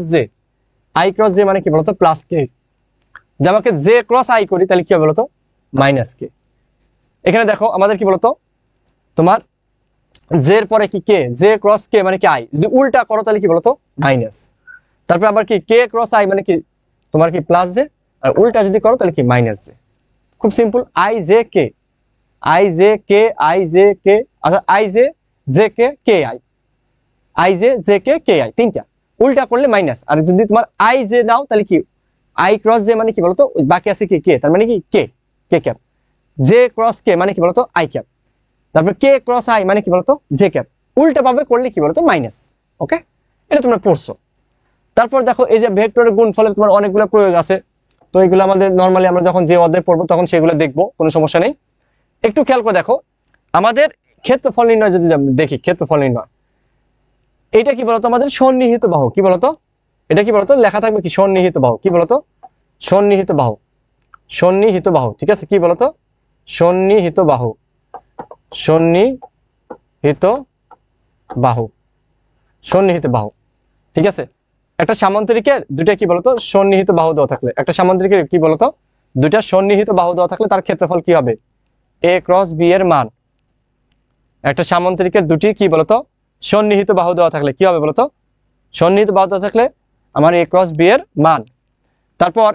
জে মানে কি বলতো প্লাস কে, যে আমাকে জে ক্রস আই করি তাহলে কি হবে বলতো মাইনাস কে। এখানে দেখো আমাদের কি বলতো তোমার জের পরে কি কে, জে ক্রস কে মানে কি আই, যদি উল্টা করো তাহলে কি বলতো মাইনাস, তারপরে আবার কি কে ক্রস আই মানে কি তোমার কি প্লাস জে, আর উল্টা যদি করো তাহলে কি মাইনাস জে। খুব সিম্পল, আই জে কে আচ্ছা I J K K I J K K I, তিনটা উল্টা করলে মাইনাস। আর যদি তোমার আই জে নাও তাহলে কি আই ক্রস জে মানে কি বলতো বাকি আছে কি কে, তার মানে কি কে কে ক্যাপ, জে ক্রস কে মানে কি বলতো আই ক্যাপ, তারপর কে ক্রস আই মানে কি বলতো জে ক্যাপ, উল্টা ভাবে করলে কি বলতো মাইনাস। ওকে, এটা তোমরা পড়ছো। তারপর দেখো এই যে ভেক্টরের গুণফলের তোমার অনেকগুলো প্রয়োগ আছে, তো এগুলো আমাদের নর্মালি আমরা যখন যে অধ্যায় পড়বো তখন সেগুলো দেখবো, কোনো সমস্যা নেই। একটু খেয়াল করে দেখো আমাদের ক্ষেত্রফল নির্ণয় যদি দেখি, ক্ষেত্রফল নির্ণয় এটা কি বলতো আমাদের সন্নিহিত বাহু, কি বলতো এটা কি বলতো লেখা থাকবে কি সন্নিহিত বাহু, কি বলতো সন্নিহিত বাহু, ঠিক আছে, কি বলতো সন্নিহিত বাহু, ঠিক আছে। একটা সামান্তরিকের দুটা কি বলতো সন্নিহিত বাহু দেওয়া থাকলে, একটা সামান্তরিকের কি বলতো দুটা সন্নিহিত বাহু দেওয়া থাকলে তার ক্ষেত্রফল কি হবে এ ক্রস বি এর মান। একটা সামান্তরিকের দুটি কি বলতো সন্নিহিত বাহু দেওয়া থাকলে কি হবে বলতো, সন্নিহিত বাহু দেওয়া থাকলে আমার a ক্রস b এর মান। তারপর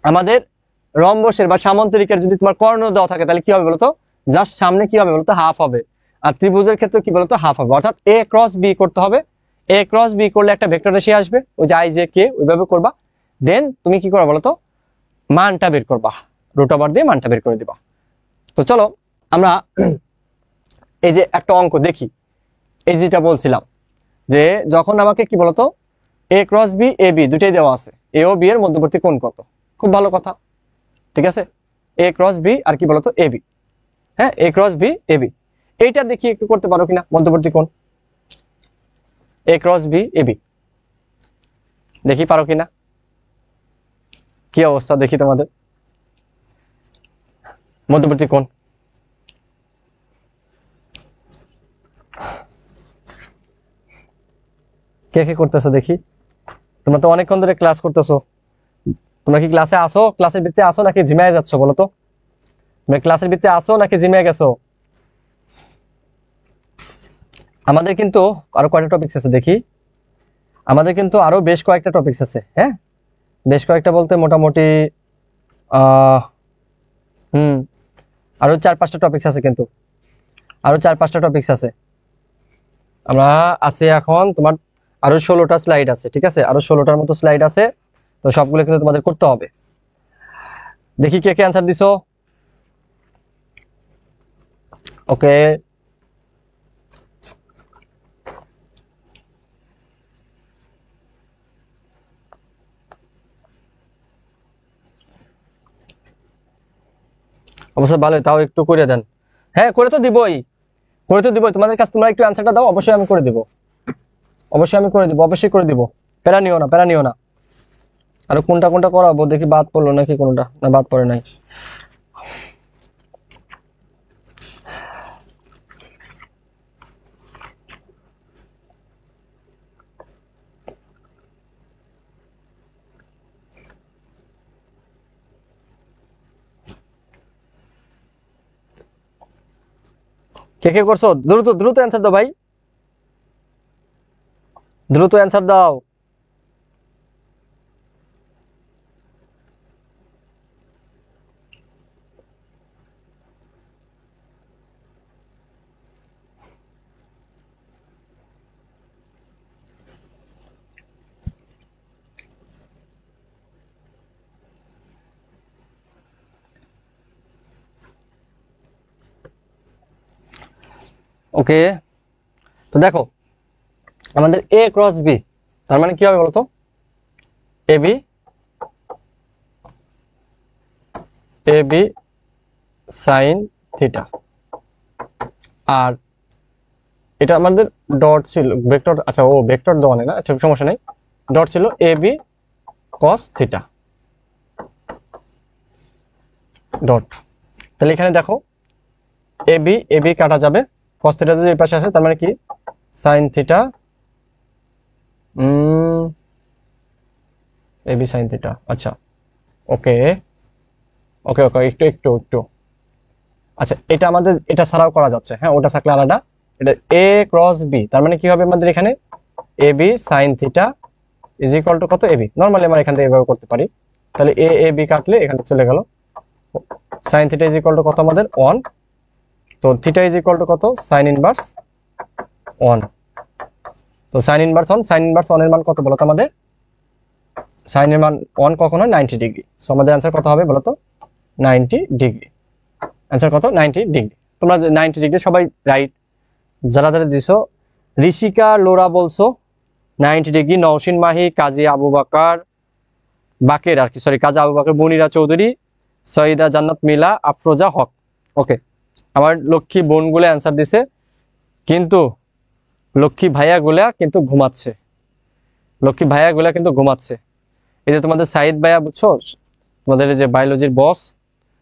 আমাদের রম্বসের বা সামান্তরিকের যদি তোমার কর্ণ দেওয়া থাকে তাহলে কি হবে বলতো, জাস্ট সামনে কি হবে বলতো, হাফ হবে। আর ত্রিভুজের ক্ষেত্রে কি বলতো, হাফ হবে। অর্থাৎ a ক্রস b করতে হবে, a ক্রস b করলে একটা ভেক্টর রাশি আসবে, ওই যে i j k ওইভাবে করবা। দেন তুমি কি করবা বলতো, মানটা বের করবা, রুট ওভার দিয়ে মানটা বের করে দিবা। তো চলো আমরা এই যে একটা অঙ্ক দেখি। এই যেটা বলছিলাম যে যখন আমাকে কি বলতো, a cross b a b দুটাই দেওয়া আছে, a ও b এর মধ্যবর্তী কোণ কত। খুব ভালো কথা, ঠিক আছে। a ক্রস b আর কি বলতো a b, হ্যাঁ a cross b a b, এইটা দেখি একটু করতে পারো কিনা মধ্যবর্তী কোণ a cross b a b, দেখি পারো কিনা, কি অবস্থা দেখি তোমাদের মধ্যবর্তী কোণ। কে কে করতেছো দেখি, তোমরা তো অনেকক্ষণ ধরে ক্লাস করতেছো। তোমরা কি ক্লাসে আসো, ক্লাসের ভিত্তিতে আসো নাকি জিমায় যাচ্ছ বলো তো, তুমি ক্লাসের ভিত্তিতে আসো নাকি জিমায় গেছো? আমাদের কিন্তু আরো কয়টা টপিকস আছে দেখি, আমাদের কিন্তু আরো বেশ কয়েকটা টপিকস আছে, হ্যাঁ বেশ কয়েকটা বলতে মোটামুটি আরো 4-5টা টপিকস আছে, কিন্তু আরো 4-5টা টপিকস আছে। আমরা আছি এখন তোমার আরো 16টা স্লাইড আছে, ঠিক আছে, আরো 16টার মতো স্লাইড আছে। তো সবগুলো কিন্তু তোমাদের করতে হবে। দেখি কে কে অ্যান্সার দিছো। ওকে, অবশ্য ভালোই, তাও একটু করে দেন। হ্যাঁ করে তো দিবই, করে তো দিবই, তোমাদের কাছে তোমরা একটু অ্যান্সারটা দাও, অবশ্যই আমি করে দিব, অবশ্যই আমি করে দিব, অবশ্যই করে দিব, প্যারা নিও না, প্যারা নিও না। আর কোনটা কোনটা করাবো দেখি, বাদ পড়লো নাকি কোনটা, না বাদ পড়ে নাই। কে কে করছো, দ্রুত দ্রুত অ্যান্সার দাও ভাই, দ্রুত অ্যান্সার দাও। ওকে, তো দেখো আমাদের a ক্রস b, তার মানে কি হবে বলতো, ab ab সাইন থিটা, আর এটা আমাদের ডট ছিল ভেক্টর, আচ্ছা ও ভেক্টর দেওয়া নেই না, আচ্ছা সমস্যা নেই, ডট ছিল ab cos থিটা ডট। তাহলে এখানে দেখো ab ab কাটা যাবে, cos থিটা যদি এই পাশে আসে তার মানে কি sin theta, ab sin theta, আচ্ছা ওকে ওকে ওকে, একটু একটু একটু, আচ্ছা এটা আমাদের এটা ছাড়াও করা যাচ্ছে, হ্যাঁ ওটা থাকলে আলাদা। এটা a ক্রস b, তার মানে কি হবে আমাদের এখানে ab sin theta is equal to কত ab, নরমালি আমরা এখান থেকে এভাবে করতে পারি। তাহলে a a b কাটলে এখানে চলে গেল, sin theta is equal to কত আমাদের 1, তো থিটা ইজ ইকুয়াল টু কত sin ইনভার্স 1, তো sin ইনভার্স 1, sin ইনভার্স 1 এর মান কত বলো তো আমাদের, sin এর মান 1 কখন হয় 90 ডিগ্রি, সো আমাদের आंसर কত হবে বলো তো 90 ডিগ্রি, आंसर কত 90 ডিগ্রি। তোমরা 90 ডিগ্রি সবাই রাইট, যারা যারা দিছো, ঋষিকা লোরা বলছো 90 ডিগ্রি, নওশিন মাহি, কাজী আবু বকর বাকের আর কি, সরি কাজী আবু বকর, মুনিরা চৌধুরী, সঈদা জান্নাত মিলা, আফরোজা হক। ওকে, আমার লক্ষ্মী বোনগুলো অ্যান্সার দিছে, কিন্তু লক্ষ্মী ভাইয়াগুলা কিন্তু ঘুমাচ্ছে, লক্ষ্মী ভাইয়াগুলা কিন্তু ঘুমাচ্ছে। এই যে তোমাদের সাইদ ভাইয়া বুঝছো, তোমাদের যে বায়োলজির বস,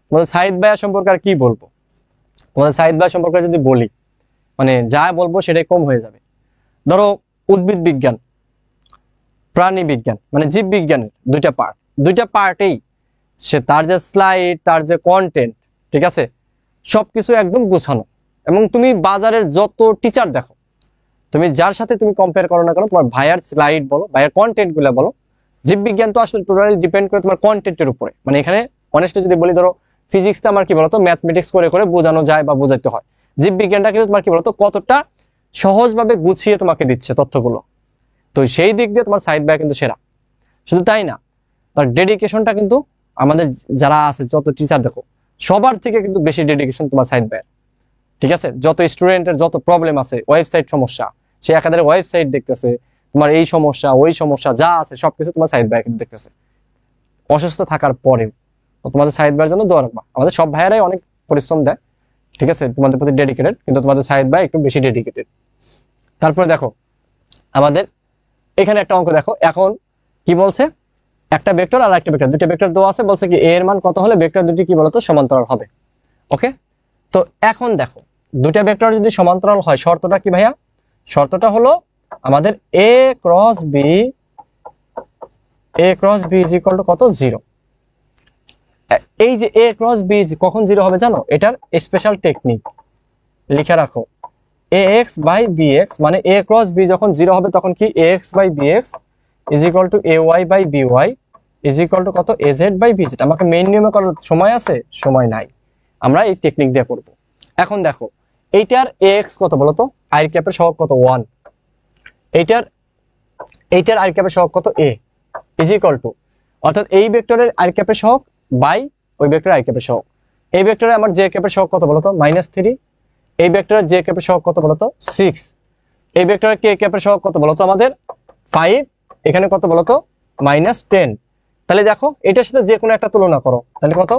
তোমাদের সাইদ ভাইয়া সম্পর্কে আর কি বলবো, তোমাদের সাইদ ভাইয়া সম্পর্কে যদি বলি মানে যা বলবো সেটাই কম হয়ে যাবে। ধরো উদ্ভিদ বিজ্ঞান, প্রাণী বিজ্ঞান মানে জীব বিজ্ঞানের দুইটা পার্টেই সে তার যে স্লাইড, তার যে কন্টেন্ট, ঠিক আছে সবকিছু একদম গোছানো। এবং তুমি বাজারের যত টিচার দেখো, তুমি যার সাথে তুমি কম্পেয়ার করো না কেন, তোমার ভাইয়ার স্লাইড বলো, ভাইয়ার কন্টেন্ট গুলো বলো, জীববিজ্ঞান তো আসলে টোটালি ডিপেন্ড করে তোমার কন্টেন্টের উপরে। মানে এখানে অনেস্টলি যদি বলি, ধরো ফিজিক্সটা আমার কি বলতো ম্যাথমেটিক্স করে করে বোঝানো যায় বা বোঝাইতে হয়, জীববিজ্ঞানটা কিন্তু তোমার কি বলতো কতটা সহজভাবে গুছিয়ে তোমাকে দিচ্ছে তথ্যগুলো। তো সেই দিক দিয়ে তোমার সাইদ ভাই কিন্তু সেরা। শুধু তাই না, তার ডেডিকেশনটা কিন্তু আমাদের যারা আছে যত টিচার দেখো সবার থেকে কিন্তু বেশি ডেডিকেশন তোমার সাইদ ভাইয়ের। ঠিক আছে, যত স্টুডেন্টের যত প্রবলেম আছে, ওয়েবসাইট সমস্যা, সে একাধারে ওয়েবসাইট দেখতেছে, তোমার এই সমস্যা ওই সমস্যা যা আছে সবকিছু তোমার সাইদ ভাই কিন্তু দেখতেছে অসুস্থ থাকার পরেও। তো তোমাদের সাইদ ভাইয়ের জন্য দোয়া রাখবা। আমাদের সব ভাইয়েরাই অনেক পরিশ্রম দেয়, ঠিক আছে, তোমাদের প্রতি ডেডিকেটেড, কিন্তু তোমাদের সাইদ ভাই একটু বেশি ডেডিকেটেড। তারপরে দেখো আমাদের এখানে একটা অঙ্ক দেখো, এখন কি বলছে, একটা ভেক্টর আর একটা ভেক্টর, দুটো ভেক্টর দেওয়া আছে, বলছে কি এ এর মান কত হলে ভেক্টর দুটি কি বলতো সমান্তরাল হবে। ওকে, তো এখন দেখো দুটা ভেক্টর যদি সমান্তরাল হয় শর্তটা কি ভাইয়া? শর্তটা হলো আমাদের A cross B is equal to কত? 0। এই যে এ ক্রস বি কখন 0 হবে জানো? এটার স্পেশাল টেকনিক লিখে রাখো, A x by B x, মানে এ ক্রস বি যখন 0 হবে তখন কি A x by B x is equal to A y by B y is equal to কত? এ জেড বাই বি জেড। আমাকে মেইন নিয়মে করার সময় আছে? সময় নাই, আমরা এই টেকনিক দিয়ে করব। এখন দেখো এইটার এ এক্স কত বলতো? আই ক্যাপের সহগ কত? 1। এইটার আই ক্যাপের সহগ কত? এ ইজ ইকুয়াল টু, অর্থাৎ এই ভেক্টরের আই ক্যাপের সহগ বাই ওই ভেক্টরের আই ক্যাপের সহগ। এই ভেক্টরে আমার জে ক্যাপের সহগ কত বলতো? -3। এই ভেক্টরের জে ক্যাপের সহগ কত বলতো? 6। এই ভেক্টরের কে ক্যাপের সহগ কত বলতো আমাদের? 5। এখানে কত বলতো? -10। তাহলে দেখো এটার সাথে যে কোনো একটা তুলনা করো, তাহলে কত?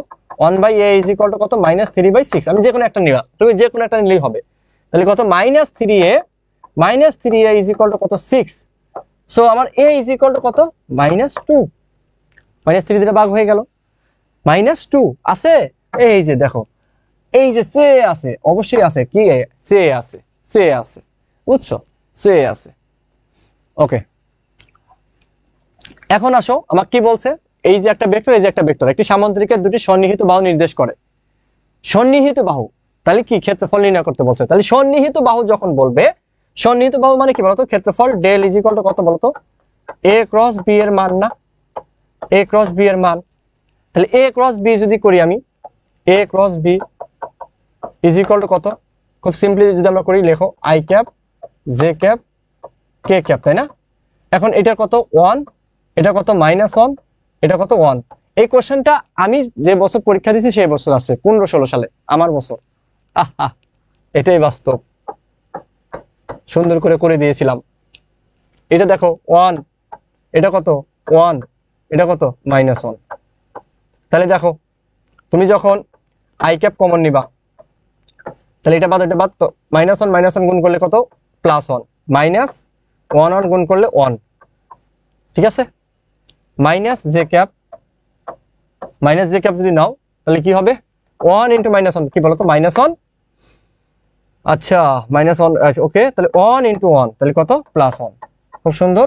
1/a ইজ ইকুয়াল টু কত? -3/6। আমি যে কোনো একটা নিলাম, তুমি যে কোনো একটা নিলেই হবে। তাহলে কত? -3a ইজ ইকুয়াল টু কত? 6। সো আমার a ইজ ইকুয়াল টু কত? -2। -3 দিলে ভাগ হয়ে গেল, -2 আছে। এই যে দেখো, এই যে সে আছে, অবশ্যই আছে, কি সে আছে, সে আছে, বুঝছো? সে আছে। ওকে, এখন আসো আমাকে কি বলছে, এই যে একটা ভেক্টর, এই যে একটা ভেক্টর, একটি সামান্তরিকের দুটি সন্নিহিত বাহু নির্দেশ করে। সন্নিহিত বাহু, তাহলে কি ক্ষেত্রফল নির্ণয় করতে বলছে। তাহলে সন্নিহিত বাহু যখন বলবে, সন্নিহিত বাহু মানে কি বলতো? ক্ষেত্রফল ডেল ইজ ইকুয়াল টু কত বলতো? এ ক্রস বি এর মান না, এ ক্রস বি এর মান। তাহলে এ ক্রস বি যদি করি আমি, A cross B is equal to কত? খুব সিম্পলি যদি আমরা করি, লেখো I cap J cap K cap, তাই না? এখন এটার কত? 1, এটা কত? -1, এটা কত? 1। এই কোশ্চেনটা আমি যে বছর পরীক্ষা দিয়েছি সেই বছর আসছে, 15-16 সালে, আমার বছর। আহা, এটাই বাস্তব, সুন্দর করে দিয়েছিলাম। এটা দেখো 1, এটা কত? 1, এটা কত? -1। তাহলে দেখো তুমি যখন আই ক্যাপ কমন নিবা, তাহলে এটা বাদ, এটা বাদ, তো -1 গুণ করলে কত? +1, -1 গুণ করলে 1, ঠিক আছে? মাইনাস জে ক্যাপ যদি নাও তাহলে কি হবে? 1 × -1 কি বলতো? -1। আচ্ছা, -1, ওকে, তাহলে 1 × 1 তাহলে কত? +1। খুব সুন্দর,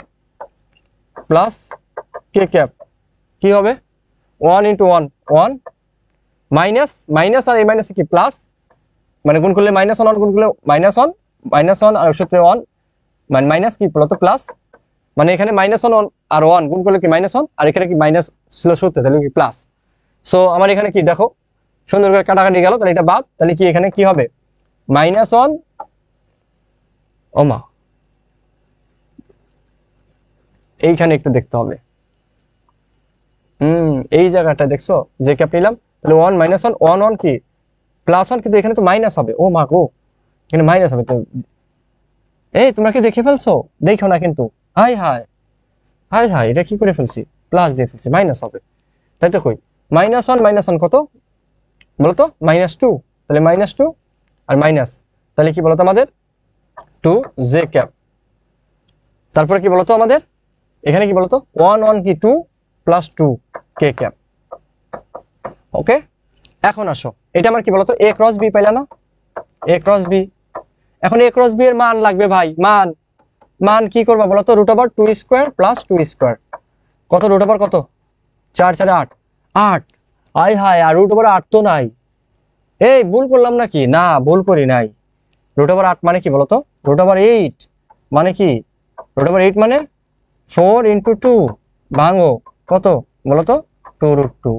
প্লাস কে ক্যাপ কি হবে? 1 × 1 1, মাইনাস আর এই মাইনাসে কি প্লাস, মানে গুণ করলে -1 গুণ করলে -1 আর সূত্রে 1, মানে মাইনাস কি বলতো? প্লাস, মানে এখানে -1 আর 1 গুণ করলে কি -1, আর এখানে কি মাইনাস ছিল সূত্রে, তাহলে কি প্লাস। সো আমার এখানে কি দেখো সুন্দর করে কাটাকাটি গেল, তাহলে এটা বাদ, তাহলে কি এখানে কি হবে? -1, ওমা এইখানে একটু দেখতে হবে, এই জায়গাটা দেখছো যে ক্যাপ নিলাম, তাহলে 1 -1 1 1 কি +1, কিন্তু এখানে তো মাইনাস হবে। ও মা গো, এখানে মাইনাস হবে। তো এই তোমরা কি দেখে ফেলছো? দেখো না কিন্তু, হাই হাই হাই হাই, এটা কি করে ফেলছি? প্লাস দিয়ে ফেলছি, মাইনাস হবে, তাই তো? কই -1 কত বলতো? -2, তাহলে -2 আর মাইনাস, তাহলে কি বলতো আমাদের? 2 জে ক্যাপ। তারপরে কি বলতো আমাদের এখানে কি বলতো? 1 1 কি 2 + 2 কে ক্যাপ। ওকে, এখন আসো এটা আমার কি বলতো? এ ক্রস বি পাইলা না? এ ক্রস বি। এখন এ ক্রস বি এর মান লাগবে ভাই, মান কি করবা বলতো? √2² + 2²। কত √, কত? 4 4 8 8। আয় হায়, আর √8 তো নাই। এই ভুল করলাম নাকি? না, ভুল করি নাই। √8 মানে কি বলতো? √8। মানে কি, রুট ওভার 8 মানে 4 ইন্টু 2 ভাঙো কত বলো তো 2√2।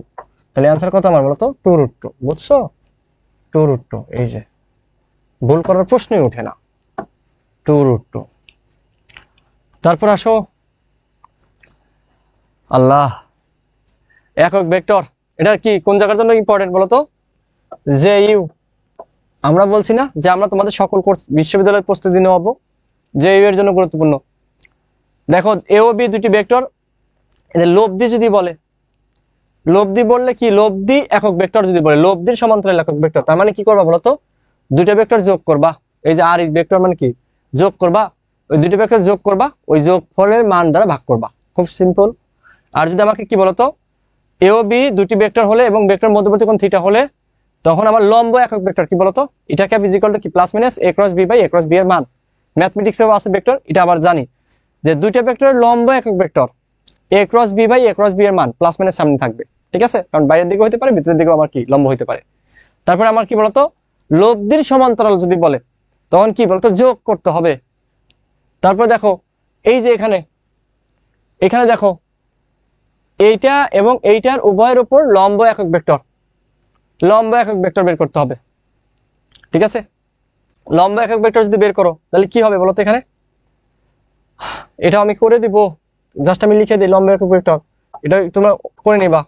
তাহলে অ্যান্সার কত আমার বলো তো 2√2। বুঝছো 2√2। এই যে ভুল করার প্রশ্নই ওঠে না, 2√2। তারপর আসো আল্লাহ, একক ভেক্টর, এটা কি কোন জায়গার জন্য ইম্পর্টেন্ট বলো তো? যে ইউ, আমরা বলছি না যে আমরা তোমাদের সকল কোর্স বিশ্ববিদ্যালয়ের প্রস্তুতি নেওয়াবো, যে ইউ এর জন্য গুরুত্বপূর্ণ। দেখো এ ও বি দুটি ভেক্টর, এদের লব্ধি যদি বলে, লব্ধি বললে কি, লব্ধি একক ভেক্টর যদি বলে, লব্ধির সমান্তরাল একক ভেক্টর, তার মানে কি করবা বলতো, দুইটা ভেক্টর যোগ করবা। এই যে আর ইজ ভেক্টর মানে কি, যোগ করবা, ওই দুটি ভেক্টর যোগ করবা, ওই যোগফলের মান দ্বারা ভাগ করবা, খুব সিম্পল। আর যদি আমাকে কি বলতো, এ ও বি দুটি ভেক্টর হলে এবং ভেক্টর মধ্যবর্তী কোণ থিটা হলে, তখন আমার লম্ব একক ভেক্টর কি বলতো, এটা ক্যাপ ইজ ইকুয়াল টু কি plus minus A cross B by A cross B এর মান। ম্যাথমেটিক্সেও আছে ভেক্টর, এটা আবার জানি যে দুইটা ভেক্টরের লম্ব একক vector A cross B by A cross B এর মান প্লাস মাইনাস সামনে থাকবে, ঠিক আছে, কারণ বাইরের দিকে হতে পারে, ভিতরের দিকেও আমার কি লম্ব হতে পারে। তারপরে আমার কি বলতো, লব্ধির সমান্তরাল যদি বলে, তখন কি বলতো, যোগ করতে হবে। তারপর দেখো এই যে এখানে, এখানে দেখো এইটা এবং এইটার উভয়ের উপর লম্ব একক ভেক্টর, লম্ব একক ভেক্টর বের করতে হবে, ঠিক আছে। লম্ব একক ভেক্টর যদি বের করো তাহলে কি হবে বলতো, এখানে এটা আমি করে দিব, জাস্ট আমি লিখে দিই লম্ব একক ভেক্টর, এটা তোমরা করে নিবা,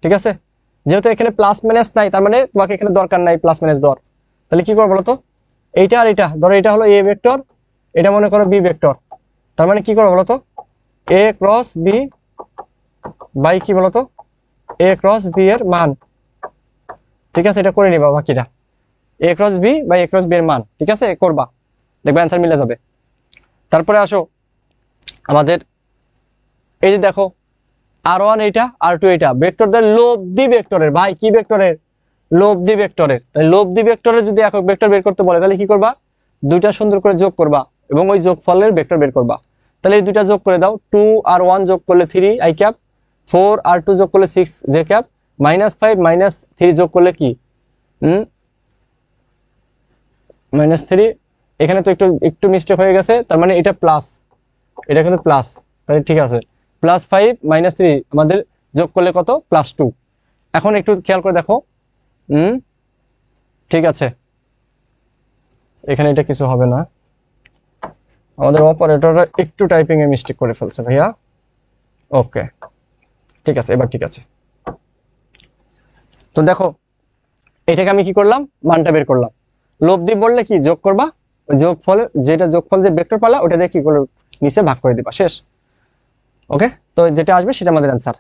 ঠিক আছে। যেহেতু এখানে প্লাস মাইনাস নাই, তার মানে তোমাকে এখানে দরকার নাই প্লাস মাইনাস দেওয়ার। তাহলে কি করবো বলতো, এইটা আর এটা ধরো, এটা হলো এ ভেক্টর, এটা মনে করো বি ভেক্টর, তার মানে কি করবো বলতো, এ ক্রস বি বাই কি বলতো এ ক্রস বি এর মান, ঠিক আছে, এটা করে নিবা বাকিটা, A cross B by A cross B এর মান, ঠিক আছে, করবা, দেখবে অ্যান্সার মিলে যাবে। তারপরে আসো আমাদের এই যে দেখো R1 এইটা R2 এইটা ভেক্টরদের লব্ধি ভেক্টরের, ভাই কি ভেক্টরের, লব্ধি ভেক্টরের। তাই লব্ধি ভেক্টরের যদি একক ভেক্টর বের করতে বলে তাহলে কি করবা, দুইটা সুন্দর করে যোগ করবা এবং ওই যোগফলের ভেক্টর বের করবা। তাহলে এই দুইটা যোগ করে দাও, 2R1 যোগ করলে 3 i ক্যাপ, 4R2 যোগ করলে 6 j ক্যাপ, -5 -3 যোগ করলে কি -3, এখানে তো একটু একটু মিস্টেক হয়ে গেছে, তার মানে এটা প্লাস, এটা কিন্তু প্লাস, তাহলে ঠিক আছে, +5 -3 আমাদের যোগ করলে কত, +2। এখন একটু খেয়াল করে দেখো, ঠিক আছে, এখানে এটা কিছু হবে না, আমাদের অপারেটররা একটু টাইপিং এ মিস্টেক করে ফেলছে ভাইয়া। ওকে ঠিক আছে, এবার ঠিক আছে। তো দেখো এটাকে আমি কি করলাম, মানটা বের করলাম, লব্ধি বললে কি যোগ করবা, যোগফল যেটা যোগফল যে ভেক্টর পালা ওটা দিয়ে কি করে নিচে ভাগ করে দিবা, শেষ। ওকে, তো যেটা আসবে সেটা আমাদের অ্যান্সার।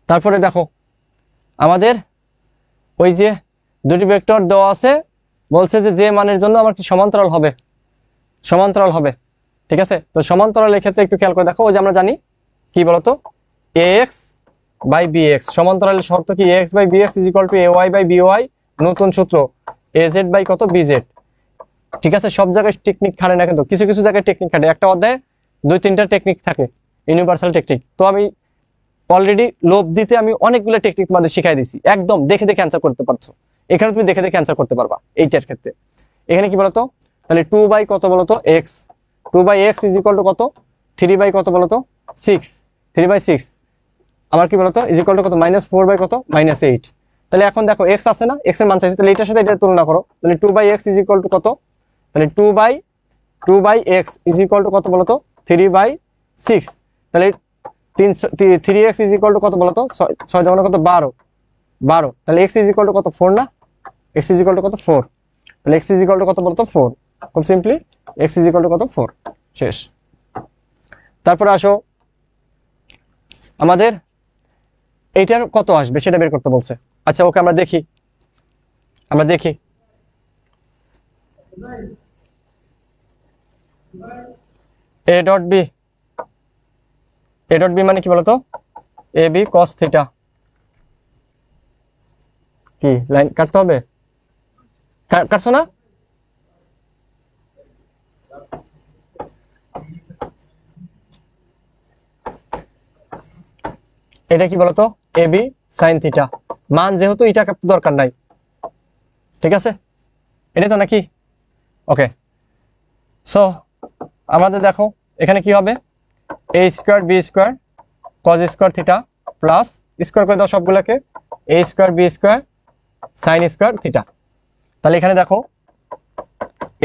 তারপরে দেখো আমাদের ওই যে দুটি ভেক্টর দেওয়া আছে, বলছে যে যে মানের জন্য আমার কি সমান্তরাল হবে, সমান্তরাল হবে, ঠিক আছে। তো সমান্তরালের ক্ষেত্রে একটু খেয়াল করে দেখো, ওই যে আমরা জানি কি বলতো, ax বাই bx, সমান্তরালের শর্ত কি, ax by bx is equal to ay by by, নতুন সূত্র az বাই কত bz, ঠিক আছে। সব জায়গায় টেকনিক খাটে না, কিন্তু কিছু কিছু জায়গায় টেকনিক খাটে, একটা অধ্যায়ে 2-3টা টেকনিক থাকে, ইউনিভার্সাল টেকনিক। তো আমি অলরেডি লব্ধিতে আমি অনেকগুলো টেকনিক তোমাদের শিখাই দিছি, একদম দেখে দেখে অ্যান্সার করতে পারছো, এখানে তুমি দেখে দেখে অ্যান্সার করতে পারবা এইটার ক্ষেত্রে। এখানে কি বলতো, তাহলে 2 বাই কত বলতো x, 2 by x is equal to কত, 3 বাই কত বলতো 6, 3 বাই 6 আমার কি বলতো ইজ ইকুয়াল টু কত, -4 বাই কত, -8। তাহলে এখন দেখো x আছে না, x এর মান চাইছে, তাহলে এটার সাথে এটা তুলনা করো, তাহলে 2 by x is equal to কত, তাহলে 2 by x is equal to কত বলতো 3 বাই 6, তাহলে 3x ইজ ইকুয়াল টু কত বলতো 6 যখন কত 12, তাহলে x ইজ ইকুয়াল টু কত 4 না, x ইজ ইকুয়াল টু কত 4, তাহলে x ইজ ইকুয়াল টু কত বলতো 4, খুব simply x is equal to কত 4, শেষ। তারপরে আসো আমাদের এইটার কত আসবে সেটা বের করতে বলছে। আচ্ছা ওকে আমরা দেখি, a ডট বি মানে কি বলতো, এ বি cos থিটা, কি লাইন কাটতে হবে, কাটছো না, এটা কি বলতো এ বি সাইন থিটা, মান যেহেতু এটা কাটতে দরকার নাই, ঠিক আছে, এটা তো নাকি। ওকে সো আমাদের দেখো এখানে কি হবে, A square B square cos square theta plus square করে দাও সবগুলোকে, A square B square sine square theta. তাহলে এখানে দেখো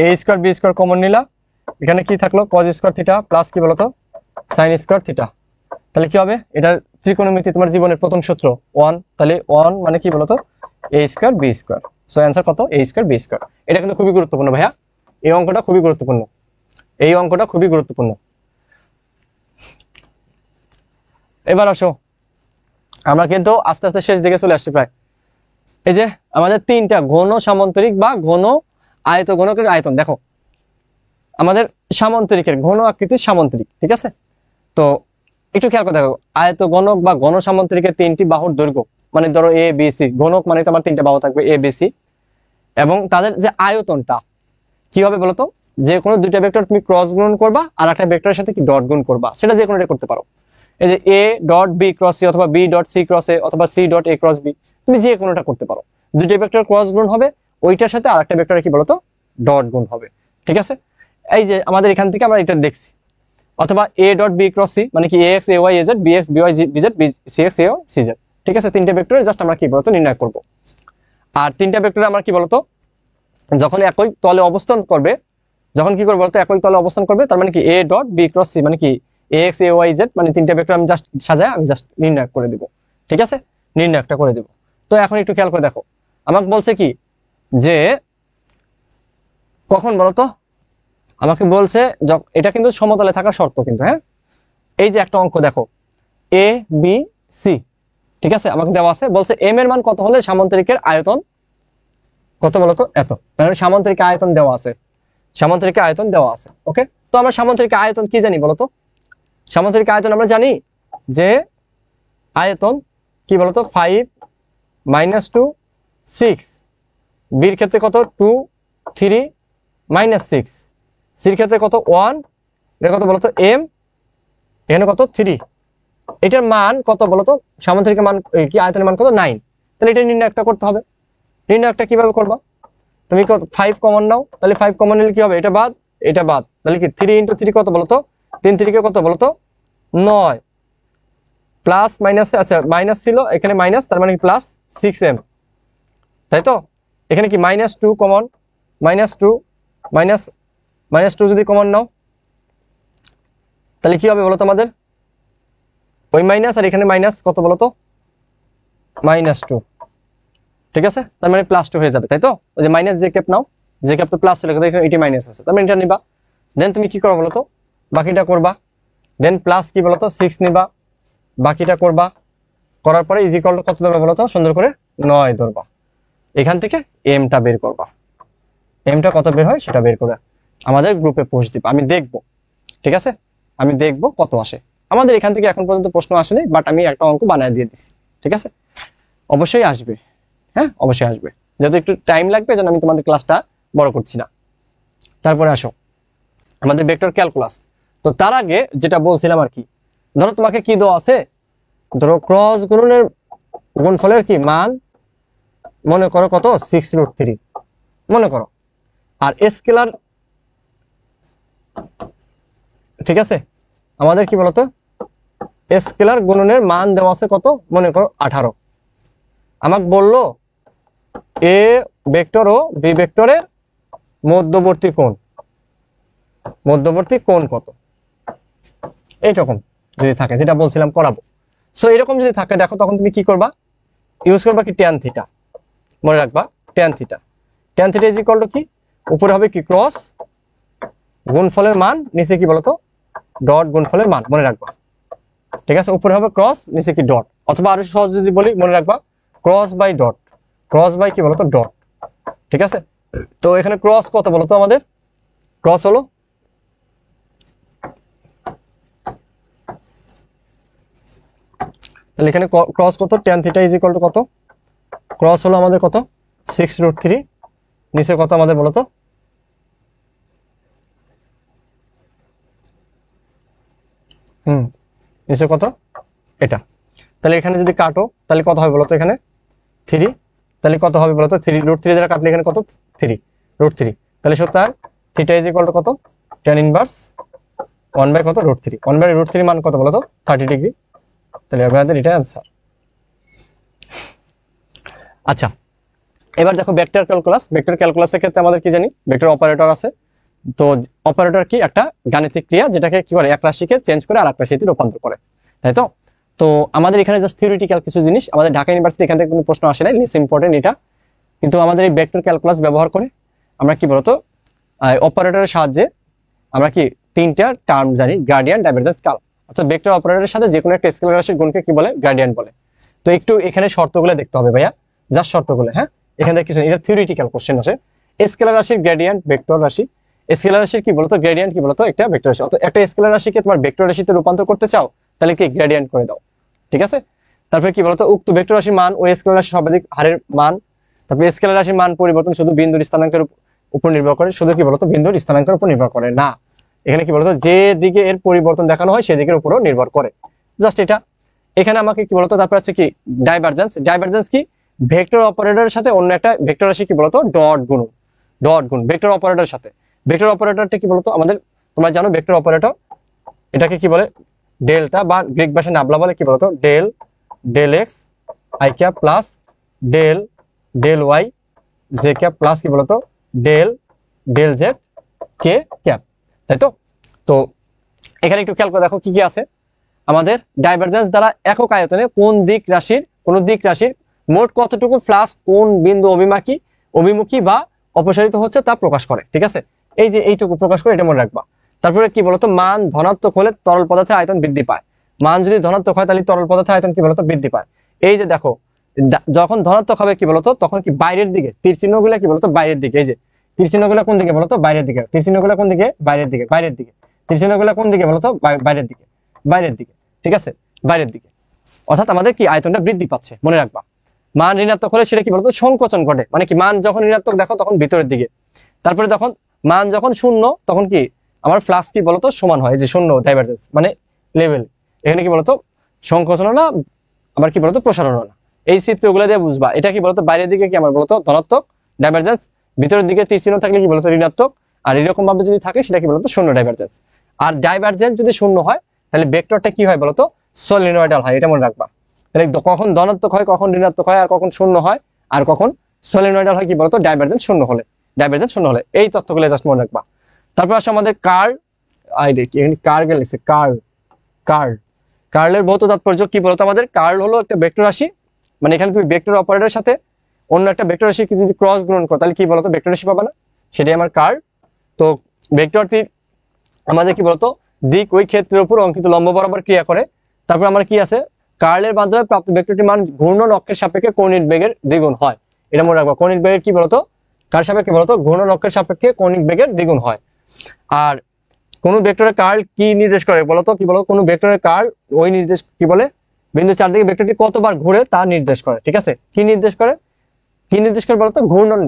A square B square common নিলা, এখানে কি থাকলো কজ স্কোয়ার থিটা প্লাস কি বলতো সাইন স্কোয়ার থিটা। তাহলে কি হবে, এটা ত্রিকোণমিতি তোমার জীবনের প্রথম সূত্র 1, তাহলে 1 মানে কি বলতো A square B square. So answer কত, এ স্কোয়ার বি স্কোয়ার। এটা কিন্তু খুবই গুরুত্বপূর্ণ ভাইয়া, এই অঙ্কটা খুবই গুরুত্বপূর্ণ, এই অঙ্কটা খুবই গুরুত্বপূর্ণ। এবার আসো, আমরা কিন্তু আস্তে আস্তে শেষ দিকে চলে আসছি প্রায়। এই যে আমাদের তিনটা ঘন সামান্তরিক বা ঘন আয়ত ঘনকের আয়তন দেখো, আমাদের সামান্তরিকের ঘন আকৃতির সামান্তরিক, ঠিক আছে। তো একটু খেয়াল করে দেখো, আয়ত ঘনক বা ঘন সামান্তরিকের তিনটি বাহুর দৈর্ঘ্য, মানে ধরো এ বি সি, ঘনক মানে তোমার তিনটা বাহু থাকবে এ বি সি, এবং তাদের যে আয়তনটা কি হবে বলতো, যে কোনো দুইটা ভেক্টর তুমি ক্রস গুণ করবা আর একটা ভেক্টরের সাথে কি ডট গুণ করবা, সেটা যে কোনোটা করতে পারো। এই যে A dot B cross C অথবা B dot C cross A অথবা C dot A cross B, তুমি যে কোনোটা করতে পারো। দুইটা ভেক্টর ক্রস গুণ হবে, ওইটার সাথে আরেকটা ভেক্টরের কি বলতো ডট গুণ হবে, ঠিক আছে। এই যে আমাদের এখান থেকে আমরা এটা দেখছি, অথবা A dot B cross C মানে কি A x A y A z B x B y B z C x A y C z, ঠিক আছে। তিনটা ভেক্টরে জাস্ট আমরা কি বলতো নির্ণয় করব। আর তিনটা ভেক্টরে আমরা কি বলতো যখন একই তলে অবস্থান করবে, যখন কি করবে বলতো একই তলে অবস্থান করবে, তার মানে কি A dot B cross C মানে কি A x A Y Z, মানে তিনটা ভেক্টর আমি জাস্ট সাজায় আমি জাস্ট নির্ণয় করে দিব, ঠিক আছে, নির্ণয়টা করে দিব। তো এখন একটু খেয়াল করে দেখো, আমাকে বলছে কি যে কখন বলতো, আমাকে বলছে এটা কিন্তু সমতলে থাকার শর্ত কিন্তু, হ্যাঁ। এই যে একটা অঙ্ক দেখো এ বি সি, ঠিক আছে, আমাকে দেওয়া আছে, বলছে এম এর মান কত হলে সামান্তরিকের আয়তন কত বলতো এত, তাহলে সামান্তরিক আয়তন দেওয়া আছে, সামান্তরিক আয়তন দেওয়া আছে, ওকে। তো আমরা সামান্তরিক আয়তন কি জানি বলতো, সামান্তরিক আয়তন আমরা জানি যে আয়তন কি বলতো 5 -2 6, বির ক্ষেত্রে কত 2 3 -6, সির ক্ষেত্রে কত 1, এটা কত বলতো এম, এখানে কত 3, এটার মান কত বলতো সামান্তরিকের মান কি আয়তনের মান কত 9। তাহলে এটা নির্ণয় একটা করতে হবে, নির্ণয় একটা কিভাবে করবা, তুমি 5 কমন নাও, তাহলে 5 কমন নিলে কি হবে, এটা বাদ এটা বাদ, তাহলে কি 3 × 3 কত বলতো 3 3 কে কত বলতো 9, প্লাস মাইনাস, আচ্ছা মাইনাস ছিল এখানে মাইনাস, তার মানে কি প্লাস 6m, তাই তো। এখানে কি -2 কমন, -2 -2 যদি কমন নাও তাহলে কি হবে বলতো আমাদের ওই মাইনাস আর এখানে মাইনাস কত বলতো -2, ঠিক আছে, তার মানে +2 হয়ে যাবে, তাই তো। ওই যে মাইনাস যে ক্যাপ নাও, যে ক্যাপ তো প্লাস ছিল এখানে এটি মাইনাস আছে, তার মানে এটা নিবা, দেন তুমি কি করো বলতো বাকিটা করবা, দেন প্লাস কি বলতো 6 নিবা, বাকিটা করবা, করার পরে ইজিকল কত ধরবা বলতো সুন্দর করে 9 ধরবা, এখান থেকে এমটা বের করবা, এমটা কত বের হয় সেটা বের করে আমাদের গ্রুপে পোস্ট দিবা, আমি দেখবো, ঠিক আছে, আমি দেখবো কত আসে। আমাদের এখান থেকে এখন পর্যন্ত প্রশ্ন আসেনি, বাট আমি একটা অঙ্ক বানায় দিয়ে দিছি, ঠিক আছে, অবশ্যই আসবে, হ্যাঁ অবশ্যই আসবে, যেহেতু একটু টাইম লাগবে যেন আমি তোমাদের ক্লাসটা বড় করছি না। তারপরে আসো আমাদের ভেক্টর ক্যালকুলাস। তো তার আগে যেটা বলছিলাম আর কি, ধরো তোমাকে কি দেওয়া আছে, ধরো ক্রস গুণনের গুণফলের কি মান মনে করো কত 6√3 মনে করো, আর স্কেলার, ঠিক আছে, আমাদের কি বলতো স্কেলার গুণনের মান দেওয়া আছে কত মনে করো 18। আমাকে বললো এ ভেক্টর ও বি ভেক্টরের মধ্যবর্তী কোণ কত, এইরকম যদি থাকে, যেটা বলছিলাম করাবো। সো এরকম যদি থাকে দেখো, তখন তুমি কি করবা, ইউজ করবা কি ট্যান থিটা, মনে রাখবা tan theta. Tan theta is equal to কি, উপরে হবে কি ক্রস গুণফলের মান, নিচে কি বলতো ডট গুণফলের মান, মনে রাখবা, ঠিক আছে, উপরে হবে ক্রস নিচে কি ডট, অথবা আরো সহজ যদি বলি মনে রাখবা cross by dot, cross by কি বলতো ডট, ঠিক আছে। তো এখানে ক্রস কত বলতো আমাদের, ক্রস হলো তাহলে এখানে ক্রস কত tan theta is equal to কত, ক্রস হলো আমাদের কত 6√3, নিচে কত আমাদের বলতো নিচে কত এটা, তাহলে এখানে যদি কাটো তাহলে কত হবে বলতো এখানে 3, তাহলে কত হবে বলতো 3√3 দ্বারা কাটলে এখানে কত 3√3, তাহলে সুতরাং থিটা ইজ ইকুয়াল টু কত ট্যান ইনভার্স 1 বাই কত √3, 1 বাই √3 মান কত বলো তো 30 ডিগ্রি। তাহলে আপনাদের এটা অ্যান্সার। আচ্ছা, এবার দেখো ভেক্টর ক্যালকুলাস। ভেক্টর ক্যালকুলাসের ক্ষেত্রে আমাদের কি জানি ভেক্টর অপারেটর আছে। তো অপারেটর কি একটা গাণিতিক ক্রিয়া যেটাকে কি করে এক রাশিকে চেঞ্জ করে আরেক রাশিতে রূপান্তর করে, তাই তো। তো আমাদের এখানে জাস্ট থিওরিটিক্যাল কিছু জিনিস, আমাদের ঢাকা ইউনিভার্সিটি এখান থেকে কোনো প্রশ্ন আসে নাই, লিস ইম্পর্টেন্ট এটা। কিন্তু আমাদের এই ভেক্টর ক্যালকুলাস ব্যবহার করে আমরা কি বলতো অপারেটরের সাহায্যে আমরা কি তিনটা টার্ম জানি, গ্রেডিয়েন্ট, ডাইভারজেন্স, স্কেল। অর্থাৎ ভেক্টর অপারেটরের সাথে যে কোনো একটা স্কেলার রাশির গুণকে কি বলে, গ্রেডিয়েন্ট বলে। তো একটু এখানে শর্তগুলো দেখতে হবে ভাইয়া, জাস্ট শর্তগুলো। হ্যাঁ, এখান থেকে কিছু এটা থিওরিটিক্যাল কোশ্চেন আসে। স্কেলার রাশির গ্রেডিয়েন্ট ভেক্টর রাশি, স্কেলার রাশির কি বলতো গ্রেডিয়েন্ট কি বলতো একটা ভেক্টর রাশি। অর্থাৎ একটা স্কেলার রাশিকে তোমার ভেক্টর রাশিতে রূপান্তর করতে চাও তাহলে কি গ্রেডিয়েন্ট করে দাও, ঠিক আছে। তারপরে কি বলতো উক্ত ভেক্টর রাশির মান ওই স্কেলার রাশির সর্বাধিক হারের মান। তারপরে স্কেলার রাশির মান পরিবর্তন শুধু বিন্দুর স্থানাঙ্কের উপর নির্ভর করে, শুধু কি বলতো বিন্দুর স্থানাঙ্কের উপর নির্ভর করে না, এখানে কি বলতো যে দিকে এর পরিবর্তন দেখানো হয় সেদিকের উপরও নির্ভর করে, জাস্ট এটা। এখানে আমাকে কি বলতো তারপর আছে কি ডাইভারজেন্স। ডাইভারজেন্স কি ভেক্টর অপারেটরের সাথে অন্য একটা ভেক্টর রাশি কি বলতো ডট গুণ, ডট গুণ ভেক্টর অপারেটরের সাথে। ভেক্টর অপারেটরটা কি বলতো আমাদের তোমরা জানো ভেক্টর অপারেটর এটাকে কি বলে ডেল্টা, বা গ্রিক ভাষায় নাবলা বলে কি বলতো del, del X I cap plus del, del Y J cap plus কি বলতো ডেল, ডেল জেড কে ক্যাপ, তাই তো। তো এখানে একটু খেয়াল করে দেখো কি কি আছে। আমাদের ডাইভারজেন্স দ্বারা একক আয়তনে কোন দিক রাশির মোট কতটুকু ফ্লাক্স কোন বিন্দু অভিমুখী বা অপসারিত হচ্ছে তা প্রকাশ করে, ঠিক আছে। এই যে এইটুকু প্রকাশ করে, এটা মনে রাখবা। তারপরে কি বলতো মান ধনাত্মক হলে তরল পদার্থের আয়তন বৃদ্ধি পায়। মান যদি ধনাত্মক হয় তাহলে তরল পদার্থের আয়তন কি বলতো বৃদ্ধি পায়। এই যে দেখো যখন ধনাত্মক হবে কি বলতো তখন কি বাইরের দিকে তীর চিহ্নগুলো কি বলতো বাইরের দিকে, এই যে তীর চিহ্নগুলো কোন দিকে বলতো বাইরের দিকে, তীর চিহ্নগুলো কোন দিকে বাইরের দিকে, বাইরের দিকে তীর চিহ্নগুলো কোন দিকে বলতো বাইরের দিকে, বাইরের দিকে, ঠিক আছে, বাইরের দিকে। অর্থাৎ আমাদের কি আয়তনটা বৃদ্ধি পাচ্ছে, মনে রাখবা। মান ঋণাত্মক হলে সেটা কি বলতো সংকোচন ঘটে, মানে কি মান যখন ঋণাত্মক দেখো তখন ভিতরের দিকে। তারপরে যখন মান যখন শূন্য তখন কি আমার ফ্লাক্স কি বলতো সমান হয়, যে শূন্য ডাইভারজেন্স মানে লেভেল। এখানে কি বলতো সংকোচন না আবার কি বলতো প্রসারণ না। এই চিত্রগুলো দিয়ে বুঝবা এটা কি বলতো বাইরের দিকে কি আমার বলতো ধনাত্মক ডাইভারজেন্স, ভিতরের দিকে তীর চিহ্ন থাকলে কি বলতো ঋণাত্মক, আর এরকম ভাবে যদি থাকে সেটা কি বলতো শূন্য ডাইভারজেন্স। আর ডাইভারজেন্স যদি শূন্য হয় তাহলে ভেক্টরটা কি হয় বলতো সলিনয়েডাল হয়, এটা মনে রাখবা। তাহলে কখন ধনাত্মক হয়, কখন ঋণাত্মক হয়, আর কখন শূন্য হয়, আর কখন সলিনয়েডাল হয় কি বলতো ডাইভারজেন্স শূন্য হলে, ডাইভারজেন্স শূন্য হলে। এই তথ্যগুলো জাস্ট মনে রাখবা। তারপর আসে আমাদের কার্ল, কার্ল লিখছে কার্ল, কার্ল, কার্লের ভৌত তাৎপর্য কি বলতো আমাদের কার্ল হলো একটা ভেক্টর রাশি, মানে এখানে তুমি ভেক্টর অপারেটরের সাথে অন্য একটা ভেক্টর রাশি যদি ক্রস গুণন করো তাহলে কি বলতো ভেক্টর রাশি পাবা না, সেটাই আমার কার্ল। তো ভেক্টরটি আমাদের কি বলতো দিক ওই ক্ষেত্রের উপর অঙ্কিত লম্ব বরাবর ক্রিয়া করে। তারপর আমার কি আছে কার্লের মাধ্যমে প্রাপ্ত ভেক্টরটির মান ঘূর্ণন অক্ষের সাপেক্ষে কৌণিক বেগের দ্বিগুণ হয়, এটা মনে রাখবা। কৌণিক বেগের কি বলতো কার সাপেক্ষে বলতো ঘূর্ণন অক্ষের সাপেক্ষে কৌণিক বেগের দ্বিগুণ হয়। আর কোন ভেক্টরের কার্ল কি নির্দেশ করে বলতো কি বলতো কোন ভেক্টরের কার্ল ওই নির্দেশ কি বলে বিন্দু চারদিকে ভেক্টরটি কতবার ঘুরে তা নির্দেশ করে, ঠিক আছে। কি নির্দেশ করে, কি নির্দেশ করে বলতো ঘূর্ণন,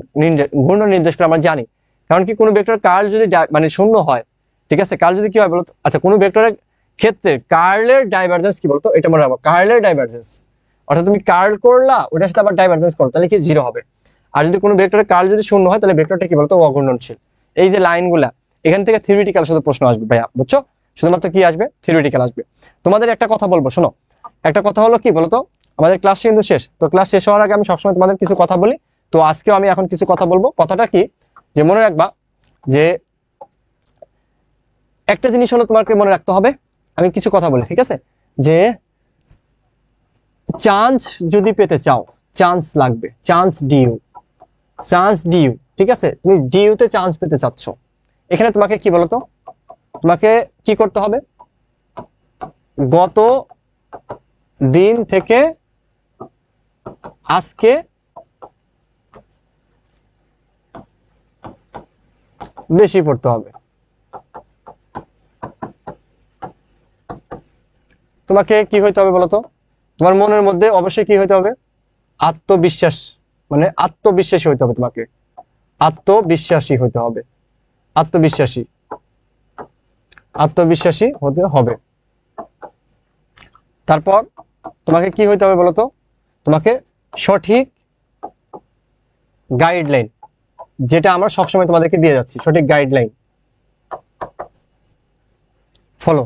ঘূর্ণন নির্দেশ করে আমরা জানি। কারণ কি কোনো ভেক্টর কার্ল যদি মানে শূন্য হয়, ঠিক আছে, কার্ল যদি কি হয় বলতো আচ্ছা কোনো ভেক্টরের ক্ষেত্রে কার্লের ডাইভারজেন্স কি বলতো এটা মনে রাখবো, কার্লের ডাইভারজেন্স। অর্থাৎ তুমি কার্ল করলা ওটার সাথে আবার ডাইভারজেন্স করো তাহলে কি জিরো হবে। আর যদি কোনো ভেক্টরের কার্ল যদি শূন্য হয় তাহলে ভেক্টরটা কি বলতো অঘূর্ণনশীল। এই যে লাইনগুলা এখান থেকে থিওরিটিক্যাল শুধু প্রশ্ন আসবে ভাইয়া, বুঝছো, শুধুমাত্র কি আসবে থিওরিটিক্যাল আসবে। তোমাদের একটা কথা বলবো শোনো, একটা কথা হলো কি বলতো আমাদের ক্লাস কিন্তু শেষ, তো ক্লাস শেষ হওয়ার আগে আমি সবসময় তোমাদের কিছু কথা বলি। তো আজকেও আমি এখন কিছু কথা বলবো। কথাটা কি যে মনে রাখবা যে একটা জিনিস হলো তোমাকে মনে রাখতে হবে, আমি কিছু কথা বলি, ঠিক আছে, যে চান্স যদি পেতে চাও চান্স লাগবে, চান্স ডিউ, চান্স ডিউ, ঠিক আছে, তুমি ডিউতে চান্স পেতে চাচ্ছ, এখানে তোমাকে কি বলতো তোমাকে কি করতে হবে গত দিন থেকে আজকে বেশি পড়তে হবে। তোমাকে কি হইতে হবে বলতো তোমার মনের মধ্যে অবশ্যই কি হইতে হবে আত্মবিশ্বাস, মানে আত্মবিশ্বাসী হইতে হবে, তোমাকে আত্মবিশ্বাসী হইতে হবে, আত্মবিশ্বাসী, আত্মবিশ্বাসী হতে হবে। তারপর তোমাকে কি হইতে হবে বলতো তোমাকে সঠিক গাইডলাইন, যেটা আমরা সবসময় তোমাদেরকে দিয়ে যাচ্ছি, সঠিক গাইডলাইন, ফলো,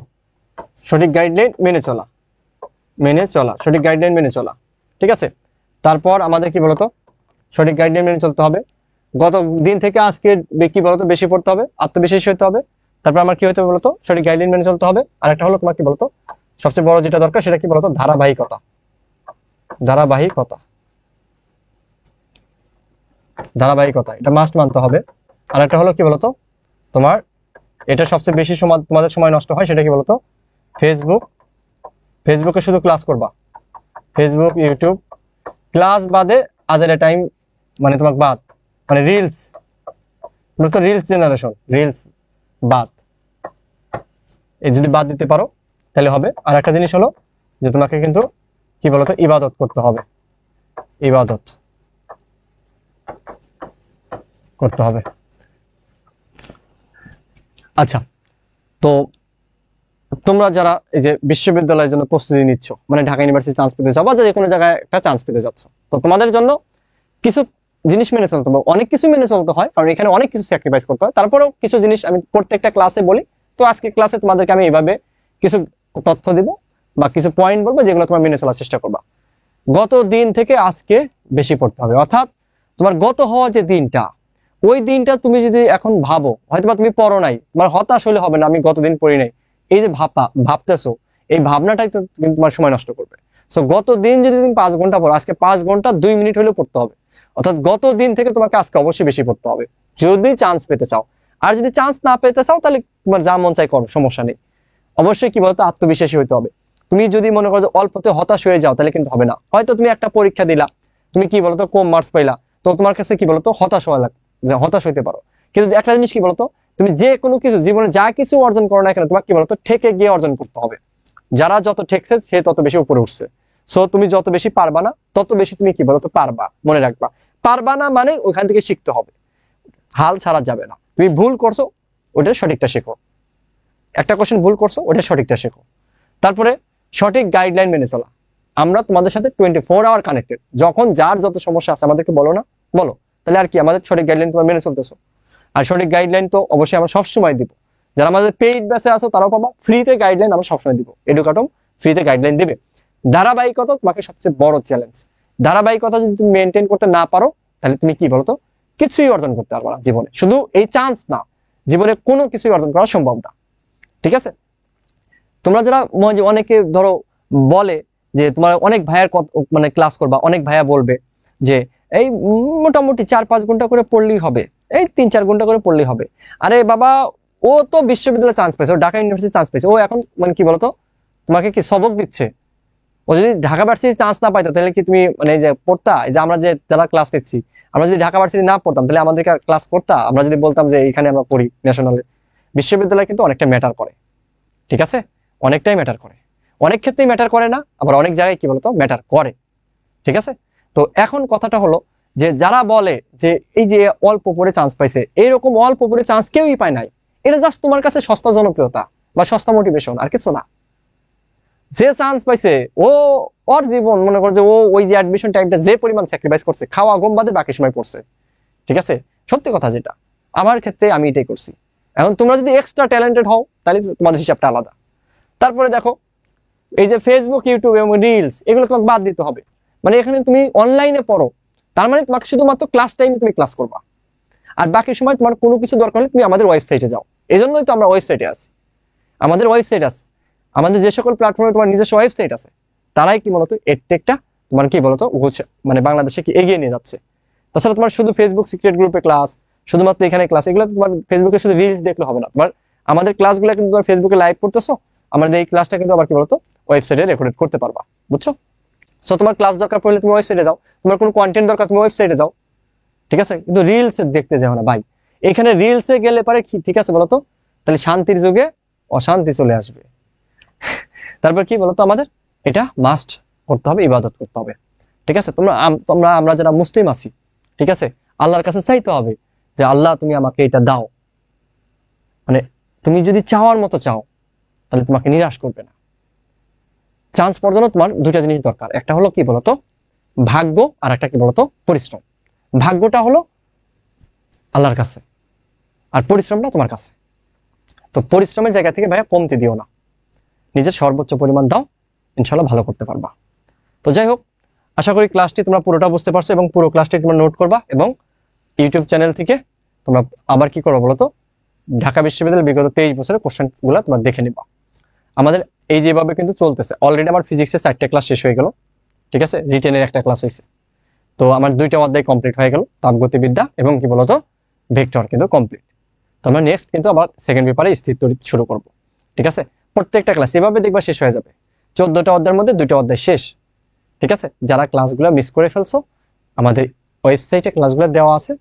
সঠিক গাইডলাইন মেনে চলা, সঠিক গাইডলাইন মেনে চলা। ঠিক আছে, তারপর আমাদের কি বলতো সঠিক গাইডলাইন মেনে চলতে হবে। গত দিন থেকে আজকে কি বলতো বেশি পড়তে হবে, আত্মবিশ্বাসী হতে হবে। তারপর আমার কি হতে হবে বলতো, সঠিক গাইডলাইন মেনে চলতে হবে। আর একটা হলো তোমার কি বলতো সবচেয়ে বড় যেটা দরকার সেটা কি বলতো, ধারাবাহিকতা। ধারাবাহিকতা এটা মাস্ট মানতে হবে। আর একটা হলো কি বলতো তোমার, এটা সবচেয়ে বেশি সময় তোমাদের সময় নষ্ট হয়, সেটা কি বলতো ফেসবুকে শুধু ক্লাস করবা, ফেসবুক ইউটিউব ক্লাস বাদে আজারে টাইম, মানে তোমার বাদ, মানে রিলস, তোমরা তো রিলস জেনারেশন, রিলস বাদ, এই যদি বাদ দিতে পারো তাহলে হবে। আর একটা জিনিস হলো যে তোমাকে কিন্তু কি বলতো ইবাদত করতে হবে, ইবাদত করতে হবে। আচ্ছা, তো তোমরা যারা এই যে বিশ্ববিদ্যালয়ের জন্য প্রস্তুতি নিচ্ছ, মানে ঢাকা ইউনিভার্সিটি চান্স পেতে যাও বা যে কোনো জায়গায় একটা চান্স পেতে যাচ্ছ, তো তোমাদের জন্য কিছু জিনিস মেনে চলতে হবে, অনেক কিছু মেনে চলতে হয়, কারণ এখানে অনেক কিছু স্যাক্রিফাইস করতে হয়। তারপরেও কিছু জিনিস আমি প্রত্যেকটা ক্লাসে বলি, তো আজকে ক্লাসে তোমাদেরকে আমি এইভাবে কিছু তথ্য দিব বা কিছু পয়েন্ট বলবো যেগুলো তোমার মেনে চলার চেষ্টা করবা। গত দিন থেকে আজকে বেশি পড়তে হবে, অর্থাৎ তোমার গত হওয়া যে দিনটা, ওই দিনটা তুমি যদি এখন ভাবো, হয়তো বা তুমি পড়ো নাই, তোমার হতাশ হলে হবে না আমি গতদিন পড়ি নাই, এই যে ভাবতেছো, এই ভাবনাটাই তো কিন্তু তোমার সময় নষ্ট করবে। সো গত দিন যদি তুমি 5 ঘন্টা পড়ো, আজকে 5 ঘন্টা 2 মিনিট হলেও পড়তে হবে। অর্থাৎ গত দিন থেকে তোমাকে আজকে অবশ্যই বেশি পড়তে হবে যদি চান্স পেতে চাও। আর যদি চান্স না পেতে চাও তাহলে তোমার যা মন চাই করো, সমস্যা নেই। অবশ্যই কি বলতো আত্মবিশ্বাসী হইতে হবে। তুমি যদি মনে করো যে অল্পতে হতাশ হয়ে যাও তাহলে কিন্তু হবে না। হয়তো তুমি একটা পরীক্ষা দিলা, তুমি কি বলতো কম মার্কস পাইলা, তো তোমার কাছে কি বলতো হতাশ হইতে পারো। কিন্তু একটা জিনিস কি বলতো, তুমি যে কোনো কিছু জীবনে যা কিছু অর্জন করো না কেন, তোমার কি বলতো ঠেকে গিয়ে অর্জন করতে হবে। যারা যত ঠেকছে সে তত বেশি উপরে উঠছে। সো তুমি যত বেশি পারবা না তত বেশি তুমি কি বলতো পারবা, মনে রাখবা। পারবা না মানে ওইখান থেকে শিখতে হবে, হাল ছাড়া যাবে না। তুমি ভুল করছো, ওইটা সঠিকটা শেখো। একটা কোশ্চেন ভুল করছো, ওইটা সঠিকটা শেখো। তারপরে সঠিক গাইডলাইন মেনে চলা। আমরা তোমাদের সাথে 24 আওয়ার কানেক্টেড, যখন যার যত সমস্যা আছে আমাদেরকে বলো না, বলো, তাহলে আর কি আমাদের সঠিক গাইডলাইন তোমার মেনে চলতেছো। আর সঠিক গাইডলাইন তো অবশ্যই আমরা সবসময় দিব। যারা আমাদের পেইড ব্যাচে আছো তারাও পাবা, ফ্রিতে গাইডলাইন আমরা সবসময় দিব, এডুকাটম ফ্রিতে গাইডলাইন দিবে। ধারাবাহিকতা তোমাকে সবচেয়ে বড় চ্যালেঞ্জ। ধারাবাহিকতা যদি তুমি মেনটেন করতে না পারো তাহলে তুমি কি বলতো কিছুই অর্জন করতে পারবে না জীবনে। শুধু এই চান্স না, জীবনে কোনো কিছুই অর্জন করা সম্ভব না। ঠিক আছে, তোমরা যারা অনেকে ধরো বলে যে তোমার অনেক ভাইয়ার মানে ক্লাস করবা, অনেক ভাইয়া বলবে যে এই মোটামুটি 4-5 ঘন্টা করে পড়লেই হবে, এই 3-4 ঘন্টা করে পড়লেই হবে। আরে বাবা, ও তো বিশ্ববিদ্যালয়ে চান্স পেয়েছে, ও ঢাকা ইউনিভার্সিটি চান্স পেয়েছে, ও এখন মানে কি বলতো তোমাকে কি সবক দিচ্ছে। ও যদি ঢাকা ভার্সিটি চান্স না পাইতো তাহলে কি তুমি মানে যে পড়তা, এই যে আমরা যে যারা ক্লাস নিচ্ছি, আমরা যদি ঢাকা ভার্সিটি না পড়তাম তাহলে আমাদেরকে ক্লাস করতা? আমরা যদি বলতাম যে এখানে আমরা পড়ি ন্যাশনালে। বিশ্ববিদ্যালয় কিন্তু অনেকটা ম্যাটার করে, ঠিক আছে, অনেকটাই ম্যাটার করে। অনেক ক্ষেত্রেই ম্যাটার করে না, আবার অনেক জায়গায় কি বলতো ম্যাটার করে। ঠিক আছে, তো এখন কথাটা হলো যে যারা বলে যে এই যে অল্প পড়ে চান্স পাইছে, এইরকম অল্প পড়ে চান্স কেউই পায় নাই, এটা জাস্ট তোমার কাছে সস্তা জনপ্রিয়তা বা সস্তা মোটিভেশন, আর কিছু না। যে চান্স পাইছে ও ওর জীবন মনে করো যে ও ওই যে অ্যাডমিশন টাইমটা যে পরিমাণ স্যাক্রিফাইস করছে, খাওয়া ঘুম বাদে বাকি সময় পড়ছে। ঠিক আছে, সত্যি কথা যেটা, আমার ক্ষেত্রে আমি এটাই করছি। এখন তোমরা যদি এক্সট্রা ট্যালেন্টেড হও তাহলে তোমাদের হিসাবটা আলাদা। তারপরে দেখো এই যে ফেসবুক, ইউটিউব এবং রিলস, এগুলো তোমাকে বাদ দিতে হবে। মানে এখানে তুমি অনলাইনে পড়ো, তার মানে তোমাকে শুধুমাত্র ক্লাস টাইমে তুমি ক্লাস করবা, আর বাকি সময় তোমার কোনো কিছু দরকার হলে তুমি আমাদের ওয়েবসাইটে যাও। এই জন্যই তো আমরা ওয়েবসাইটে আছি, আমাদের ওয়েবসাইট আছে, আমাদের যে সকল প্ল্যাটফর্মে তোমার নিজস্ব ওয়েবসাইট আছে, তারাই কি বলতো এডটেকটা তোমার কি বলতো মানে বাংলাদেশে কি এগিয়ে নিয়ে যাচ্ছে। তাছাড়া তোমার শুধু ফেসবুক সিক্রেট গ্রুপে ক্লাস, শুধুমাত্র এখানে ক্লাস, এগুলো তোমার ফেসবুকে শুধু রিলস দেখলে হবে না। তোমার আমাদের ক্লাসগুলো কিন্তু তোমার ফেসবুকে লাইভ করতেছো, আমাদের এই ক্লাসটা কিন্তু আবার কি বলতো ওয়েবসাইটে রেকর্ড করতে পারবা, বুঝছো? সো তোমার ক্লাস দরকার পড়লে তুমি ওয়েবসাইটে যাও, তোমার কোনো কন্টেন্ট দরকার তুমি ওয়েবসাইটে যাও। ঠিক আছে, কিন্তু রিলস দেখতে যাও না ভাই। এখানে রিলসে গেলে পারে ঠিক আছে বলতো, তাহলে শান্তির যুগে অশান্তি চলে আসবে। তারপর কি বলতো আমাদের এটা মাস্ট করতে হবে, ইবাদত করতে হবে। ঠিক আছে, আমরা যারা মুসলিম আছি, ঠিক আছে, আল্লাহর কাছে চাইতে হবে যে আল্লাহ তুমি আমাকে এটা দাও। মানে তুমি যদি চাওয়ার মতো চাও তাহলে তোমাকে নিরাশ করবে না। চান্স পাওয়ার জন্য তোমার দুইটা জিনিস দরকার, একটা হলো কি বলতো ভাগ্য, আর একটা কি বলতো পরিশ্রম। ভাগ্যটা হলো আল্লাহর কাছে আর পরিশ্রমটা তোমার কাছে। তো পরিশ্রমের জায়গা থেকে ভাইয়া কমতি দিও না, নিজের সর্বোচ্চ পরিমাণ দাও, ইনশাল্লাহ ভালো করতে পারবা। তো যাই হোক, আশা করি ক্লাসটি তোমরা পুরোটা বুঝতে পারছো এবং পুরো ক্লাসটি তোমরা নোট করবা এবং ইউটিউব চ্যানেল থেকে তোমরা আবার কি করো বলো তো, ঢাকা বিশ্ববিদ্যালয়ের বিগত 23 বছরের কোশ্চেনগুলো তোমরা দেখে নিবা। আমাদের এই যেভাবে কিন্তু চলতেছে, অলরেডি আমার ফিজিক্সের 4টা ক্লাস শেষ হয়ে গেল, ঠিক আছে, রিটেনের একটা ক্লাস হয়েছে, তো আমার 2টা অধ্যায় কমপ্লিট হয়ে গেল, তাপগতিবিদ্যা এবং কি বলতো ভেক্টর কিন্তু কমপ্লিট। তো আমরা নেক্সট কিন্তু আবার সেকেন্ড পেপারে স্থির তড়িৎ শুরু করব, ঠিক আছে। প্রত্যেকটা ক্লাস এভাবে দেখবা শেষ হয়ে যাবে, 14টা অধ্যায়ের মধ্যে 2টা অধ্যায় শেষ, ঠিক আছে। যারা ক্লাসগুলো মিস করে ফেলছো, আমাদের ওয়েবসাইটে ক্লাসগুলো দেওয়া আছে,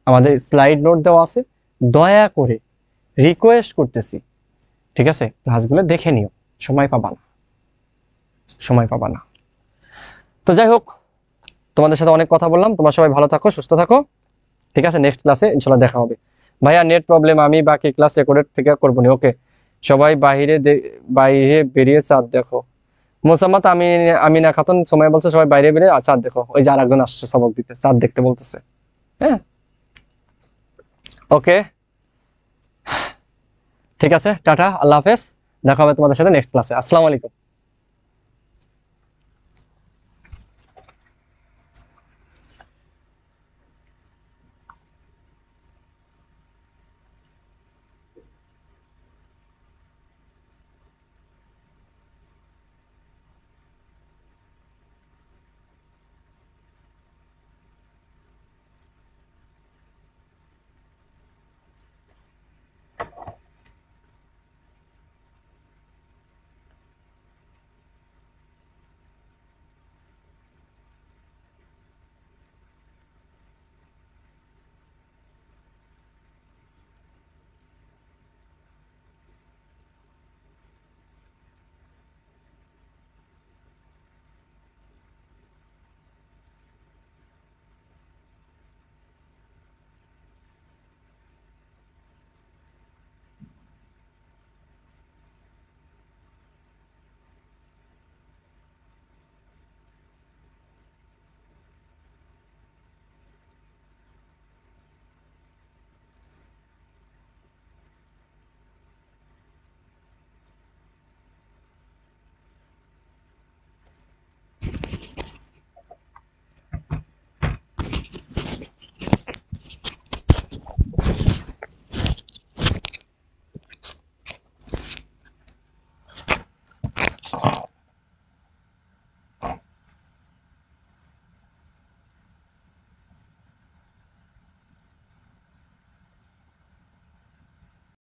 আমাদের স্লাইড নোট দেওয়া আছে, দয়া করে রিকোয়েস্ট করতেছি, ঠিক আছে, ক্লাসগুলো দেখে নিও, সময় পাবা না, সময় পাবা না। তো যাই হোক, তোমাদের সাথে অনেক কথা বললাম, তোমরা সবাই ভালো থাকো, সুস্থ থাকো, ঠিক আছে। নেক্সট ক্লাসে ইনশাল্লাহ দেখা হবে। ভাইয়া নেট প্রবলেম, আমি বাকি ক্লাস রেকর্ডেড থেকে করবো নি, ওকে। সবাই বাইরে বেরিয়ে চাঁদ দেখো। মোসাম্মত আমিনা খাতুন সময় বলছে সবাই বাইরে বেরিয়ে চাঁদ দেখো, ওই যে আরেকজন আসছে সবক দিতে, চাঁদ দেখতে বলতেছে। হ্যাঁ, ওকে, ঠিক আছে, টাটা, আল্লাহ হাফেজ, দেখা হবে তোমাদের সাথে নেক্সট ক্লাসে। আসসালামু আলাইকুম।